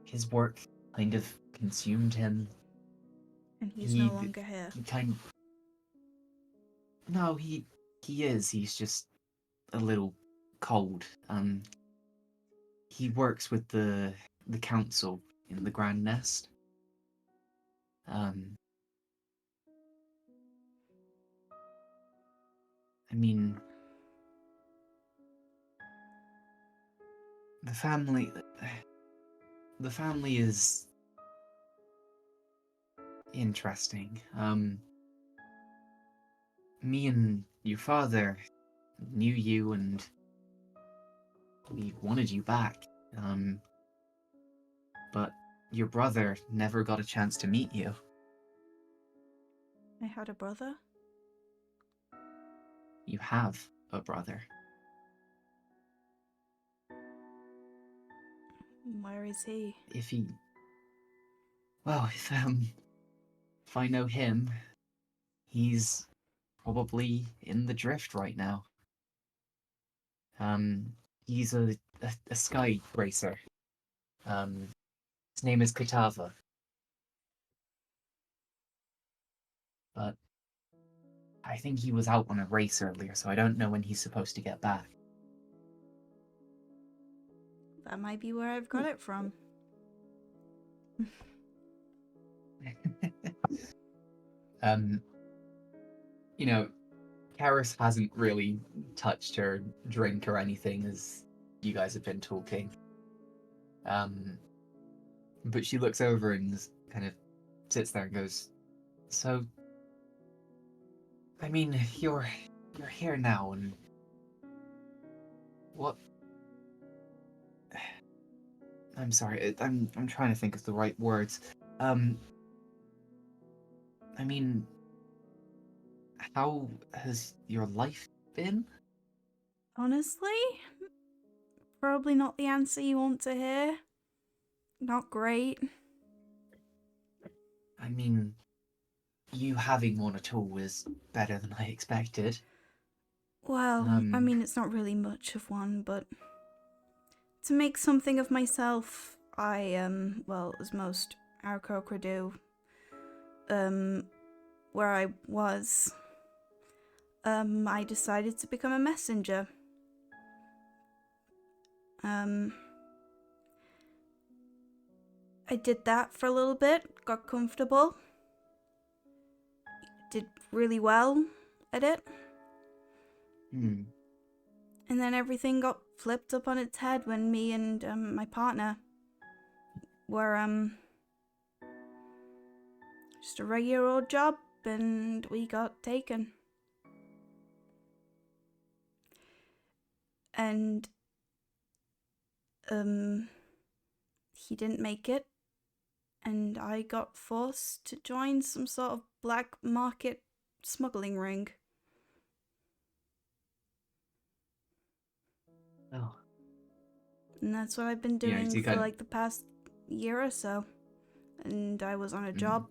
Speaker 1: his work kind of consumed him.
Speaker 2: And he's
Speaker 1: He
Speaker 2: no longer here.
Speaker 1: he kind no, he is. He's just a little cold. He works with the council in the Grand Nest. Um, I mean, the family is interesting. Me and your father knew you, and we wanted you back. But your brother never got a chance to meet you.
Speaker 2: I had a brother.
Speaker 1: You have a brother.
Speaker 2: Where is he?
Speaker 1: If I know him, he's probably in the drift right now. He's a sky racer. His name is Katava. But I think he was out on a race earlier, so I don't know when he's supposed to get back.
Speaker 2: That might be where I've got it from.
Speaker 1: You know, Karis hasn't really touched her drink or anything as you guys have been talking. But she looks over and kind of sits there and goes, "So, I mean, you're here now, and what? I'm sorry, I'm trying to think of the right words. I mean, how has your life been?"
Speaker 2: Honestly, probably not the answer you want to hear. Not great.
Speaker 1: I mean, you having one at all is better than I expected.
Speaker 2: Well, I mean, it's not really much of one, but to make something of myself, well, as most Aarakocra do, where I was, I decided to become a messenger. I did that for a little bit, got comfortable, did really well at it. And then everything got flipped up on its head when me and my partner were just a regular old job, and we got taken. And he didn't make it, and I got forced to join some sort of black market smuggling ring.
Speaker 1: Oh.
Speaker 2: And that's what I've been doing
Speaker 1: so you
Speaker 2: for
Speaker 1: got-
Speaker 2: like the past year or so. And I was on a job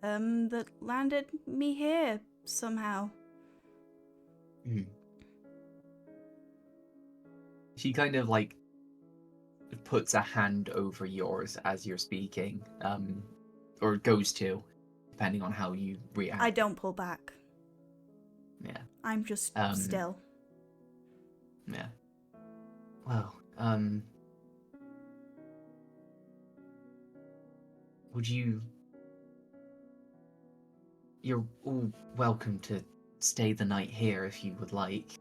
Speaker 2: that landed me here somehow.
Speaker 1: She kind of like puts a hand over yours as you're speaking, or goes to, depending on how you react.
Speaker 2: I don't pull back.
Speaker 1: Yeah.
Speaker 2: I'm just still.
Speaker 1: Yeah. Well, would you... You're all welcome to stay the night here if you would like.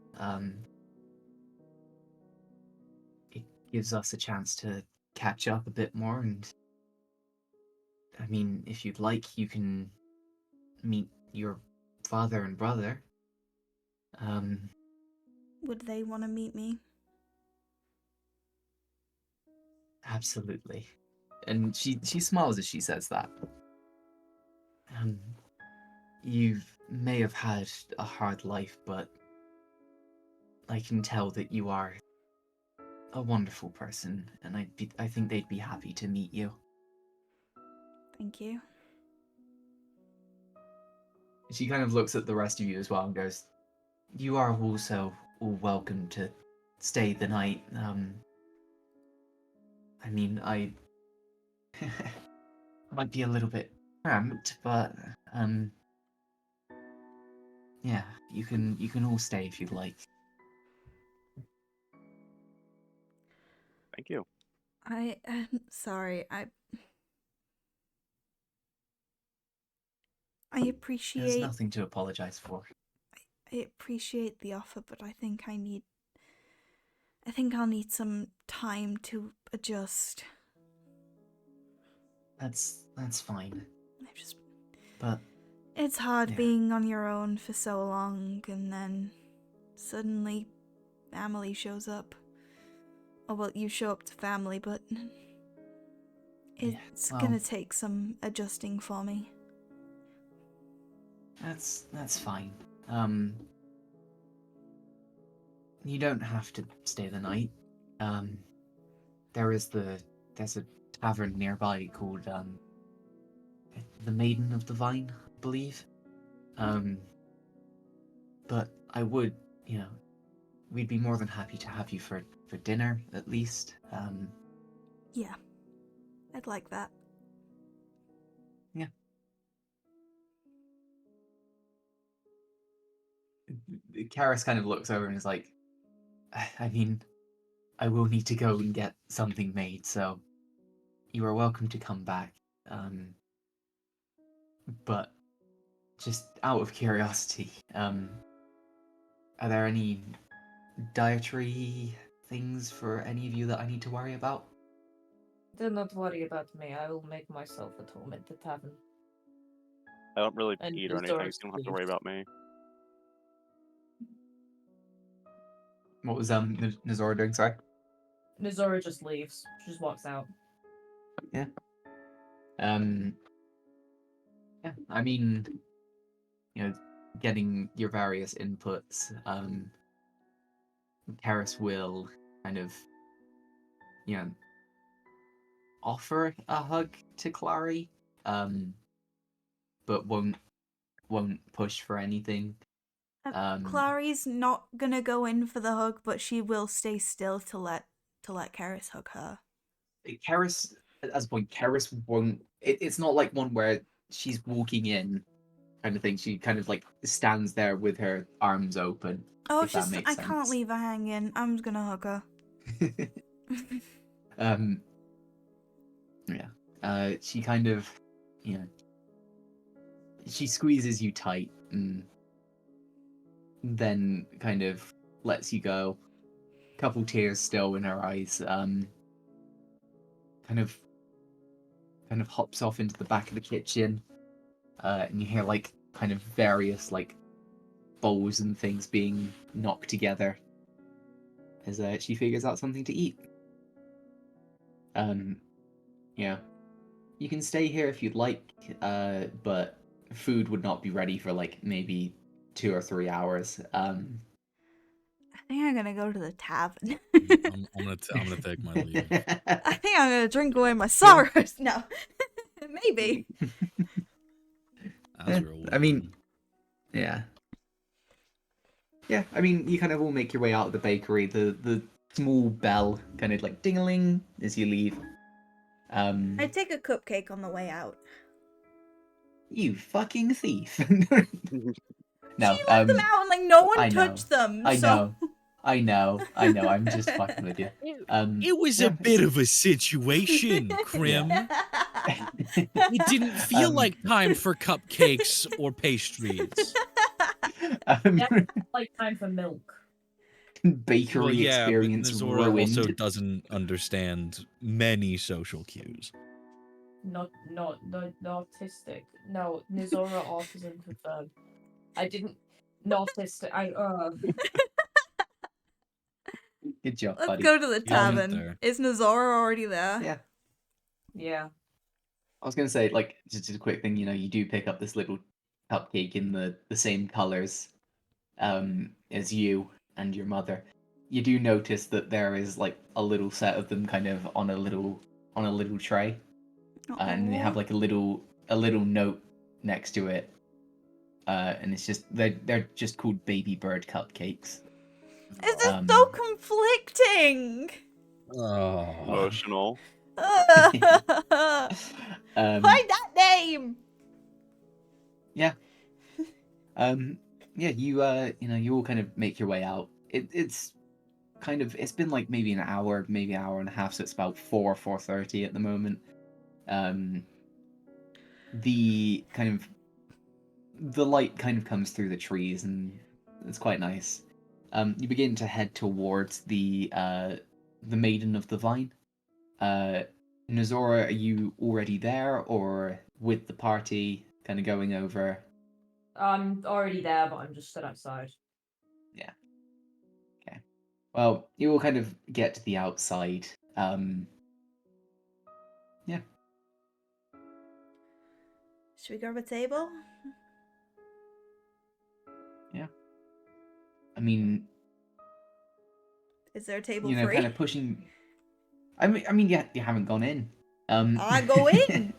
Speaker 1: It gives us a chance to catch up a bit more, and I mean, if you'd like, you can meet your father and brother.
Speaker 2: Would they want to meet me?
Speaker 1: Absolutely. And she smiles as she says that. You may have had a hard life, but I can tell that you are a wonderful person, and I think they'd be happy to meet you.
Speaker 2: Thank you.
Speaker 1: She kind of looks at the rest of you as well and goes, "You are also all welcome to stay the night. I mean, I might be a little bit cramped, but yeah, you can all stay if you'd like."
Speaker 6: Thank you.
Speaker 2: I am sorry. I
Speaker 1: There's
Speaker 2: appreciate
Speaker 1: nothing to apologize for.
Speaker 2: I appreciate the offer, but I think I'll need some time to adjust.
Speaker 1: That's fine.
Speaker 2: I just
Speaker 1: But
Speaker 2: It's hard
Speaker 1: yeah.
Speaker 2: being on your own for so long and then suddenly family shows up. Oh, well, you show up to family, but it's gonna take some adjusting for me.
Speaker 1: That's fine. You don't have to stay the night. There's a tavern nearby called the Maiden of the Vine, I believe. But I would, we'd be more than happy to have you for dinner at least.
Speaker 2: Yeah, I'd like that.
Speaker 1: Yeah. Karis kind of looks over and is like, I mean, I will need to go and get something made, so you are welcome to come back. But just out of curiosity, are there any dietary things for any of you that I need to worry about?
Speaker 3: Do not worry about me. I will make myself at home at the tavern.
Speaker 6: I don't really
Speaker 3: And
Speaker 6: eat or anything, so you don't have to worry about me.
Speaker 1: What was Nazora doing? Sorry.
Speaker 3: Nizora just leaves. She just walks out.
Speaker 1: Yeah. Yeah. I mean, getting your various inputs. Karis will kind of, offer a hug to Clary, but won't push for anything.
Speaker 2: Clary's not gonna go in for the hug, but she will stay still to let Karis hug her.
Speaker 1: Karis, as a point, Karis won't. It's not like one where she's walking in, kind of thing. She kind of like stands there with her arms open.
Speaker 2: Oh,
Speaker 1: if that makes
Speaker 2: I
Speaker 1: sense.
Speaker 2: can't leave her hanging. I'm just gonna hug her.
Speaker 1: Yeah. She kind of, she squeezes you tight and then kind of lets you go. Couple tears still in her eyes. Kind of hops off into the back of the kitchen, and you hear like kind of various like bowls and things being knocked together as she figures out something to eat. Yeah, you can stay here if you'd like, but food would not be ready for like maybe 2 or 3 hours.
Speaker 2: I think I'm gonna go to the tavern.
Speaker 8: I'm gonna take my leave.
Speaker 2: I think I'm gonna drink away my sorrows. No, maybe.
Speaker 1: I mean, yeah. Yeah, I mean, you kind of all make your way out of the bakery. The small bell kind of like ding-a-ling as you leave.
Speaker 2: I'd take a cupcake on the way out.
Speaker 1: You fucking thief. No,
Speaker 2: She let them out and like no one
Speaker 1: I know.
Speaker 2: touched them.
Speaker 1: I
Speaker 2: so...
Speaker 1: know. I know. I'm just fucking with you.
Speaker 8: It was
Speaker 1: yeah,
Speaker 8: a bit of a situation, Krim. It didn't feel like time for cupcakes or pastries.
Speaker 3: Yeah, like time for milk.
Speaker 1: Bakery
Speaker 8: Well, yeah, but
Speaker 1: experience
Speaker 8: Nizora
Speaker 1: ruined.
Speaker 8: also doesn't understand many social cues.
Speaker 3: Not autistic. No, Nizora autism confirmed. I didn't. Not autistic.
Speaker 1: Good job,
Speaker 2: Let's
Speaker 1: buddy.
Speaker 2: go to the
Speaker 8: You got
Speaker 2: tavern.
Speaker 8: there.
Speaker 2: Is Nizora already there?
Speaker 1: Yeah.
Speaker 3: Yeah.
Speaker 1: I was gonna say, like, just a quick thing. You do pick up this little cupcake in the same colors, as you and your mother. You do notice that there is like a little set of them, kind of on a little tray, and they have like a little note next to it, and it's just they're just called baby bird cupcakes.
Speaker 2: This is so conflicting.
Speaker 8: Oh.
Speaker 6: Emotional.
Speaker 2: Why that name?
Speaker 1: Yeah. Yeah, you you all kind of make your way out. It's been like maybe an hour, maybe an hour and a half, so it's about 4:30 at the moment. The light kind of comes through the trees and it's quite nice. You begin to head towards the Maiden of the Vine. Nizora, are you already there or with the party kind of going over?
Speaker 3: I'm already there, but I'm just stood outside.
Speaker 1: Yeah. Okay. Well, you all kind of get to the outside. Yeah.
Speaker 2: Should we grab a table?
Speaker 1: Yeah. I mean,
Speaker 2: Is there a table free?
Speaker 1: kind of pushing. I mean, yeah, you haven't gone in.
Speaker 2: I go in.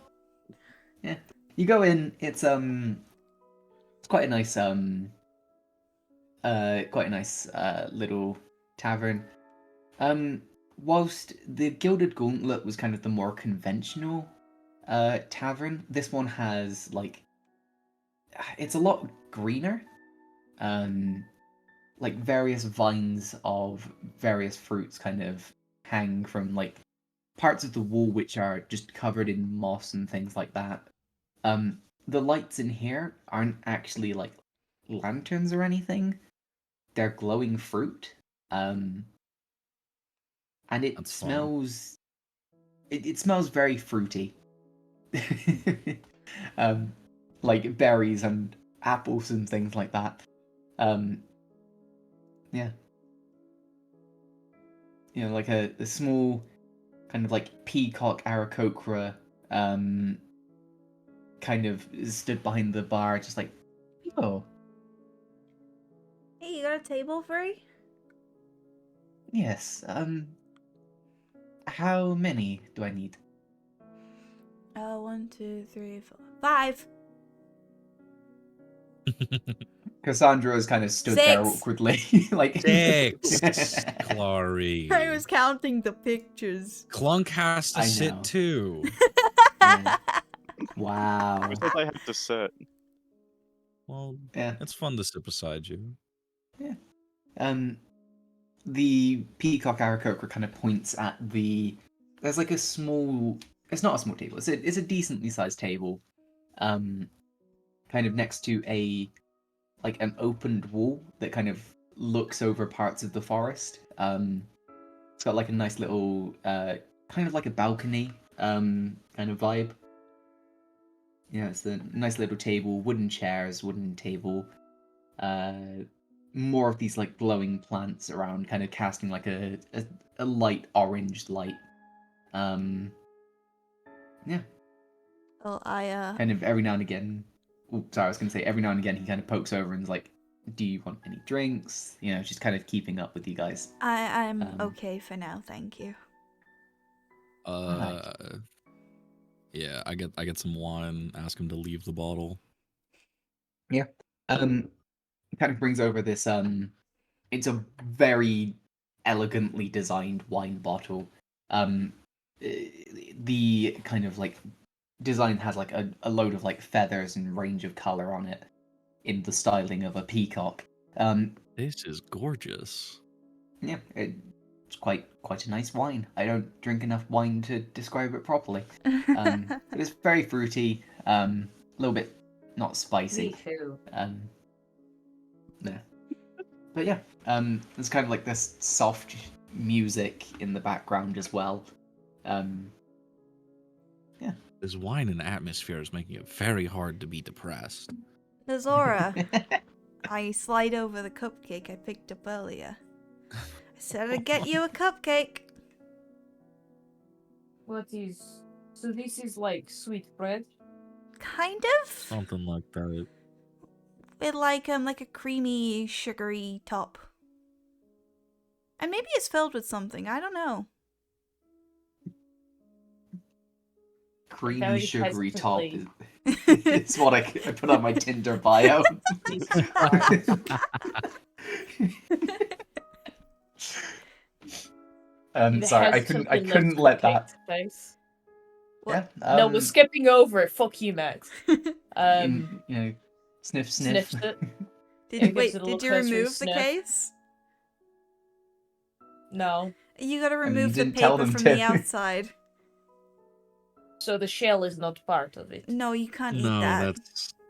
Speaker 1: Yeah, you go in. It's quite a nice little tavern. Whilst the Gilded Gauntlet was kind of the more conventional tavern, this one has like it's a lot greener. Like various vines of various fruits kind of hang from like parts of the wall which are just covered in moss and things like that. The lights in here aren't actually like lanterns or anything. They're glowing fruit. And it
Speaker 8: That's fun.
Speaker 1: smells it smells very fruity. Like berries and apples and things like that. Yeah. Like a small kind of like peacock Aarakocra kind of stood behind the bar, just like, oh,
Speaker 2: Hey, you got a table free?
Speaker 1: yes. How many do I need?
Speaker 2: 1, 2, 3, 4, 5.
Speaker 1: Cassandra's kind of stood there
Speaker 2: 6.
Speaker 1: awkwardly, like
Speaker 8: 6, Clary.
Speaker 2: I was counting the pictures.
Speaker 8: Clunk has to
Speaker 1: I know.
Speaker 8: sit too.
Speaker 1: Yeah. Wow.
Speaker 6: Who says I have to sit?
Speaker 8: Well,
Speaker 1: Yeah.
Speaker 8: it's fun to sit beside you.
Speaker 1: Yeah. The peacock Aarakocra kind of points at there's like a small. It's not a small table. It's a decently sized table. Kind of next to an opened wall that kind of looks over parts of the forest. It's got like a nice little kind of like a balcony kind of vibe. Yeah, it's a nice little table, wooden chairs, wooden table. More of these like glowing plants around, kind of casting like a light orange light. Yeah.
Speaker 2: Well,
Speaker 1: Kind of every now and again. Oh, sorry, I was gonna say every now and again he kind of pokes over and is like, "Do you want any drinks?" Just kind of keeping up with you guys.
Speaker 2: I'm okay for now, thank you.
Speaker 1: Right.
Speaker 8: Yeah, I get some wine, ask him to leave the bottle.
Speaker 1: Yeah. Kind of brings over this it's a very elegantly designed wine bottle. The kind of like design has like a load of like feathers and range of color on it in the styling of a peacock.
Speaker 8: This is gorgeous.
Speaker 1: Yeah, it's quite a nice wine. I don't drink enough wine to describe it properly. But it's very fruity, a little bit not spicy.
Speaker 3: Me too.
Speaker 1: Yeah. But yeah, there's kind of like this soft music in the background as well. Yeah.
Speaker 8: This wine and atmosphere is making it very hard to be depressed.
Speaker 2: Nazora, I slide over the cupcake I picked up earlier. I said I'd get you a cupcake.
Speaker 3: What is... So this is like sweet bread?
Speaker 2: Kind of.
Speaker 8: Something like that.
Speaker 2: With like a creamy, sugary top. And maybe it's filled with something. I don't know.
Speaker 1: Creamy,
Speaker 3: Very
Speaker 1: sugary top
Speaker 3: hesitantly.
Speaker 1: is what I put on my Tinder bio. Sorry, I couldn't let that.
Speaker 3: Face.
Speaker 1: Yeah.
Speaker 3: No, we're skipping over it. Fuck you, Max.
Speaker 1: Sniff.
Speaker 3: Sniffed it.
Speaker 2: Wait, did you remove the case?
Speaker 3: No.
Speaker 2: You gotta
Speaker 1: you
Speaker 2: remove the
Speaker 1: didn't tell
Speaker 2: paper
Speaker 1: them
Speaker 2: from
Speaker 1: to.
Speaker 2: the outside.
Speaker 3: So the shell is not part of it.
Speaker 2: No, you can't eat
Speaker 8: No,
Speaker 2: that.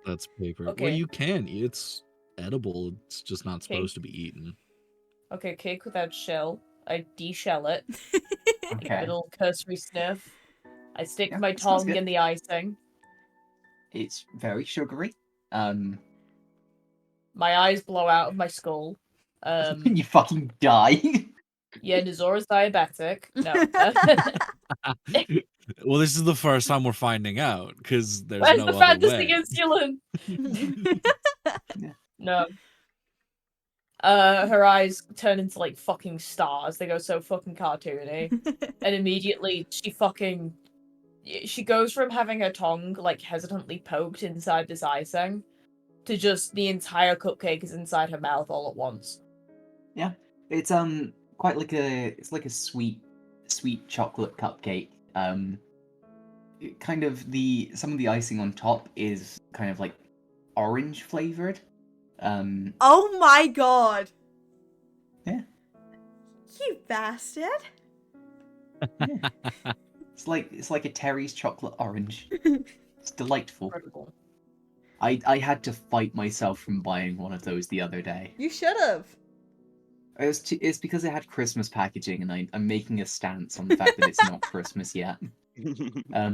Speaker 8: that's paper.
Speaker 3: Okay.
Speaker 8: Well, you can. It's edible. It's just not
Speaker 3: Okay.
Speaker 8: supposed to be eaten.
Speaker 3: Okay, cake without shell. I de-shell it. Give
Speaker 1: Okay.
Speaker 3: it a little cursory sniff. I stick
Speaker 1: Yeah,
Speaker 3: my
Speaker 1: that sounds
Speaker 3: tongue
Speaker 1: good.
Speaker 3: in the icing.
Speaker 1: It's very sugary.
Speaker 3: My eyes blow out of my skull.
Speaker 1: You fucking die.
Speaker 3: Yeah, Nazora's diabetic. No.
Speaker 8: Well, this is the first time we're finding out because there's
Speaker 3: Where's
Speaker 8: no
Speaker 3: the
Speaker 8: other
Speaker 3: fantasy
Speaker 8: way.
Speaker 3: insulin?
Speaker 1: Yeah.
Speaker 3: No. Her eyes turn into like fucking stars. They go so fucking cartoony. And immediately she goes from having her tongue like hesitantly poked inside this icing to just the entire cupcake is inside her mouth all at once.
Speaker 1: Yeah. It's quite like it's like a sweet chocolate cupcake. Kind of some of the icing on top is kind of like orange flavored.
Speaker 2: Oh my god!
Speaker 1: Yeah.
Speaker 2: You bastard!
Speaker 1: Yeah. It's like a Terry's chocolate orange. It's delightful.
Speaker 3: Incredible.
Speaker 1: I had to fight myself from buying one of those the other day.
Speaker 2: You should have.
Speaker 1: It's because it had Christmas packaging, and I'm making a stance on the fact that it's not Christmas yet. Yeah,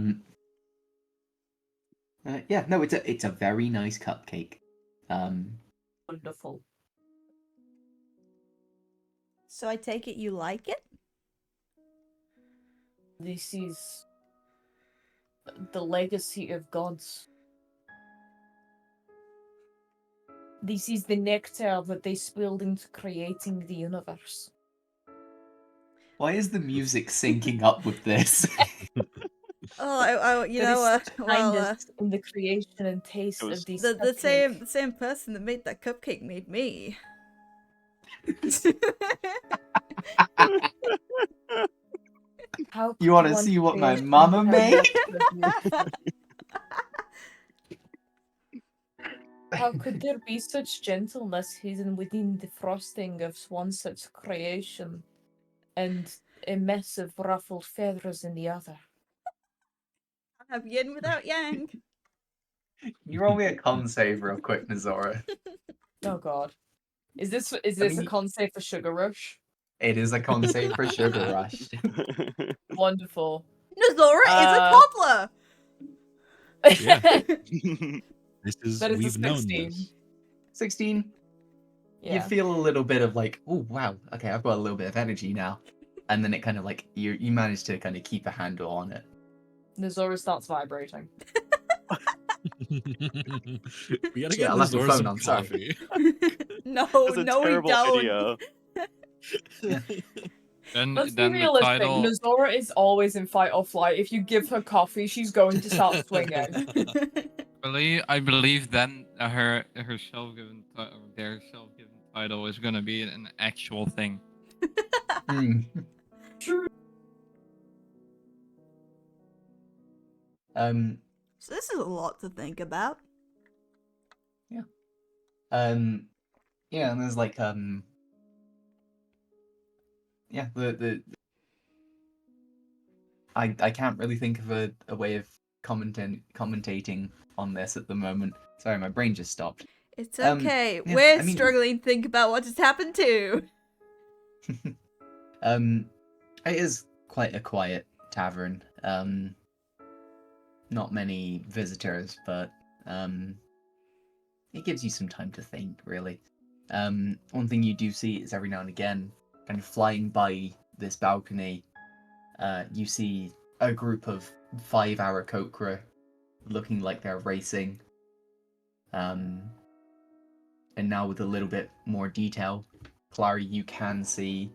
Speaker 1: no, it's a very nice cupcake.
Speaker 3: Wonderful.
Speaker 2: So I take it you like it?
Speaker 3: This is the legacy of gods. This is the nectar that they spilled into creating the universe.
Speaker 1: Why is the music syncing up with this?
Speaker 2: Oh, you
Speaker 3: There
Speaker 2: know,
Speaker 3: is such kindness in the creation and taste of these.
Speaker 2: the same person that made that cupcake made me.
Speaker 3: How
Speaker 1: You want to
Speaker 3: could
Speaker 1: see
Speaker 3: one
Speaker 1: what my
Speaker 3: create
Speaker 1: mama
Speaker 3: something
Speaker 1: made?
Speaker 3: so How could there be such gentleness hidden within the frosting of one such creation, and a mess of ruffled feathers in the other?
Speaker 2: Have yin without yang.
Speaker 1: You roll me a con save real quick, Nazora.
Speaker 3: Oh god. Is this a
Speaker 1: mean,
Speaker 3: con save for Sugar Rush?
Speaker 1: It is a con save for Sugar Rush.
Speaker 3: Wonderful.
Speaker 2: Nazora is a toddler!
Speaker 8: Yeah. This is
Speaker 3: That is a
Speaker 8: we've known
Speaker 3: 16.
Speaker 8: this.
Speaker 1: 16. You
Speaker 3: Yeah.
Speaker 1: feel a little bit of like, oh wow, okay, I've got a little bit of energy now, and then it kind of like you manage to kind of keep a handle on it.
Speaker 3: Nazora starts vibrating.
Speaker 8: We gotta
Speaker 1: Yeah,
Speaker 8: get
Speaker 1: I'll have the
Speaker 8: Nazora
Speaker 1: phone
Speaker 8: some
Speaker 1: on, sorry.
Speaker 8: coffee.
Speaker 2: No,
Speaker 6: That's a
Speaker 2: no, we
Speaker 6: terrible
Speaker 2: don't.
Speaker 6: idea.
Speaker 5: Then
Speaker 3: Let's be
Speaker 5: then the
Speaker 3: realistic.
Speaker 5: title.
Speaker 3: Nazora is always in fight or flight. If you give her coffee, she's going to start swinging.
Speaker 5: I believe then her self-given or their self-given title is gonna be an actual thing.
Speaker 1: Hmm.
Speaker 2: So this is a lot to think about.
Speaker 1: Yeah, and there's like yeah, the I can't really think of a way of commentating on this at the moment. Sorry, my brain just stopped.
Speaker 2: It's okay.
Speaker 1: Yeah,
Speaker 2: We're
Speaker 1: I mean-
Speaker 2: struggling to think about what has happened too.
Speaker 1: It is quite a quiet tavern. Not many visitors, but it gives you some time to think, really. One thing you do see is every now and again, kind of flying by this balcony, you see a group of 5 Aarakocra looking like they're racing. And now with a little bit more detail, Clary, you can see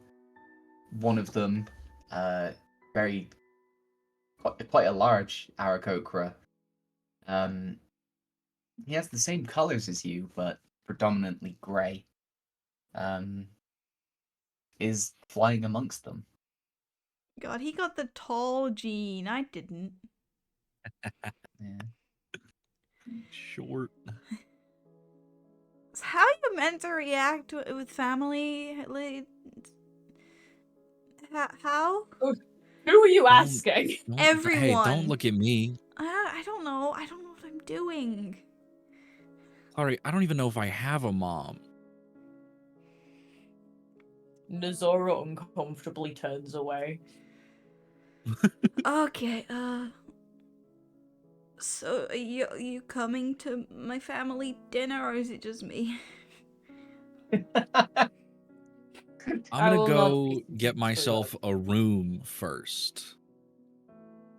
Speaker 1: one of them, quite a large Aarakocra. He has the same colors as you, but predominantly grey. Is flying amongst them.
Speaker 2: God, he got the tall gene. I didn't.
Speaker 1: Yeah.
Speaker 8: Short.
Speaker 2: So how are you meant to react with family? Like, how?
Speaker 3: Who are you asking?
Speaker 8: Hey,
Speaker 2: Everyone.
Speaker 8: don't look at me.
Speaker 2: I don't know. I don't know what I'm doing.
Speaker 8: Sorry, I don't even know if I have a mom.
Speaker 3: Nazora uncomfortably turns away.
Speaker 2: Okay, so are you coming to my family dinner, or is it just me?
Speaker 8: I'm
Speaker 3: I
Speaker 8: gonna
Speaker 3: will not
Speaker 8: go
Speaker 3: be
Speaker 8: get
Speaker 3: confused
Speaker 8: myself a room first.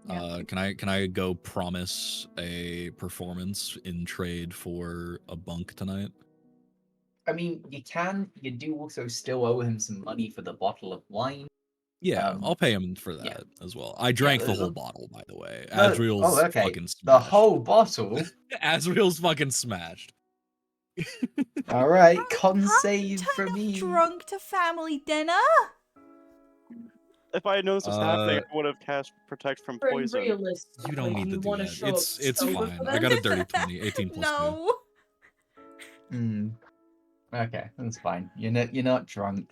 Speaker 8: Can I go promise a performance in trade for a bunk tonight?
Speaker 1: I mean, you do also still owe him some money for the bottle of wine.
Speaker 8: Yeah, I'll pay him for that
Speaker 1: yeah.
Speaker 8: as well. I drank the
Speaker 1: there's
Speaker 8: whole
Speaker 1: a-
Speaker 8: bottle, by the way.
Speaker 1: No,
Speaker 8: Azriel's
Speaker 1: okay.
Speaker 8: fucking smashed.
Speaker 1: The whole bottle?
Speaker 8: Azriel's fucking smashed.
Speaker 1: Alright,
Speaker 2: How
Speaker 1: con
Speaker 2: did
Speaker 1: save
Speaker 2: you
Speaker 1: for
Speaker 2: turn
Speaker 1: me.
Speaker 2: up drunk to family dinner?
Speaker 6: If I had known this was happening,
Speaker 8: Uh,
Speaker 6: I would have cast Protect from
Speaker 3: Very
Speaker 6: poison.
Speaker 3: realistically,
Speaker 8: You don't need to do
Speaker 3: wanna
Speaker 8: that.
Speaker 3: show up
Speaker 8: It's
Speaker 3: sober
Speaker 8: fine.
Speaker 3: for
Speaker 8: I
Speaker 3: them?
Speaker 8: got a dirty 20, 18 plus 2.
Speaker 2: No.
Speaker 1: Okay, that's fine. You're not drunk.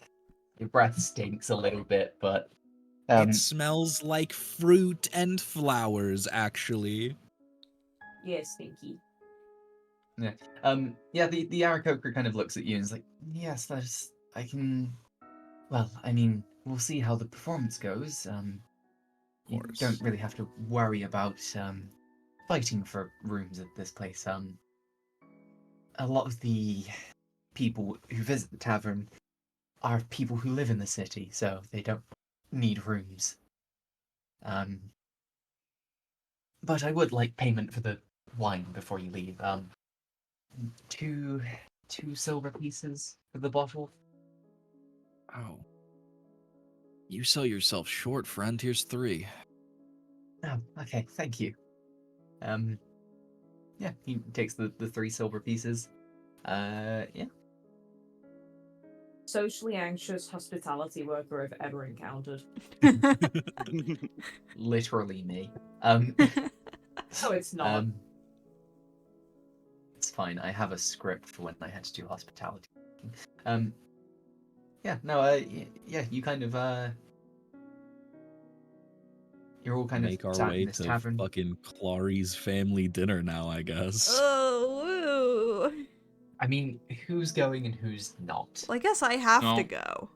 Speaker 1: Your breath stinks a little bit, but
Speaker 8: It smells like fruit and flowers, actually.
Speaker 3: Yes, stinky.
Speaker 1: yeah. The Aarakocra kind of looks at you and is like, yes, I can. Well, I mean, we'll see how the performance goes. You
Speaker 8: course.
Speaker 1: don't really have to worry about fighting for rooms at this place. A lot of the people who visit the tavern are people who live in the city, so they don't need rooms. But I would like payment for the wine before you leave. Two silver pieces for the bottle.
Speaker 8: Oh. You sell yourself short, friend. Here's 3.
Speaker 1: Oh, okay, thank you. Yeah, he takes the 3 silver pieces. Yeah.
Speaker 3: Socially anxious hospitality worker I've ever encountered.
Speaker 1: Literally me.
Speaker 3: No, it's not.
Speaker 1: It's fine. I have a script for when I had to do hospitality. Yeah, no, yeah, you kind of, you're all kind
Speaker 8: Make
Speaker 1: of
Speaker 8: our
Speaker 1: sat
Speaker 8: way
Speaker 1: in this
Speaker 8: to
Speaker 1: tavern.
Speaker 8: fucking Clary's family dinner now, I guess.
Speaker 2: Oh, woo.
Speaker 1: I mean, who's going and who's not?
Speaker 2: Well, I guess I have to
Speaker 5: No.
Speaker 2: go.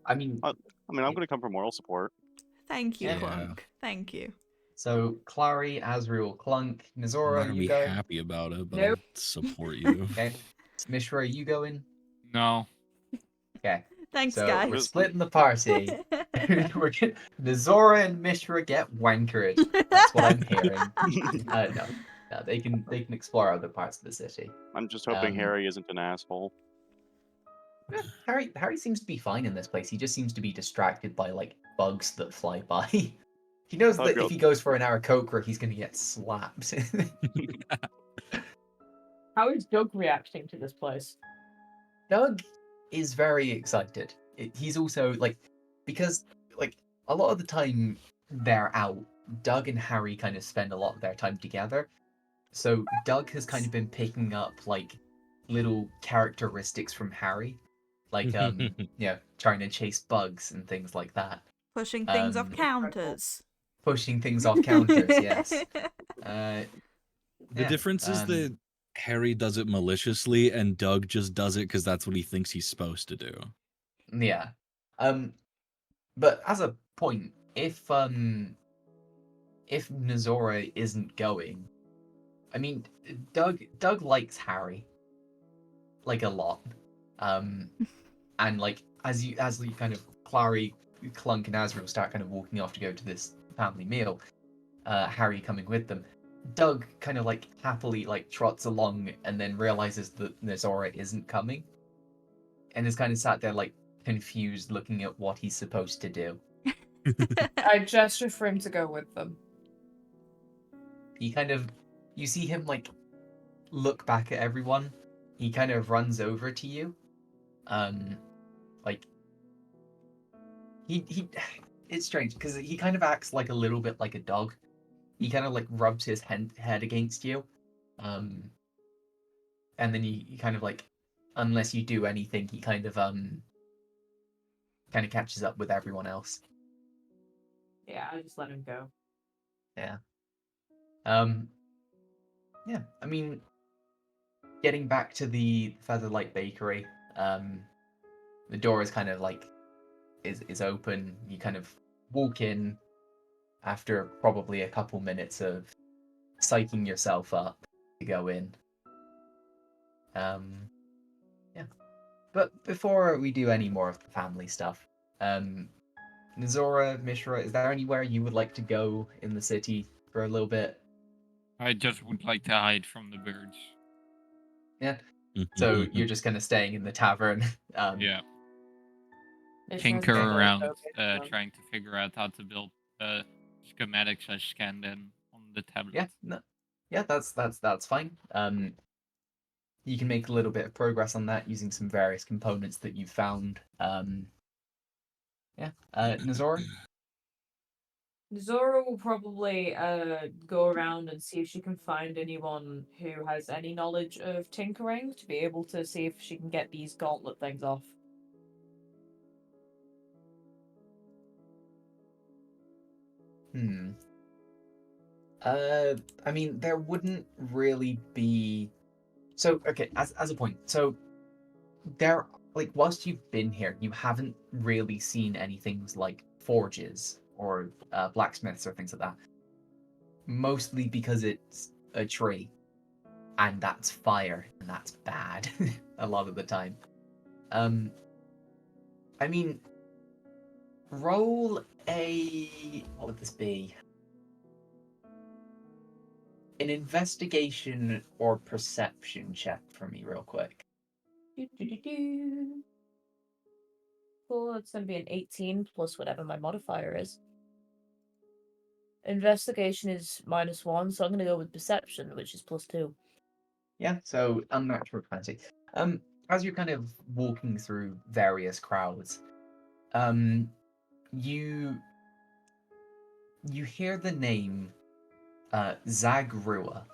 Speaker 1: I mean,
Speaker 6: I mean, I'm going to come for moral support.
Speaker 2: Thank you,
Speaker 1: Yeah.
Speaker 2: Clunk. Thank you.
Speaker 1: so Clary, Azriel, Clunk,
Speaker 8: I'm
Speaker 1: Nazora,
Speaker 8: not gonna
Speaker 1: you
Speaker 8: be
Speaker 1: going?
Speaker 8: happy about it, but
Speaker 3: Nope.
Speaker 8: I'll support you.
Speaker 1: Okay. Mishra, you going?
Speaker 5: No.
Speaker 1: Okay.
Speaker 2: Thanks,
Speaker 1: So
Speaker 2: guys.
Speaker 1: we're splitting the party. Nazora and Mishra get wankered. That's what I'm hearing. No, they can explore other parts of the city.
Speaker 6: I'm just hoping Harry isn't an asshole.
Speaker 1: Yeah, Harry seems to be fine in this place. He just seems to be distracted by like bugs that fly by. He knows that if he goes for an Aarakocra, he's going to get slapped.
Speaker 3: How is Doug reacting to this place?
Speaker 1: Doug is very excited. He's also like, because like a lot of the time they're out Doug and Harry kind of spend a lot of their time together. So Doug has kind of been picking up like little characteristics from Harry, like trying to chase bugs and things like that.
Speaker 2: Pushing things off counters.
Speaker 1: Pushing things off counters, yes.
Speaker 8: The
Speaker 1: Yeah,
Speaker 8: difference is that Harry does it maliciously and Doug just does it because that's what he thinks he's supposed to do.
Speaker 1: yeah. But as a point, if Nozora isn't going, I mean, Doug likes Harry like a lot, and like as you kind of Clary, Clunk, and Azrael start kind of walking off to go to this family meal, Harry coming with them. Doug kind of like happily like trots along and then realizes that Nozora isn't coming, and is kind of sat there like confused, looking at what he's supposed to do.
Speaker 3: I gesture for him to go with them.
Speaker 1: He kind of, you see him like look back at everyone. He kind of runs over to you, like he it's strange because he kind of acts like a little bit like a dog. He kind of like rubs his head against you, and then he kind of like, unless you do anything, he kind of catches up with everyone else.
Speaker 3: Yeah, I just let him go.
Speaker 1: Yeah. Yeah, I mean, getting back to the Featherlight Bakery, the door is kind of like is open. You kind of walk in after probably a couple minutes of psyching yourself up to go in. Yeah. But before we do any more of the family stuff, Nizora, Mishra, is there anywhere you would like to go in the city for a little bit?
Speaker 5: I just would like to hide from the birds.
Speaker 1: Yeah. So you're just kind of staying in the tavern.
Speaker 5: Yeah.
Speaker 3: Mishra's
Speaker 5: Tinker
Speaker 3: gonna go
Speaker 5: around,
Speaker 3: focus on-
Speaker 5: trying to figure out how to build schematics I scanned in on the tablet.
Speaker 1: Yeah, no, yeah, that's fine. You can make a little bit of progress on that using some various components that you've found. Yeah, Nazor.
Speaker 3: Zora will probably go around and see if she can find anyone who has any knowledge of tinkering to be able to see if she can get these gauntlet things off.
Speaker 1: I mean, there wouldn't really be. So, okay, as a point, so there, like, whilst you've been here, you haven't really seen anything like forges or blacksmiths or things like that. Mostly because it's a tree, and that's fire, and that's bad a lot of the time. I mean, roll a, what would this be? An investigation or perception check for me, real quick.
Speaker 3: Cool, it's gonna be an 18 plus whatever my modifier is. Investigation is -1, so I'm gonna go with perception, which is +2.
Speaker 1: Yeah, so unnatural 20. As you're kind of walking through various crowds, you hear the name Zagrua,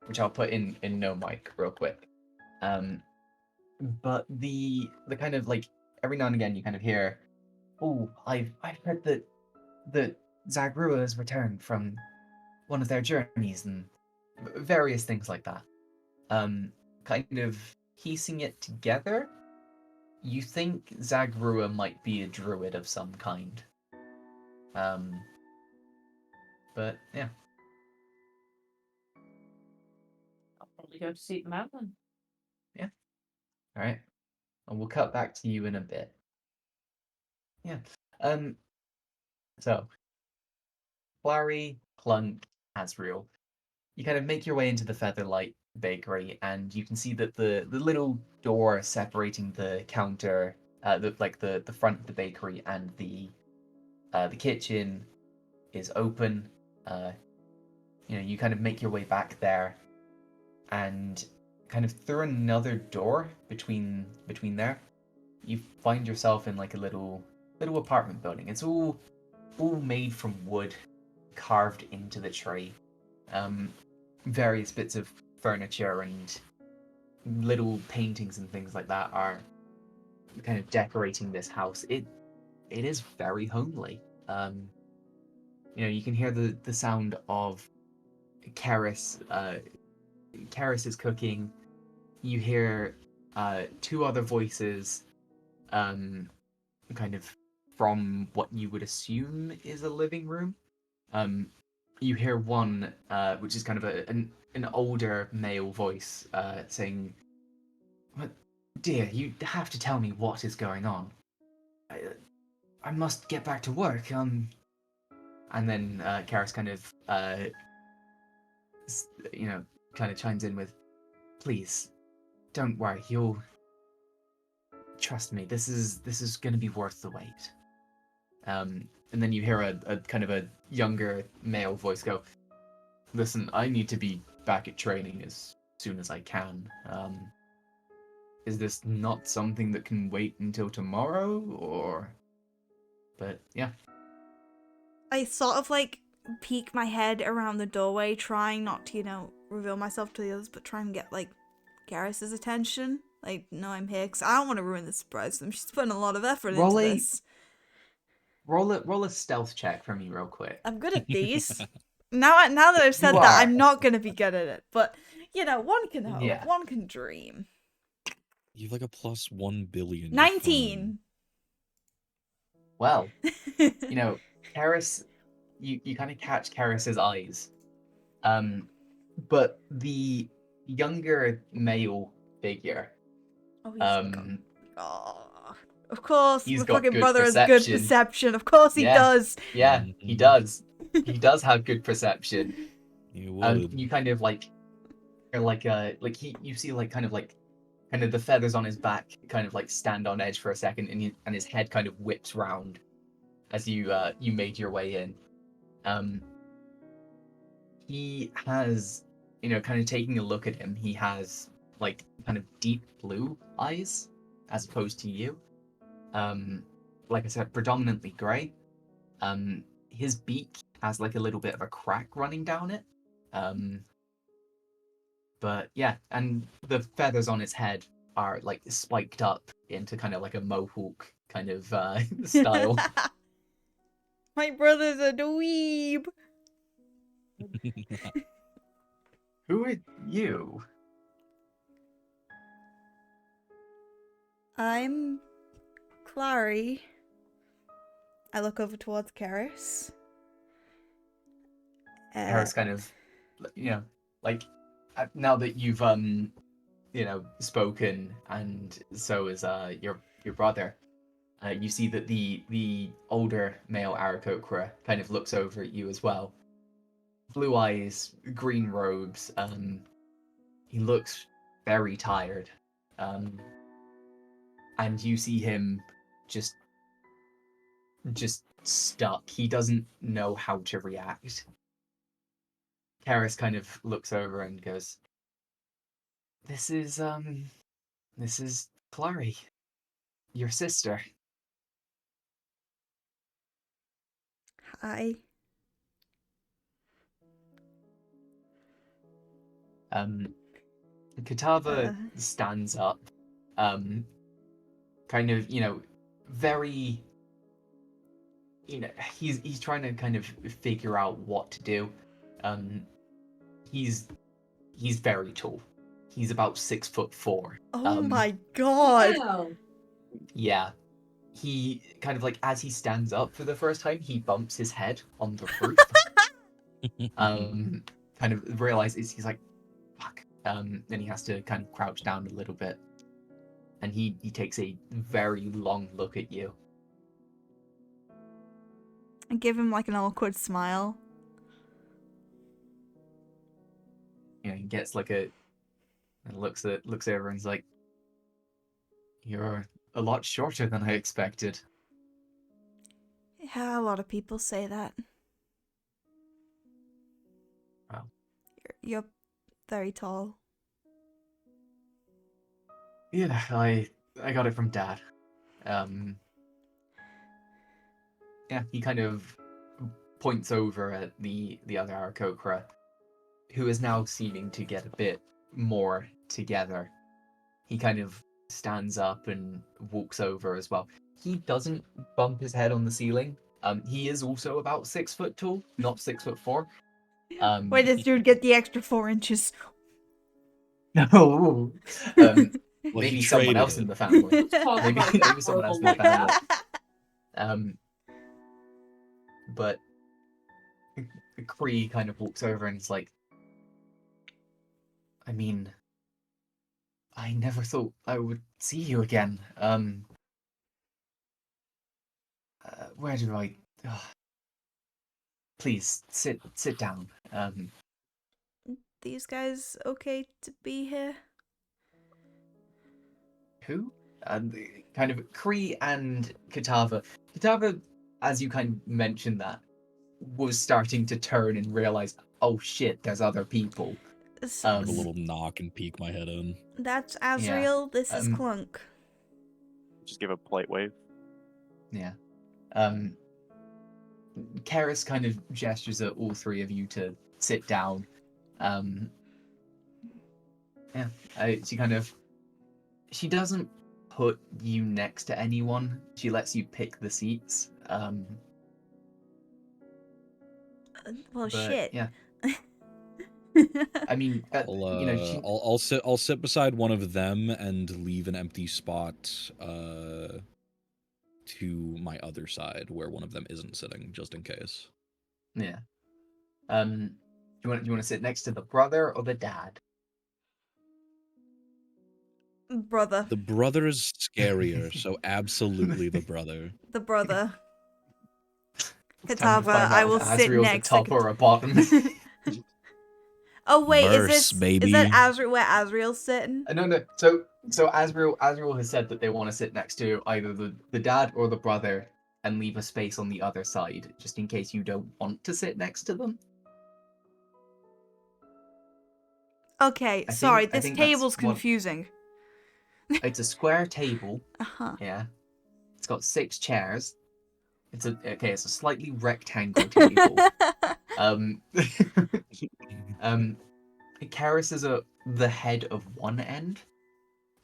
Speaker 1: which I'll put in no mic real quick. But the kind of like every now and again you kind of hear, oh, I've heard that Zagrua has returned from one of their journeys and various things like that. Kind of piecing it together, you think Zagrua might be a druid of some kind. But yeah.
Speaker 3: I'll probably go to seek them out then.
Speaker 1: Yeah. All right. And we'll cut back to you in a bit. Yeah. So, Flurry, Clunk, Azrael, you kind of make your way into the Featherlight Bakery, and you can see that the little door separating the counter, the front of the bakery and the kitchen, is open. You kind of make your way back there, and kind of through another door between there, you find yourself in like a little apartment building. It's all all made from wood, carved into the tree. Various bits of furniture and little paintings and things like that are kind of decorating this house. It is very homely. You can hear the sound of Karis. Karis is cooking. You hear two other voices, kind of from what you would assume is a living room. You hear one, which is kind of an older male voice, saying, "But dear, you have to tell me what is going on. I must get back to work." And then Karis kind of, kind of chimes in with, "Please, don't worry. You'll trust me. This is going to be worth the wait." And then you hear a kind of a younger male voice go, "Listen, I need to be back at training as soon as I can. Is this not something that can wait until tomorrow, or?" But yeah.
Speaker 2: I sort of like peek my head around the doorway, trying not to, reveal myself to the others, but try and get like Garrus's attention. Like, no, I'm here because I don't want to ruin the surprise for them. She's putting a lot of effort into this.
Speaker 1: Roll a stealth check for me real quick.
Speaker 2: I'm good at these. Now that I've said that, I'm not going to be good at it. But, one can hope.
Speaker 1: Yeah.
Speaker 2: One can dream.
Speaker 8: You have like a plus 1 billion.
Speaker 2: 19.
Speaker 1: Well, Karis, you kind of catch Karis's eyes. But the younger male figure,
Speaker 2: Oh, of course,
Speaker 1: he's
Speaker 2: my
Speaker 1: got
Speaker 2: fucking
Speaker 1: good
Speaker 2: brother has good
Speaker 1: perception.
Speaker 2: perception. Of course he does.
Speaker 1: Yeah, he does. He does have good perception.
Speaker 8: You would.
Speaker 1: You kind of you see kind of the feathers on his back kind of like stand on edge for a second, and his head kind of whips round as you made your way in. He has, kind of taking a look at him, he has like kind of deep blue eyes as opposed to you. Like I said, predominantly grey. His beak has like a little bit of a crack running down it. But yeah, and the feathers on its head are like spiked up into kind of like a mohawk kind of style.
Speaker 2: My brother's a dweeb.
Speaker 1: Who are you?
Speaker 2: I'm Clary. I look over towards Karis.
Speaker 1: Harris kind of, like now that you've spoken, and so is your brother. You see that the older male Aarakocra kind of looks over at you as well. Blue eyes, green robes. He looks very tired. And you see him just stuck. He doesn't know how to react. Karis kind of looks over and goes, This is Clary, your sister."
Speaker 2: Hi.
Speaker 1: Katava stands up, kind of, very, he's trying to kind of figure out what to do. He's very tall. He's about 6'4".
Speaker 2: Oh my god.
Speaker 3: Wow.
Speaker 1: Yeah. He kind of like, as he stands up for the first time, he bumps his head on the roof. Kind of realizes, he's like, fuck. Then he has to kind of crouch down a little bit. And he takes a very long look at you.
Speaker 2: I give him like an awkward smile.
Speaker 1: He gets like and looks over and is like, "You're a lot shorter than I expected."
Speaker 2: Yeah, a lot of people say that.
Speaker 1: Well,
Speaker 2: You're very tall.
Speaker 1: yeah, I got it from Dad. Yeah, he kind of points over at the other Aarakocra, who is now seeming to get a bit more together. He kind of stands up and walks over as well. He doesn't bump his head on the ceiling. He is also about 6 foot tall, not 6'4".
Speaker 2: Where does dude get the extra 4 inches?
Speaker 1: No.
Speaker 8: Well,
Speaker 1: Maybe
Speaker 8: he
Speaker 1: someone
Speaker 8: traded
Speaker 1: else
Speaker 8: it.
Speaker 1: in the family.
Speaker 3: Talk
Speaker 1: Maybe,
Speaker 3: about
Speaker 1: maybe someone else in the family. But Kree kind of walks over and is like, I mean, I never thought I would see you again. Where do I? Please sit down.
Speaker 2: These guys okay to be here?
Speaker 1: Who? Kind of Kree and Katava. Katava, as you kind of mentioned that, was starting to turn and realize, oh shit, there's other people.
Speaker 8: Have a little knock and peek my head in.
Speaker 2: That's Azrael, this is
Speaker 1: um,
Speaker 2: Clunk.
Speaker 6: Just give a polite wave.
Speaker 1: Yeah. Karis kind of gestures at all three of you to sit down. She doesn't put you next to anyone. She lets you pick the seats.
Speaker 2: Well,
Speaker 1: But,
Speaker 2: shit.
Speaker 1: yeah. I mean,
Speaker 8: I'll sit beside one of them and leave an empty spot to my other side where one of them isn't sitting, just in case.
Speaker 1: Yeah. Do you want to sit next to the brother or the dad?
Speaker 2: Brother.
Speaker 8: The brother is scarier, so absolutely the brother.
Speaker 2: The brother.
Speaker 1: It's time to
Speaker 2: Katava,
Speaker 1: find
Speaker 2: I
Speaker 1: out
Speaker 2: will
Speaker 1: if
Speaker 2: sit
Speaker 1: Azrael's a
Speaker 2: next
Speaker 1: top
Speaker 2: to
Speaker 1: or a bottom.
Speaker 2: Oh wait,
Speaker 8: Verse,
Speaker 2: is
Speaker 8: baby.
Speaker 2: that Azrael where Azrael's sitting?
Speaker 1: No. So Azrael has said that they want to sit next to either the dad or the brother and leave a space on the other side, just in case you don't want to sit next to them.
Speaker 2: Okay,
Speaker 1: I
Speaker 2: sorry,
Speaker 1: think
Speaker 2: this
Speaker 1: that's
Speaker 2: table's
Speaker 1: what-
Speaker 2: confusing.
Speaker 1: It's a square table.
Speaker 2: Uh-huh.
Speaker 1: Yeah. It's got 6 chairs. It's a slightly rectangle table. Karis is the head of one end.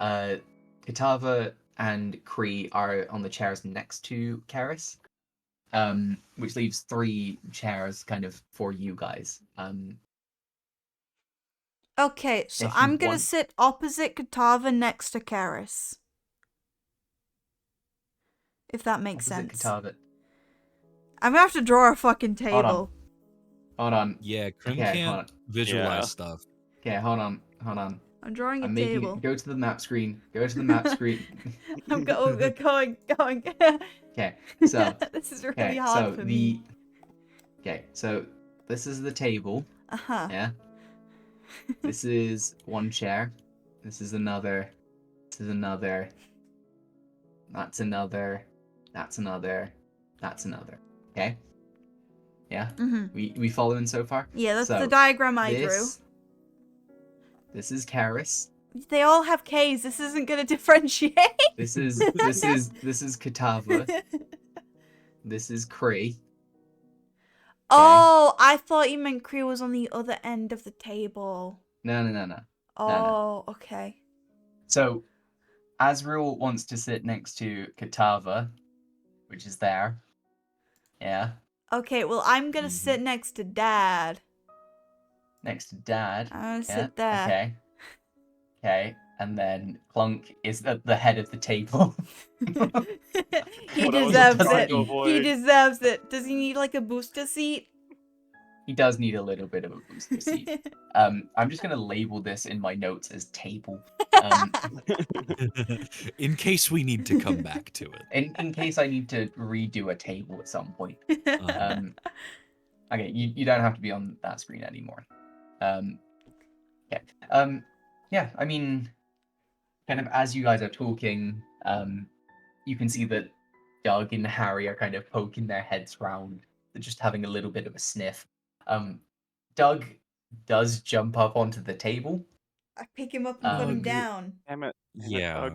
Speaker 1: Katava and Kree are on the chairs next to Karis. Which leaves 3 chairs kind of for you guys.
Speaker 2: Okay, so
Speaker 1: If you
Speaker 2: I'm gonna
Speaker 1: want-
Speaker 2: sit opposite Katava next to Karis. If that makes
Speaker 1: opposite
Speaker 2: sense.
Speaker 1: Katava.
Speaker 2: I'm gonna have to draw a fucking
Speaker 1: Hold on.
Speaker 2: table.
Speaker 1: Hold on.
Speaker 8: Yeah, Krim
Speaker 1: Okay, hold
Speaker 8: can't
Speaker 1: on.
Speaker 8: visualize
Speaker 6: Yeah.
Speaker 8: stuff.
Speaker 1: Okay, hold on.
Speaker 2: I'm drawing a
Speaker 1: I'm making
Speaker 2: table.
Speaker 1: it. Go to the map screen. Go to the map screen.
Speaker 2: I'm going.
Speaker 1: Okay, so
Speaker 2: This is really
Speaker 1: okay,
Speaker 2: hard
Speaker 1: so
Speaker 2: for me.
Speaker 1: Okay, so this is the table.
Speaker 2: Uh-huh.
Speaker 1: Yeah. This is one chair. This is another. This is another. That's another. That's another. That's another. Okay. Yeah.
Speaker 2: Mm-hmm.
Speaker 1: We following so far?
Speaker 2: Yeah, that's
Speaker 1: So,
Speaker 2: the diagram I drew.
Speaker 1: This is Karis.
Speaker 2: They all have K's. This isn't gonna differentiate.
Speaker 1: This is Katava. This is Kree.
Speaker 2: Oh, I thought you meant Kree was on the other end of the table.
Speaker 1: No.
Speaker 2: Oh, okay.
Speaker 1: So, Azrael wants to sit next to Katava, which is there. Yeah.
Speaker 2: Okay, well, I'm gonna
Speaker 8: Mhm.
Speaker 2: sit next to Dad.
Speaker 1: Next to Dad.
Speaker 2: I'm gonna
Speaker 1: Yeah.
Speaker 2: sit there.
Speaker 1: Okay. Okay. And then Clunk is at the head of the table.
Speaker 2: He
Speaker 6: What I was
Speaker 2: deserves
Speaker 6: trying
Speaker 2: it.
Speaker 6: to
Speaker 2: He
Speaker 6: avoid.
Speaker 2: deserves it. Does he need like a booster seat?
Speaker 1: He does need a little bit of a booster seat. I'm just gonna label this in my notes as table.
Speaker 8: In case we need to come back to it.
Speaker 1: In case I need to redo a table at some point.
Speaker 8: Uh,
Speaker 1: Okay, you don't have to be on that screen anymore. Okay. Yeah, I mean, kind of as you guys are talking, you can see that Doug and Harry are kind of poking their heads round, just having a little bit of a sniff. Doug does jump up onto the table.
Speaker 2: I pick him up and put him
Speaker 1: Um,
Speaker 2: down.
Speaker 6: Damn it.
Speaker 8: yeah.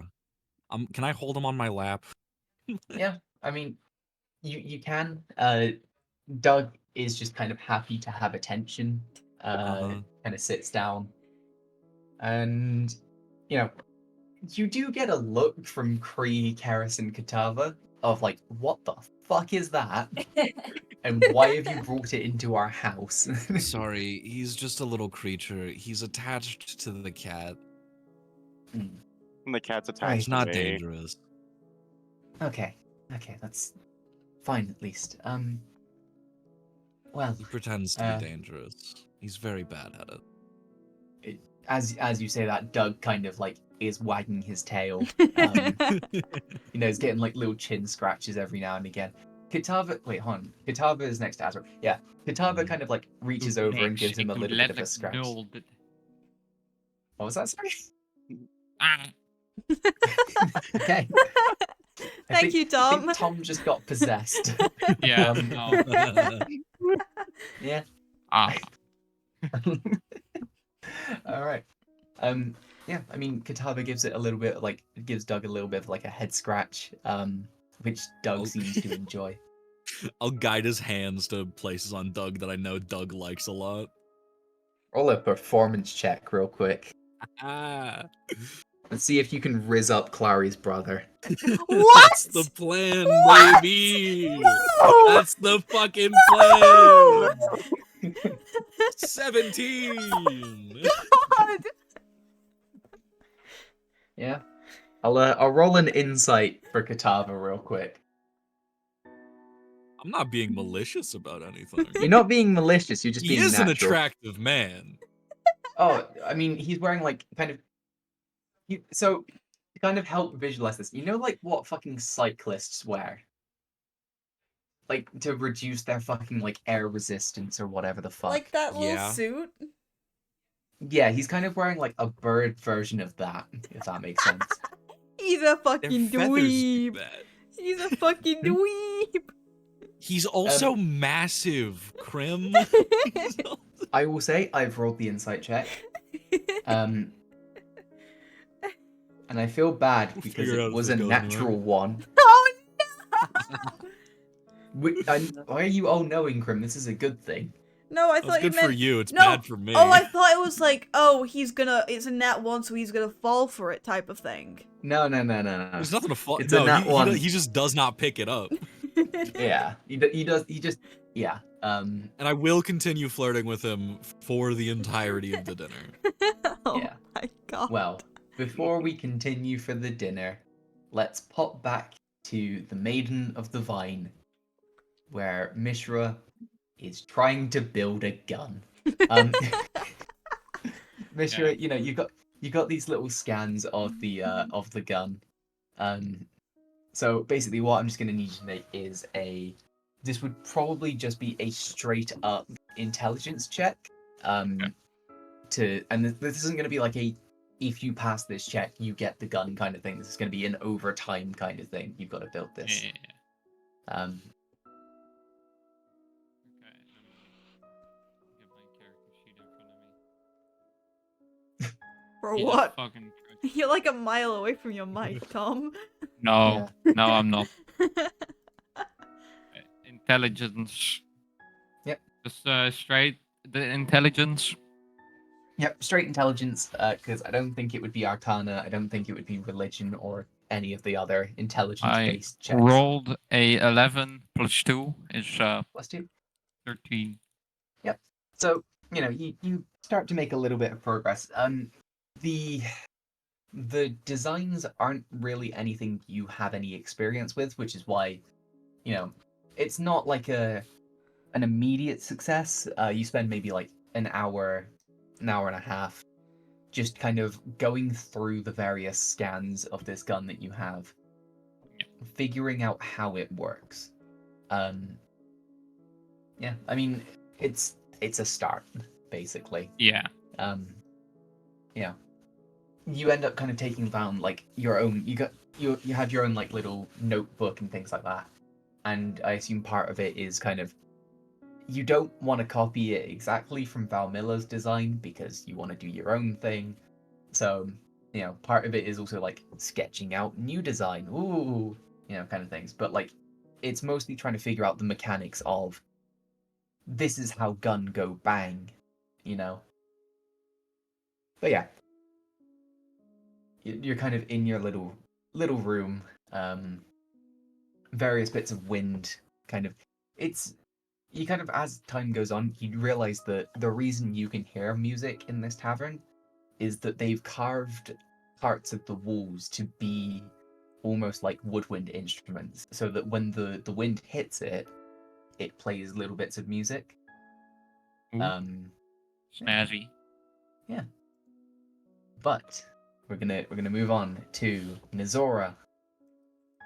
Speaker 6: Doug.
Speaker 8: Can I hold him on my lap?
Speaker 1: Yeah, I mean, you can. Doug is just kind of happy to have attention. Kind of sits down, and you know, you do get a look from Kree, Karis, and Katava of like, what the fuck is that? And why have you brought it into our house?
Speaker 4: Sorry, he's just a little creature. He's attached to the cat.
Speaker 1: Hmm.
Speaker 6: And the cat's
Speaker 1: Right.
Speaker 6: attached
Speaker 4: It's
Speaker 6: to
Speaker 4: not
Speaker 6: me.
Speaker 4: dangerous.
Speaker 1: Okay, that's fine at least. Well,
Speaker 4: He pretends to be dangerous. He's very bad at it.
Speaker 1: as you say that, Doug kind of like is wagging his tail. He's getting like little chin scratches every now and again. Kitava, wait, hold on. Kitava is next to Azra. Yeah, Kitava kind of like reaches over and gives him a little bit of a scratch. What was that? Sorry. Okay.
Speaker 2: Thank you,
Speaker 1: I
Speaker 2: Tom.
Speaker 1: think Tom just got possessed.
Speaker 5: Yeah.
Speaker 1: Yeah. All right. Yeah, I mean, Katava gives it a little bit, like, gives Doug a little bit of, like, a head scratch, which Doug seems to enjoy.
Speaker 8: I'll guide his hands to places on Doug that I know Doug likes a lot.
Speaker 1: Roll a performance check real quick.
Speaker 8: Ah,
Speaker 1: Let's see if you can rizz up Clary's brother.
Speaker 2: What?
Speaker 8: that's the plan,
Speaker 2: What?
Speaker 8: baby.
Speaker 2: No!
Speaker 8: That's the fucking
Speaker 2: No!
Speaker 8: plan. 17.
Speaker 2: God!
Speaker 1: Yeah. I'll roll an insight for Katava real quick.
Speaker 8: I'm not being malicious about anything.
Speaker 1: You're not being malicious, you're just
Speaker 8: He
Speaker 1: being
Speaker 8: is an
Speaker 1: natural.
Speaker 8: attractive man.
Speaker 1: Oh, I mean, he's wearing, like, kind of... So, to kind of help visualize this, you know, like, what fucking cyclists wear? Like, to reduce their fucking, like, air resistance or whatever the fuck.
Speaker 2: Like that little
Speaker 8: Yeah.
Speaker 2: suit?
Speaker 1: Yeah, he's kind of wearing, like, a bird version of that, if that makes sense.
Speaker 2: He's a
Speaker 8: Their
Speaker 2: fucking
Speaker 8: feathers do
Speaker 2: dweeb.
Speaker 8: that.
Speaker 2: He's a fucking dweeb.
Speaker 8: He's also massive, Krim.
Speaker 1: I will say, I've rolled the insight check. And I feel bad
Speaker 8: We'll
Speaker 1: because
Speaker 8: figure out
Speaker 1: it
Speaker 8: if
Speaker 1: was
Speaker 8: this
Speaker 1: a
Speaker 8: goes
Speaker 1: natural one.
Speaker 2: Oh no!
Speaker 1: Why are you all knowing, Krim? This is a good thing.
Speaker 2: No, I
Speaker 8: That's
Speaker 2: thought you
Speaker 8: good for
Speaker 2: meant...
Speaker 8: you. It's
Speaker 2: No.
Speaker 8: bad for me.
Speaker 2: Oh, I thought it was like, oh, it's a nat one, so he's gonna fall for it type of thing.
Speaker 1: No.
Speaker 8: There's nothing to fall.
Speaker 1: It's
Speaker 8: No,
Speaker 1: a nat one.
Speaker 8: he just does not pick it up.
Speaker 1: Yeah, he just, yeah.
Speaker 8: And I will continue flirting with him for the entirety of the dinner.
Speaker 2: Oh
Speaker 1: Yeah.
Speaker 2: my god.
Speaker 1: Well, before we continue for the dinner, let's pop back to the Maiden of the Vine, where Mishra is trying to build a gun. Mishra, you got these little scans of the gun. So basically, what I'm just gonna need you to make is this would probably just be a straight up intelligence check. And this isn't gonna be like if you pass this check, you get the gun kind of thing. This is gonna be an overtime kind of thing. You've got to build this.
Speaker 5: Yeah.
Speaker 1: Um,
Speaker 5: Okay. Get my character sheet in front of me.
Speaker 2: For
Speaker 5: Jesus
Speaker 2: what?
Speaker 5: fucking Christ.
Speaker 2: You're like a mile away from your mic, Tom.
Speaker 5: No, no, I'm not. Intelligence.
Speaker 1: Yep.
Speaker 5: Just straight the intelligence.
Speaker 1: Yep, straight intelligence, because I don't think it would be Arcana, I don't think it would be Religion or any of the other intelligence-based checks.
Speaker 5: Rolled a 11 plus 2 is
Speaker 1: Plus 2.
Speaker 5: 13.
Speaker 1: Yep. So, you start to make a little bit of progress. The designs aren't really anything you have any experience with, which is why, it's not like an immediate success. You spend maybe like an hour and a half just kind of going through the various scans of this gun that you have, figuring out how it works. Yeah, I mean, it's a start, basically.
Speaker 5: Yeah.
Speaker 1: Yeah. You end up kind of taking down like your own. You have your own like little notebook and things like that, and I assume part of it is kind of you don't want to copy it exactly from Val Miller's design because you want to do your own thing. So part of it is also like sketching out new design, kind of things. But like, it's mostly trying to figure out the mechanics of this is how gun go bang, you know. But yeah, you're kind of in your little room. Various bits of wind, kind of. It's you kind of as time goes on, you realize that the reason you can hear music in this tavern is that they've carved parts of the walls to be almost like woodwind instruments, so that when the wind hits it, it plays little bits of music.
Speaker 5: Ooh,
Speaker 1: Um,
Speaker 5: snazzy.
Speaker 1: yeah. But we're gonna move on to Nizora.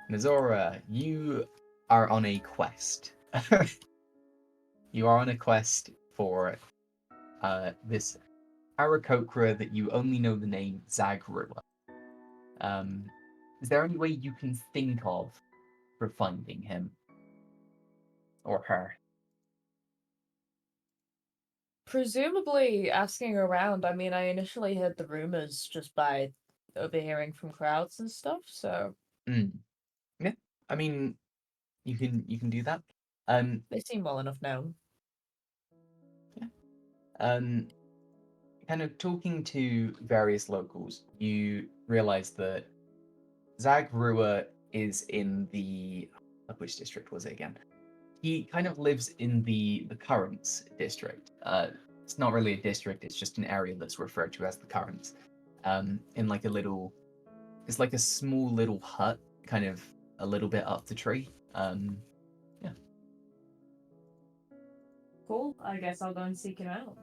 Speaker 1: Nizora, you are on a quest. You are on a quest for this Aarakocra that you only know the name Zagrua. Is there any way you can think of for finding him or her?
Speaker 3: Presumably asking around. I mean, I initially heard the rumors just by overhearing from crowds and stuff, so
Speaker 1: Yeah, I mean, you can do that. Um,
Speaker 3: they seem well enough known.
Speaker 1: yeah. Kind of talking to various locals, you realize that Zagrua is in the which district was it again? He kind of lives in the Currents district. It's not really a district; it's just an area that's referred to as the Currents. In like a little, it's like a small little hut, kind of a little bit up the tree. Yeah.
Speaker 3: Cool. I guess I'll go and seek him out.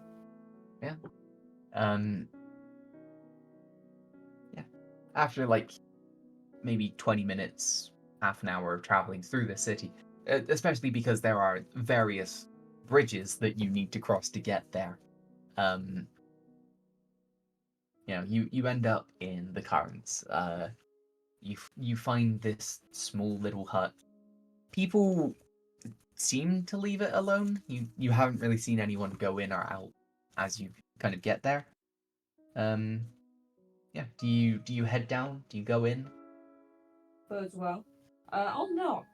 Speaker 1: Yeah. Um, yeah. After like maybe 20 minutes, half an hour of traveling through the city, especially because there are various bridges that you need to cross to get there. Um, you end up in the Currents. You find this small little hut. People seem to leave it alone. You haven't really seen anyone go in or out as you kind of get there. Um, yeah. Do you head down? Do you go in?
Speaker 3: Bodes well. I'll knock.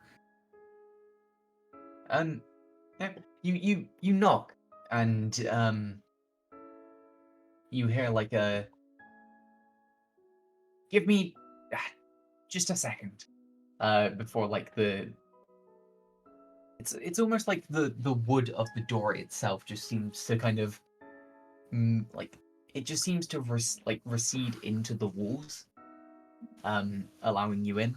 Speaker 1: Um, yeah, you knock, and you hear like a give me just a second. Before like it's almost like the wood of the door itself just seems to kind of like it just seems to recede into the walls, allowing you in.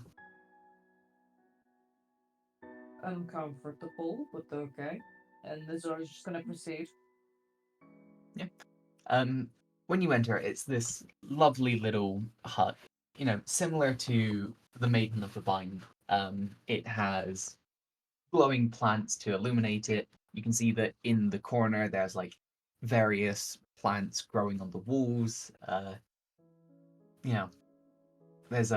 Speaker 3: Uncomfortable, but okay. And the Zora's just gonna proceed.
Speaker 1: Yeah. When you enter, it's this lovely little hut. Similar to the Maiden of the Vine. It has glowing plants to illuminate it. You can see that in the corner there's like various plants growing on the walls. You know, there's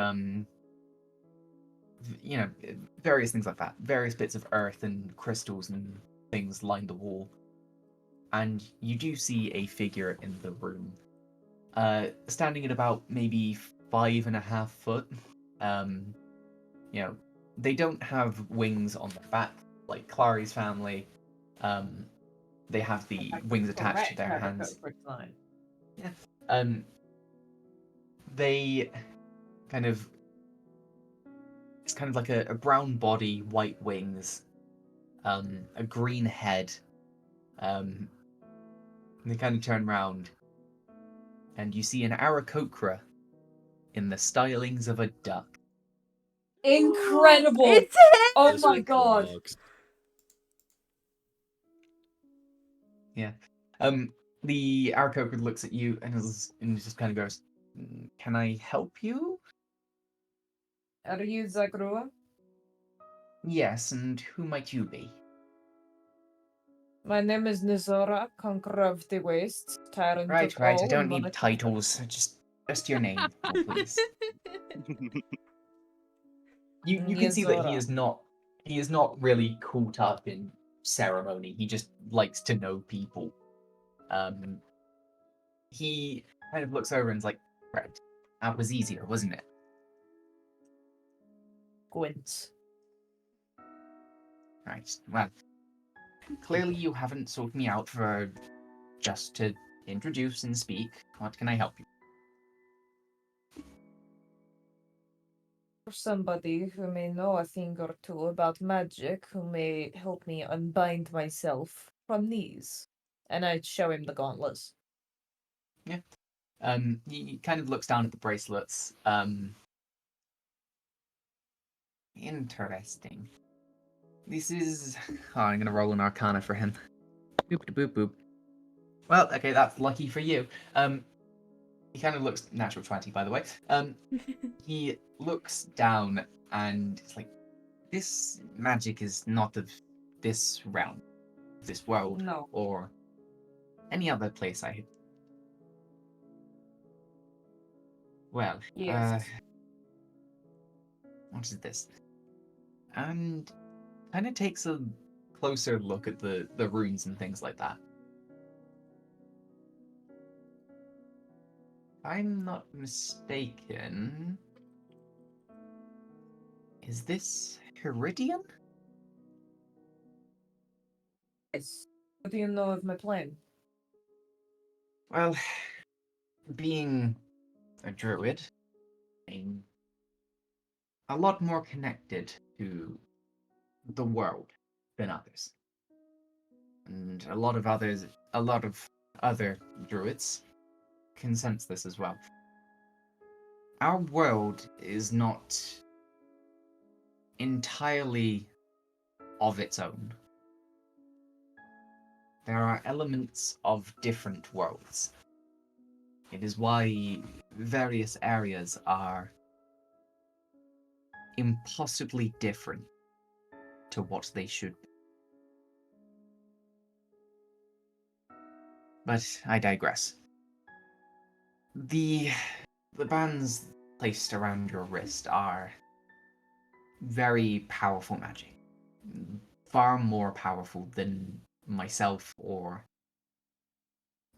Speaker 1: various things like that. Various bits of earth and crystals and things line the wall. And you do see a figure in the room. Standing at about maybe 5.5 foot. Um, they don't have wings on their back like Clary's family. They have the wings attached to their hands. Yeah. They kind of it's kind of like a brown body, white wings, a green head. And they kind of turn around, and you see an Aarakocra in the stylings of a duck.
Speaker 3: Incredible!
Speaker 2: It's him!
Speaker 3: Oh
Speaker 8: This
Speaker 3: my god!
Speaker 8: rocks.
Speaker 1: Yeah. The Aarakocra looks at you and just kind of goes, "Can I help you?"
Speaker 3: Are you Zagrua?
Speaker 1: Yes, and who might you be?
Speaker 3: My name is Nizora, Conqueror of the Wastes, Tyrant
Speaker 1: Right,
Speaker 3: of
Speaker 1: right. I
Speaker 3: all,
Speaker 1: don't
Speaker 3: and
Speaker 1: need
Speaker 3: Monarch of
Speaker 1: titles. Just your name, please. You can see that he is not really caught up in ceremony. He just likes to know people. He kind of looks over and is like, right, that was easier, wasn't it?
Speaker 3: Gwent.
Speaker 1: Right. Well, clearly you haven't sought me out for just to introduce and speak. What can I help you?
Speaker 3: For somebody who may know a thing or two about magic, who may help me unbind myself from these. And I'd show him the gauntlets.
Speaker 1: He kind of looks down at the bracelets. Interesting. This is. Oh, I'm gonna roll an Arcana for him. Boop boop boop. Well, okay, that's lucky for you. He kind of looks natural 20, by the way. He looks down and it's like, this magic is not of this realm, this world,
Speaker 3: No.
Speaker 1: or any other place I. Well,
Speaker 3: Yes.
Speaker 1: what is this? And kind of takes a closer look at the runes and things like that. If I'm not mistaken, is this Heridian?
Speaker 3: Yes. What do you know of my plan?
Speaker 1: Well, being a druid, I'm a lot more connected to the world than others. And a lot of other druids can sense this as well. Our world is not entirely of its own. There are elements of different worlds. It is why various areas are impossibly different to what they should be. But I digress. The bands placed around your wrist are very powerful magic. Far more powerful than myself or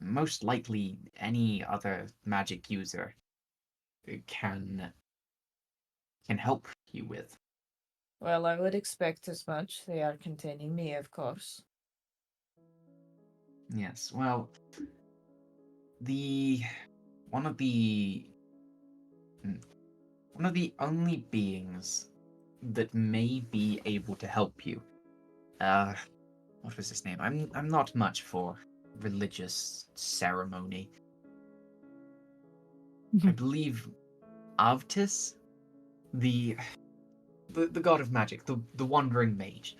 Speaker 1: most likely any other magic user can help you with.
Speaker 3: Well, I would expect as much. They are containing me, of course.
Speaker 1: Yes, well, the one of the one of the only beings that may be able to help you. What was his name? I'm not much for religious ceremony. I believe Avtis, the god of magic, the wandering mage.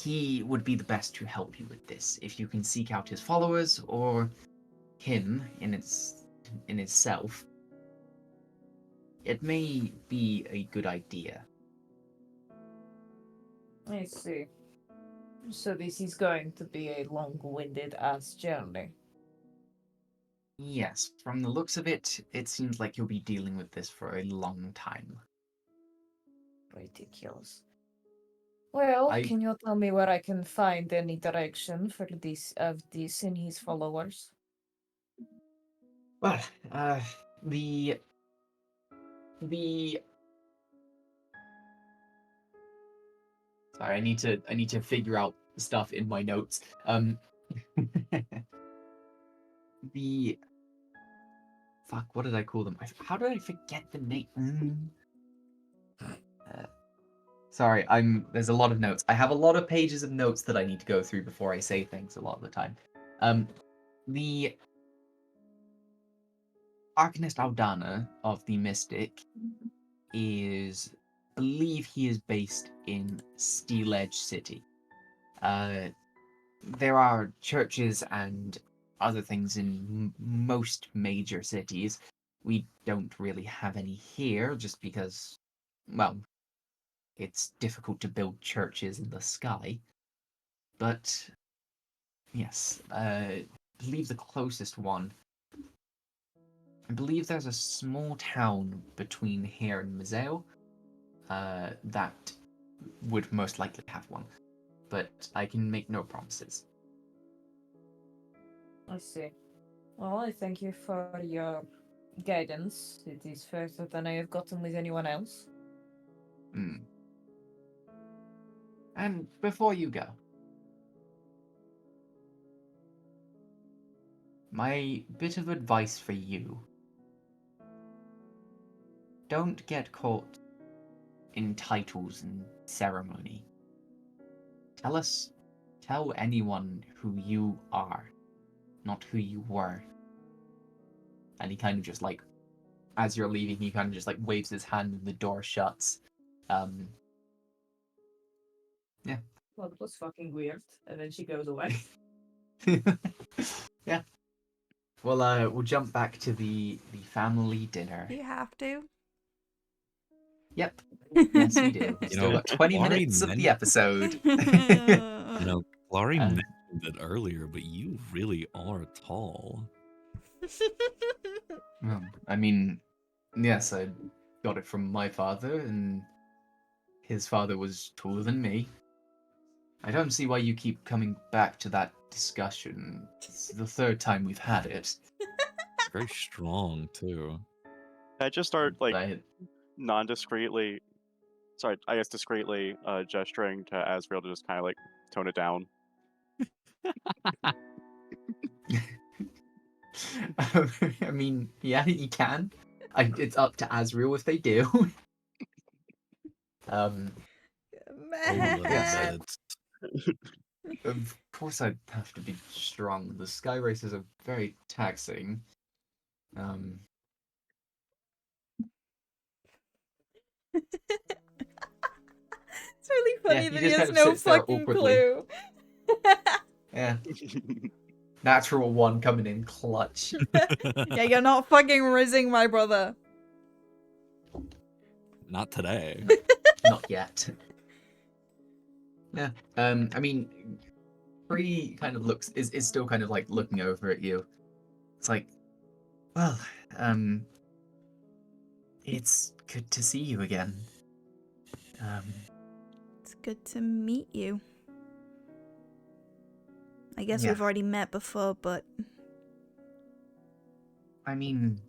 Speaker 1: He would be the best to help you with this. If you can seek out his followers or him in itself, it may be a good idea.
Speaker 3: I see. So this is going to be a long-winded ass journey.
Speaker 1: Yes, from the looks of it, it seems like you'll be dealing with this for a long time.
Speaker 3: Ridiculous. Well,
Speaker 1: I
Speaker 3: can you tell me where I can find any direction for this and his followers?
Speaker 1: well, the the sorry, I need to figure out stuff in my notes. The fuck, what did I call them? How did I forget the name? Sorry, there's a lot of notes. I have a lot of pages of notes that I need to go through before I say things a lot of the time. The Arcanist Aldana of the Mystic believe he is based in Steel Edge City. There are churches and other things in most major cities. We don't really have any here just because, well, it's difficult to build churches in the sky. But yes, I believe the closest one. I believe there's a small town between here and Mazeo that would most likely have one, but I can make no promises.
Speaker 3: I see. Well, I thank you for your guidance. It is further than I have gotten with anyone else.
Speaker 1: Hmm. And before you go, my bit of advice for you: don't get caught in titles and ceremony. Tell anyone who you are, not who you were. And he kind of just like, as you're leaving, he kind of just like waves his hand and the door shuts. Yeah.
Speaker 3: Well, that was fucking weird. And then she goes away.
Speaker 1: Yeah. Well, we'll jump back to the family dinner.
Speaker 2: You have to.
Speaker 1: Yep. Yes, you do. We've still got 20
Speaker 8: Laurie
Speaker 1: minutes of the episode.
Speaker 8: Laurie
Speaker 1: Uh,
Speaker 8: mentioned it earlier, but you really are tall.
Speaker 1: Well, I mean, yes, I got it from my father, and his father was taller than me. I don't see why you keep coming back to that discussion. It's the third time we've had it.
Speaker 8: Very strong too.
Speaker 6: I just start like
Speaker 1: I,
Speaker 6: non-discreetly, sorry, I guess discreetly gesturing to Asriel to just kind of like tone it down.
Speaker 1: I mean, yeah, you can. It's up to Asriel if they do.
Speaker 8: Oh,
Speaker 1: Yes,
Speaker 8: limit.
Speaker 1: of course I'd have to be strong. The sky races are very taxing.
Speaker 2: It's really funny
Speaker 1: Yeah,
Speaker 2: that
Speaker 1: he
Speaker 2: he
Speaker 1: just
Speaker 2: has
Speaker 1: kind of
Speaker 2: no
Speaker 1: sits there
Speaker 2: fucking
Speaker 1: awkwardly.
Speaker 2: clue.
Speaker 1: Yeah. Natural one coming in clutch.
Speaker 2: Yeah, you're not fucking rizzing my brother.
Speaker 8: Not today.
Speaker 1: Not yet. Yeah. I mean, Bree kind of is still kind of like looking over at you. It's like, well, it's good to see you again.
Speaker 2: It's good to meet you. I guess
Speaker 1: Yeah.
Speaker 2: we've already met before, but
Speaker 1: I mean,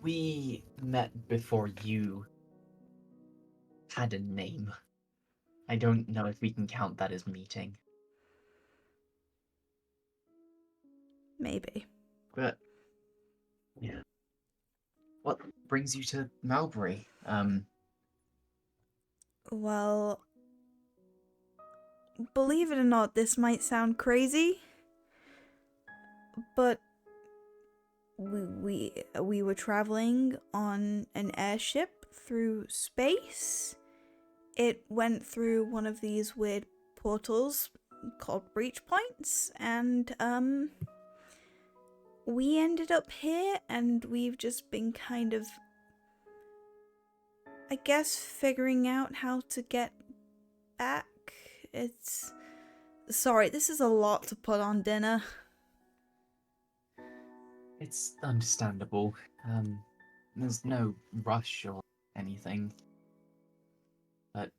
Speaker 1: we met before you had a name. I don't know if we can count that as meeting.
Speaker 2: maybe.
Speaker 1: But yeah. What brings you to Malbory?
Speaker 2: Well, believe it or not, this might sound crazy, but we were traveling on an airship through space. It went through one of these weird portals called breach points, and we ended up here, and we've just been kind of, I guess, figuring out how to get back. It's sorry, this is a lot to put on dinner.
Speaker 1: It's understandable. There's no rush or anything. But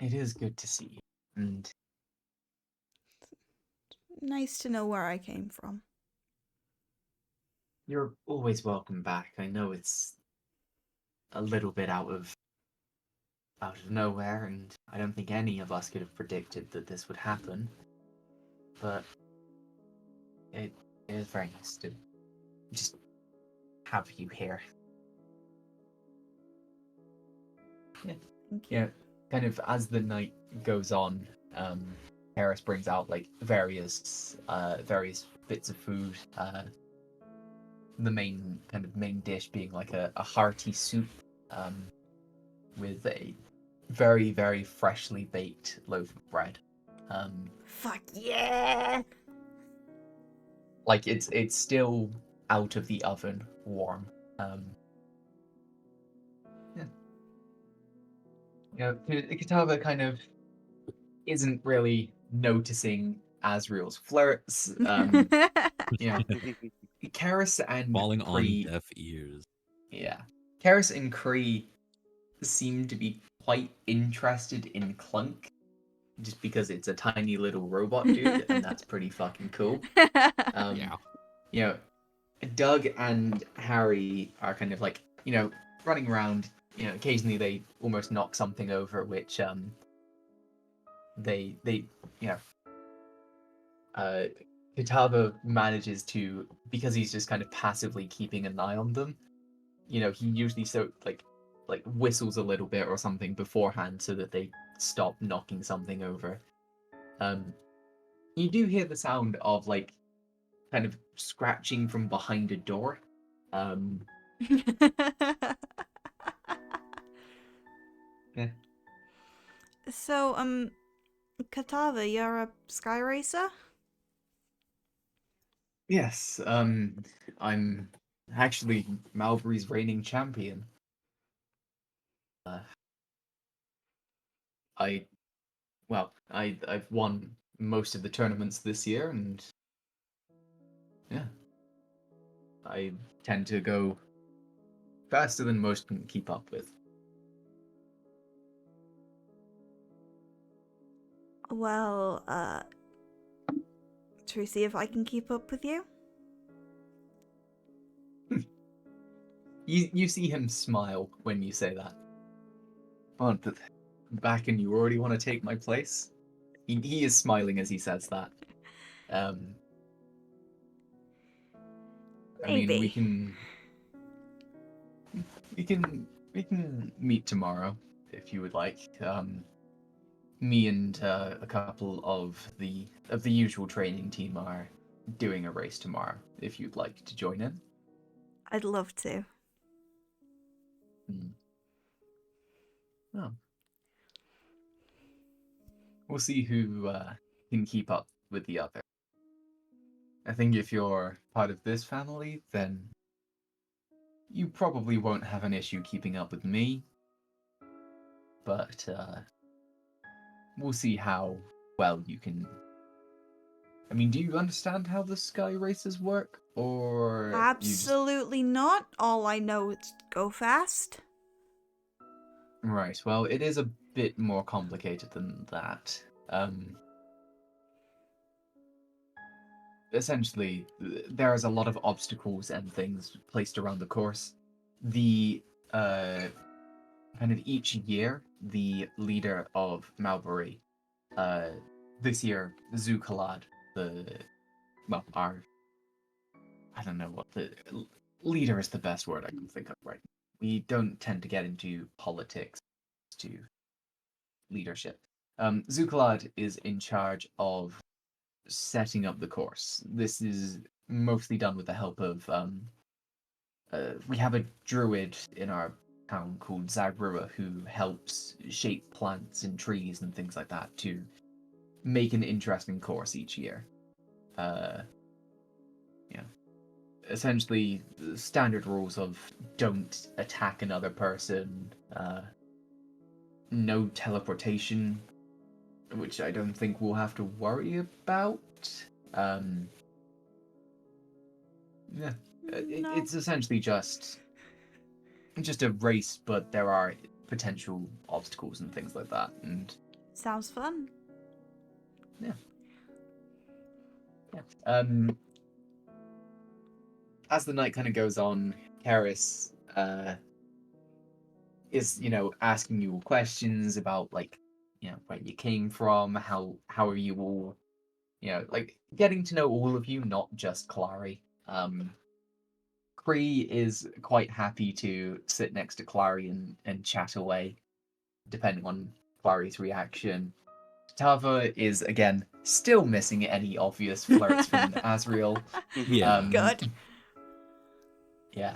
Speaker 1: it is good to see you. And
Speaker 2: Nice to know where I came from.
Speaker 1: you're always welcome back. I know it's a little bit out of nowhere, and I don't think any of us could have predicted that this would happen. But it is very nice to just have you here. Yeah.
Speaker 2: Thank you.
Speaker 1: Yeah. Kind of as the night goes on, Harris brings out like various bits of food. The main dish being like a hearty soup, with a very, very freshly baked loaf of bread.
Speaker 2: Fuck yeah!
Speaker 1: Like it's still out of the oven, warm. Yeah. Kitava kind of isn't really noticing Asriel's flirts. Karis and
Speaker 8: Falling on
Speaker 1: Kree,
Speaker 8: deaf ears.
Speaker 1: yeah, Karis and Kree seem to be quite interested in Clunk, just because it's a tiny little robot dude, and that's pretty fucking cool.
Speaker 8: Yeah.
Speaker 1: Doug and Harry are kind of like, running around. Occasionally they almost knock something over, which they uh, Kitaba manages to, because he's just kind of passively keeping an eye on them. He usually like whistles a little bit or something beforehand so that they stop knocking something over. You do hear the sound of like kind of scratching from behind a door. Yeah.
Speaker 2: So, Katava, you're a sky racer?
Speaker 1: Yes, I'm actually Malbory's reigning champion. Uh, I, I've won most of the tournaments this year, and yeah, I tend to go faster than most can keep up with.
Speaker 2: Well, shall we see if I can keep up with you?
Speaker 1: You see him smile when you say that. Oh, back and you already want to take my place? He is smiling as he says that. I mean,
Speaker 2: Maybe.
Speaker 1: we can meet tomorrow if you would like. Me and a couple of the usual training team are doing a race tomorrow. If you'd like to join in.
Speaker 2: I'd love to.
Speaker 1: Oh. We'll see who can keep up with the other. I think if you're part of this family, then you probably won't have an issue keeping up with me. But we'll see how well you can. I mean, do you understand how the sky races work, or
Speaker 2: Absolutely not. All I know is go fast.
Speaker 1: Right. Well, it is a bit more complicated than that. Essentially, there is a lot of obstacles and things placed around the course. The kind of each year, the leader of Malbory, this year, Zukalad, I don't know what the leader is the best word I can think of right now. We don't tend to get into politics to leadership. Zukalad is in charge of setting up the course. This is mostly done with the help of we have a druid in our town called Zagrua who helps shape plants and trees and things like that to make an interesting course each year. Essentially standard rules of don't attack another person, no teleportation, which I don't think we'll have to worry about. Yeah,
Speaker 2: No.
Speaker 1: it's essentially just a race, but there are potential obstacles and things like that. And
Speaker 2: Sounds fun.
Speaker 1: yeah. As the night kind of goes on, Karis is asking you all questions about like where you came from, how are you all, like getting to know all of you, not just Clary. Cree is quite happy to sit next to Clary and chat away, depending on Clary's reaction. Tava is again still missing any obvious flirts from Asriel.
Speaker 8: Yeah.
Speaker 2: Good.
Speaker 1: Yeah,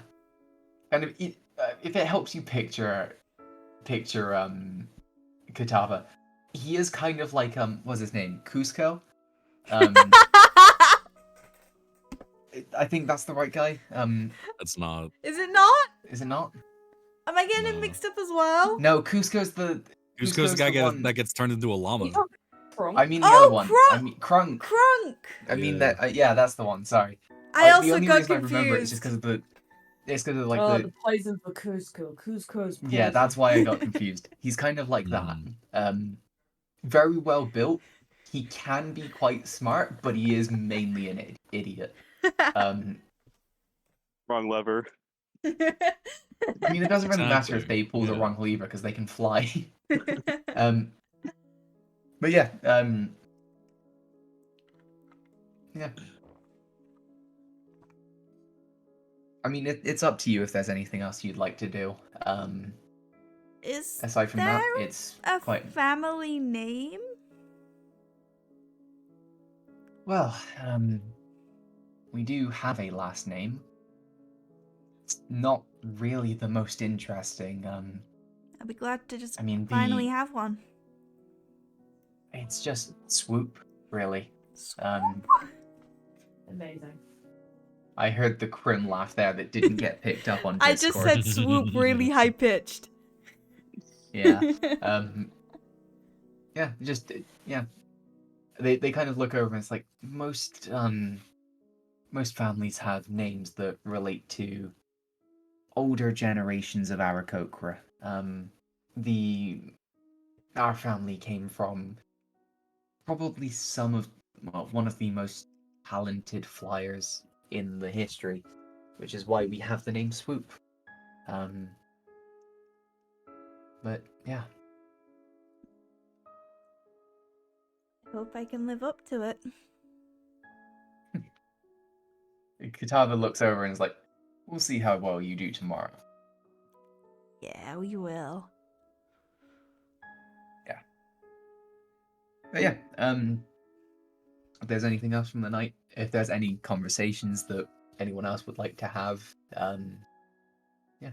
Speaker 1: and if it helps you picture Katava, he is kind of like what's his name, Cusco. I think that's the right guy.
Speaker 8: That's not.
Speaker 2: Is it not?
Speaker 1: Is it not?
Speaker 2: Am I getting it
Speaker 8: No.
Speaker 2: mixed up as well?
Speaker 1: No, Cusco's the
Speaker 8: Guy
Speaker 1: one.
Speaker 8: that gets turned into a llama.
Speaker 1: I mean the
Speaker 2: Oh,
Speaker 1: other one. I mean Crunk.
Speaker 2: Crunk!
Speaker 1: I mean
Speaker 8: Yeah.
Speaker 1: that. Yeah, that's the one. Sorry.
Speaker 2: I
Speaker 1: The
Speaker 2: also
Speaker 1: only
Speaker 2: got
Speaker 1: reason I remember it is just
Speaker 2: confused.
Speaker 1: because of the. It's because of like
Speaker 3: The poison for Cusco. Cusco's poison.
Speaker 1: Yeah, that's why I got confused. He's kind of like that. Very well built. He can be quite smart, but he is mainly an idiot.
Speaker 6: Wrong lever.
Speaker 1: I mean, it doesn't really matter if
Speaker 8: Exactly,
Speaker 1: they pull the
Speaker 8: yeah.
Speaker 1: wrong lever because they can fly. But yeah, Yeah. I mean, it's up to you if there's anything else you'd like to do.
Speaker 2: Is
Speaker 1: Aside from
Speaker 2: there
Speaker 1: that, it's
Speaker 2: a
Speaker 1: quite
Speaker 2: family name?
Speaker 1: well. We do have a last name. It's not really the most interesting.
Speaker 2: I'd be glad to just
Speaker 1: I mean,
Speaker 2: finally have one.
Speaker 1: it's just Swoop, really.
Speaker 3: Amazing.
Speaker 1: I heard the Krim laugh there that didn't get picked up on
Speaker 2: I
Speaker 1: Discord.
Speaker 2: just said swoop really high pitched.
Speaker 1: Yeah. Yeah, just yeah. They kind of look over and it's like most families have names that relate to older generations of Aarakocra. Our family came from probably one of the most talented flyers in the history, which is why we have the name Swoop. But yeah.
Speaker 2: Hope I can live up to it.
Speaker 1: Katava looks over and is like, we'll see how well you do tomorrow.
Speaker 2: Yeah, we will.
Speaker 1: Yeah. But yeah, if there's anything else from the night, if there's any conversations that anyone else would like to have, yeah.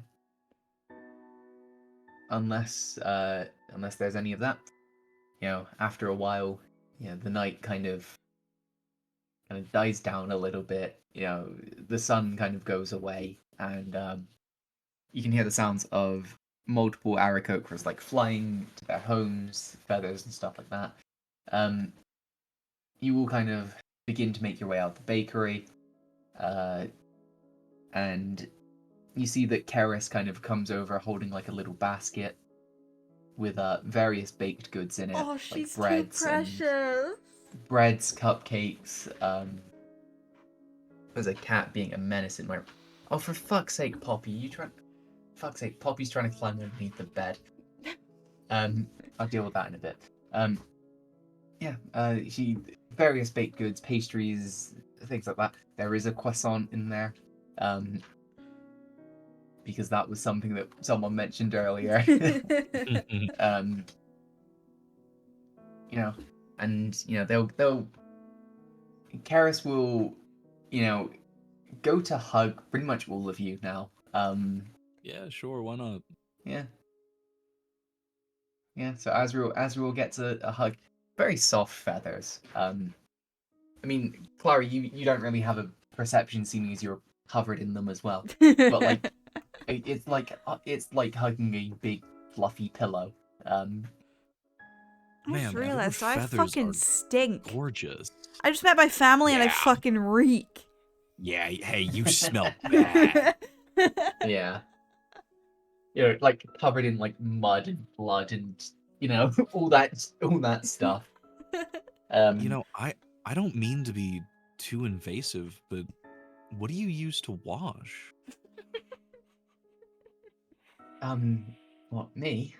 Speaker 1: Unless there's any of that. You know, after a while, the night kind of dies down a little bit. You know, the sun kind of goes away, and you can hear the sounds of multiple Aarakocras like flying to their homes, feathers and stuff like that. You will kind of begin to make your way out the bakery, and you see that Keris kind of comes over holding like a little basket with various baked goods in it,
Speaker 2: Oh,
Speaker 1: like
Speaker 2: she's too
Speaker 1: breads, cupcakes. There's a cat being a menace in my. Oh, for fuck's sake, Poppy! Fuck's sake, Poppy's trying to climb underneath the bed. I'll deal with that in a bit. Yeah, various baked goods, pastries, things like that. There is a croissant in there, because that was something that someone mentioned earlier. You know, and they'll Karis will, go to hug pretty much all of you now.
Speaker 8: Yeah, sure, why not?
Speaker 1: Yeah. Yeah, so Azrael gets a hug. Very soft feathers. I mean, Clara, you don't really have a perception seeming as you're covered in them as well. But like it's like hugging a big fluffy pillow.
Speaker 2: I just
Speaker 8: Man,
Speaker 2: realized
Speaker 8: Azrael's
Speaker 2: I
Speaker 8: feathers
Speaker 2: fucking
Speaker 8: are
Speaker 2: stink.
Speaker 8: gorgeous.
Speaker 2: I just met my family and I
Speaker 8: Yeah.
Speaker 2: fucking reek.
Speaker 8: Yeah, hey, you smell bad.
Speaker 1: Yeah. Like covered in like mud and blood and all that stuff.
Speaker 8: I don't mean to be too invasive, but what do you use to wash?
Speaker 1: What, me?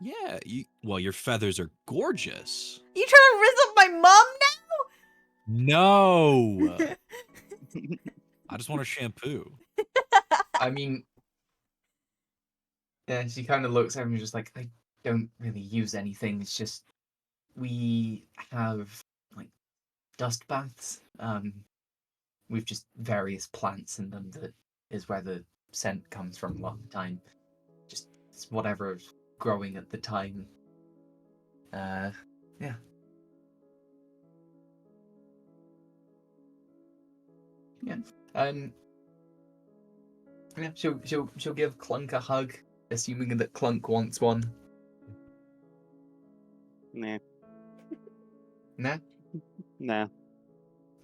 Speaker 8: Yeah, your feathers are gorgeous.
Speaker 2: You trying to rizz up my mom
Speaker 8: No.
Speaker 2: now?
Speaker 8: I just want a shampoo.
Speaker 1: I mean, yeah, she kind of looks at me just like, I don't really use anything. It's just we have like dust baths. We've just various plants in them that is where the scent comes from a lot of the time. Just it's whatever's growing at the time. Yeah. Yeah. Yeah, she'll give Clunk a hug, assuming that Clunk wants one.
Speaker 6: Nah.
Speaker 1: Nah?
Speaker 6: Nah.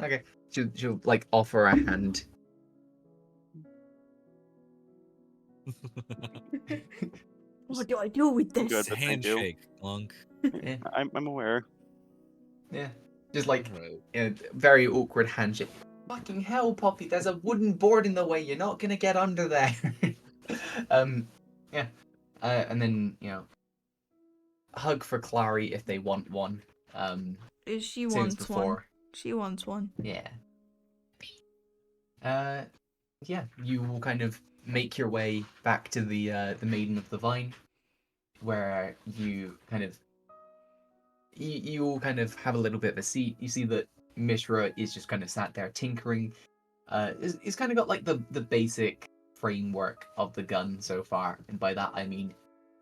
Speaker 1: Okay. She'll like offer a hand.
Speaker 2: What do I do with
Speaker 6: I'm
Speaker 2: this?
Speaker 6: good, but thank you.
Speaker 8: Handshake, Clunk.
Speaker 1: Yeah.
Speaker 6: I'm aware.
Speaker 1: Yeah. Just like
Speaker 8: Right.
Speaker 1: very awkward handshake. Fucking hell, Poppy, there's a wooden board in the way, you're not gonna get under there. Yeah. And then, hug for Clary if they want one.
Speaker 2: She
Speaker 1: Same as
Speaker 2: wants
Speaker 1: before.
Speaker 2: one. She wants one.
Speaker 1: Yeah. Yeah, you will kind of make your way back to the Maiden of the Vine, where you kind of you all kind of have a little bit of a seat. You see that Mishra is just kind of sat there tinkering. He's kind of got like the basic framework of the gun so far, and by that I mean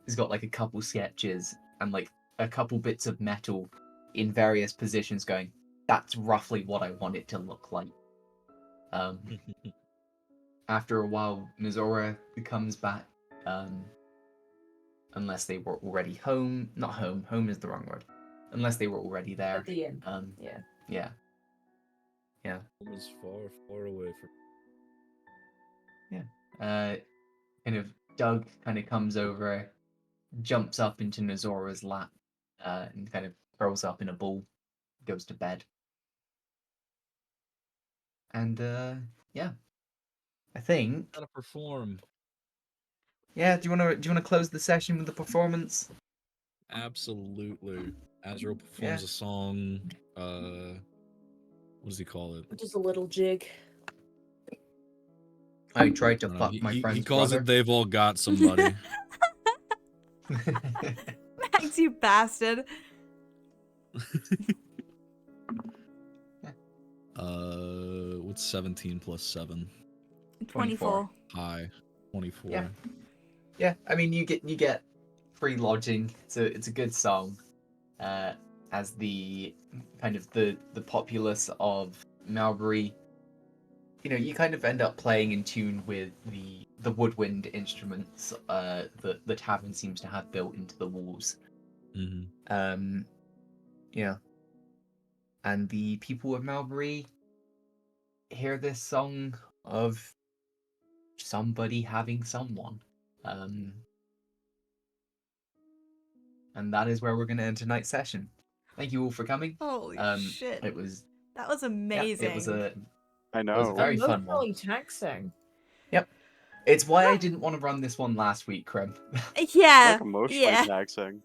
Speaker 1: he's got like a couple sketches and like a couple bits of metal in various positions going, that's roughly what I want it to look like. After a while, Mizora comes back, unless they were already home. Not home. Home is the wrong word. Unless they were already there.
Speaker 3: At the end.
Speaker 1: Yeah.
Speaker 8: Home is far, far away from.
Speaker 1: Kind of Doug kind of comes over, jumps up into Nozora's lap, and kind of curls up in a ball, goes to bed. And yeah, I think.
Speaker 8: Gotta perform.
Speaker 1: Yeah, do you wanna close the session with the performance?
Speaker 8: Absolutely. Azrael performs a song. What does he call it?
Speaker 3: Just a little jig.
Speaker 1: I tried to
Speaker 8: I don't know,
Speaker 1: fuck my
Speaker 8: he
Speaker 1: friend's
Speaker 8: calls
Speaker 1: brother.
Speaker 8: it "They've All Got Somebody."
Speaker 2: Max, you bastard.
Speaker 8: What's 17 plus 7?
Speaker 2: 24.
Speaker 8: High. 24.
Speaker 1: Yeah. Yeah, I mean you get free lodging. It's a good song. As the kind of the populace of Malbory, you kind of end up playing in tune with the woodwind instruments that the tavern seems to have built into the walls.
Speaker 8: Mm-hmm.
Speaker 1: Yeah. And the people of Malbory hear this song of somebody having someone. And that is where we're going to end tonight's session. Thank you all for coming.
Speaker 2: Holy shit.
Speaker 1: It was
Speaker 2: That was amazing.
Speaker 1: it was a
Speaker 6: I know.
Speaker 1: It was a very fun one.
Speaker 3: Emotionally taxing.
Speaker 1: Yep. It's why I didn't want to run this one last week, Krem.
Speaker 2: Yeah.
Speaker 6: Like emotionally
Speaker 2: Yeah.
Speaker 6: taxing.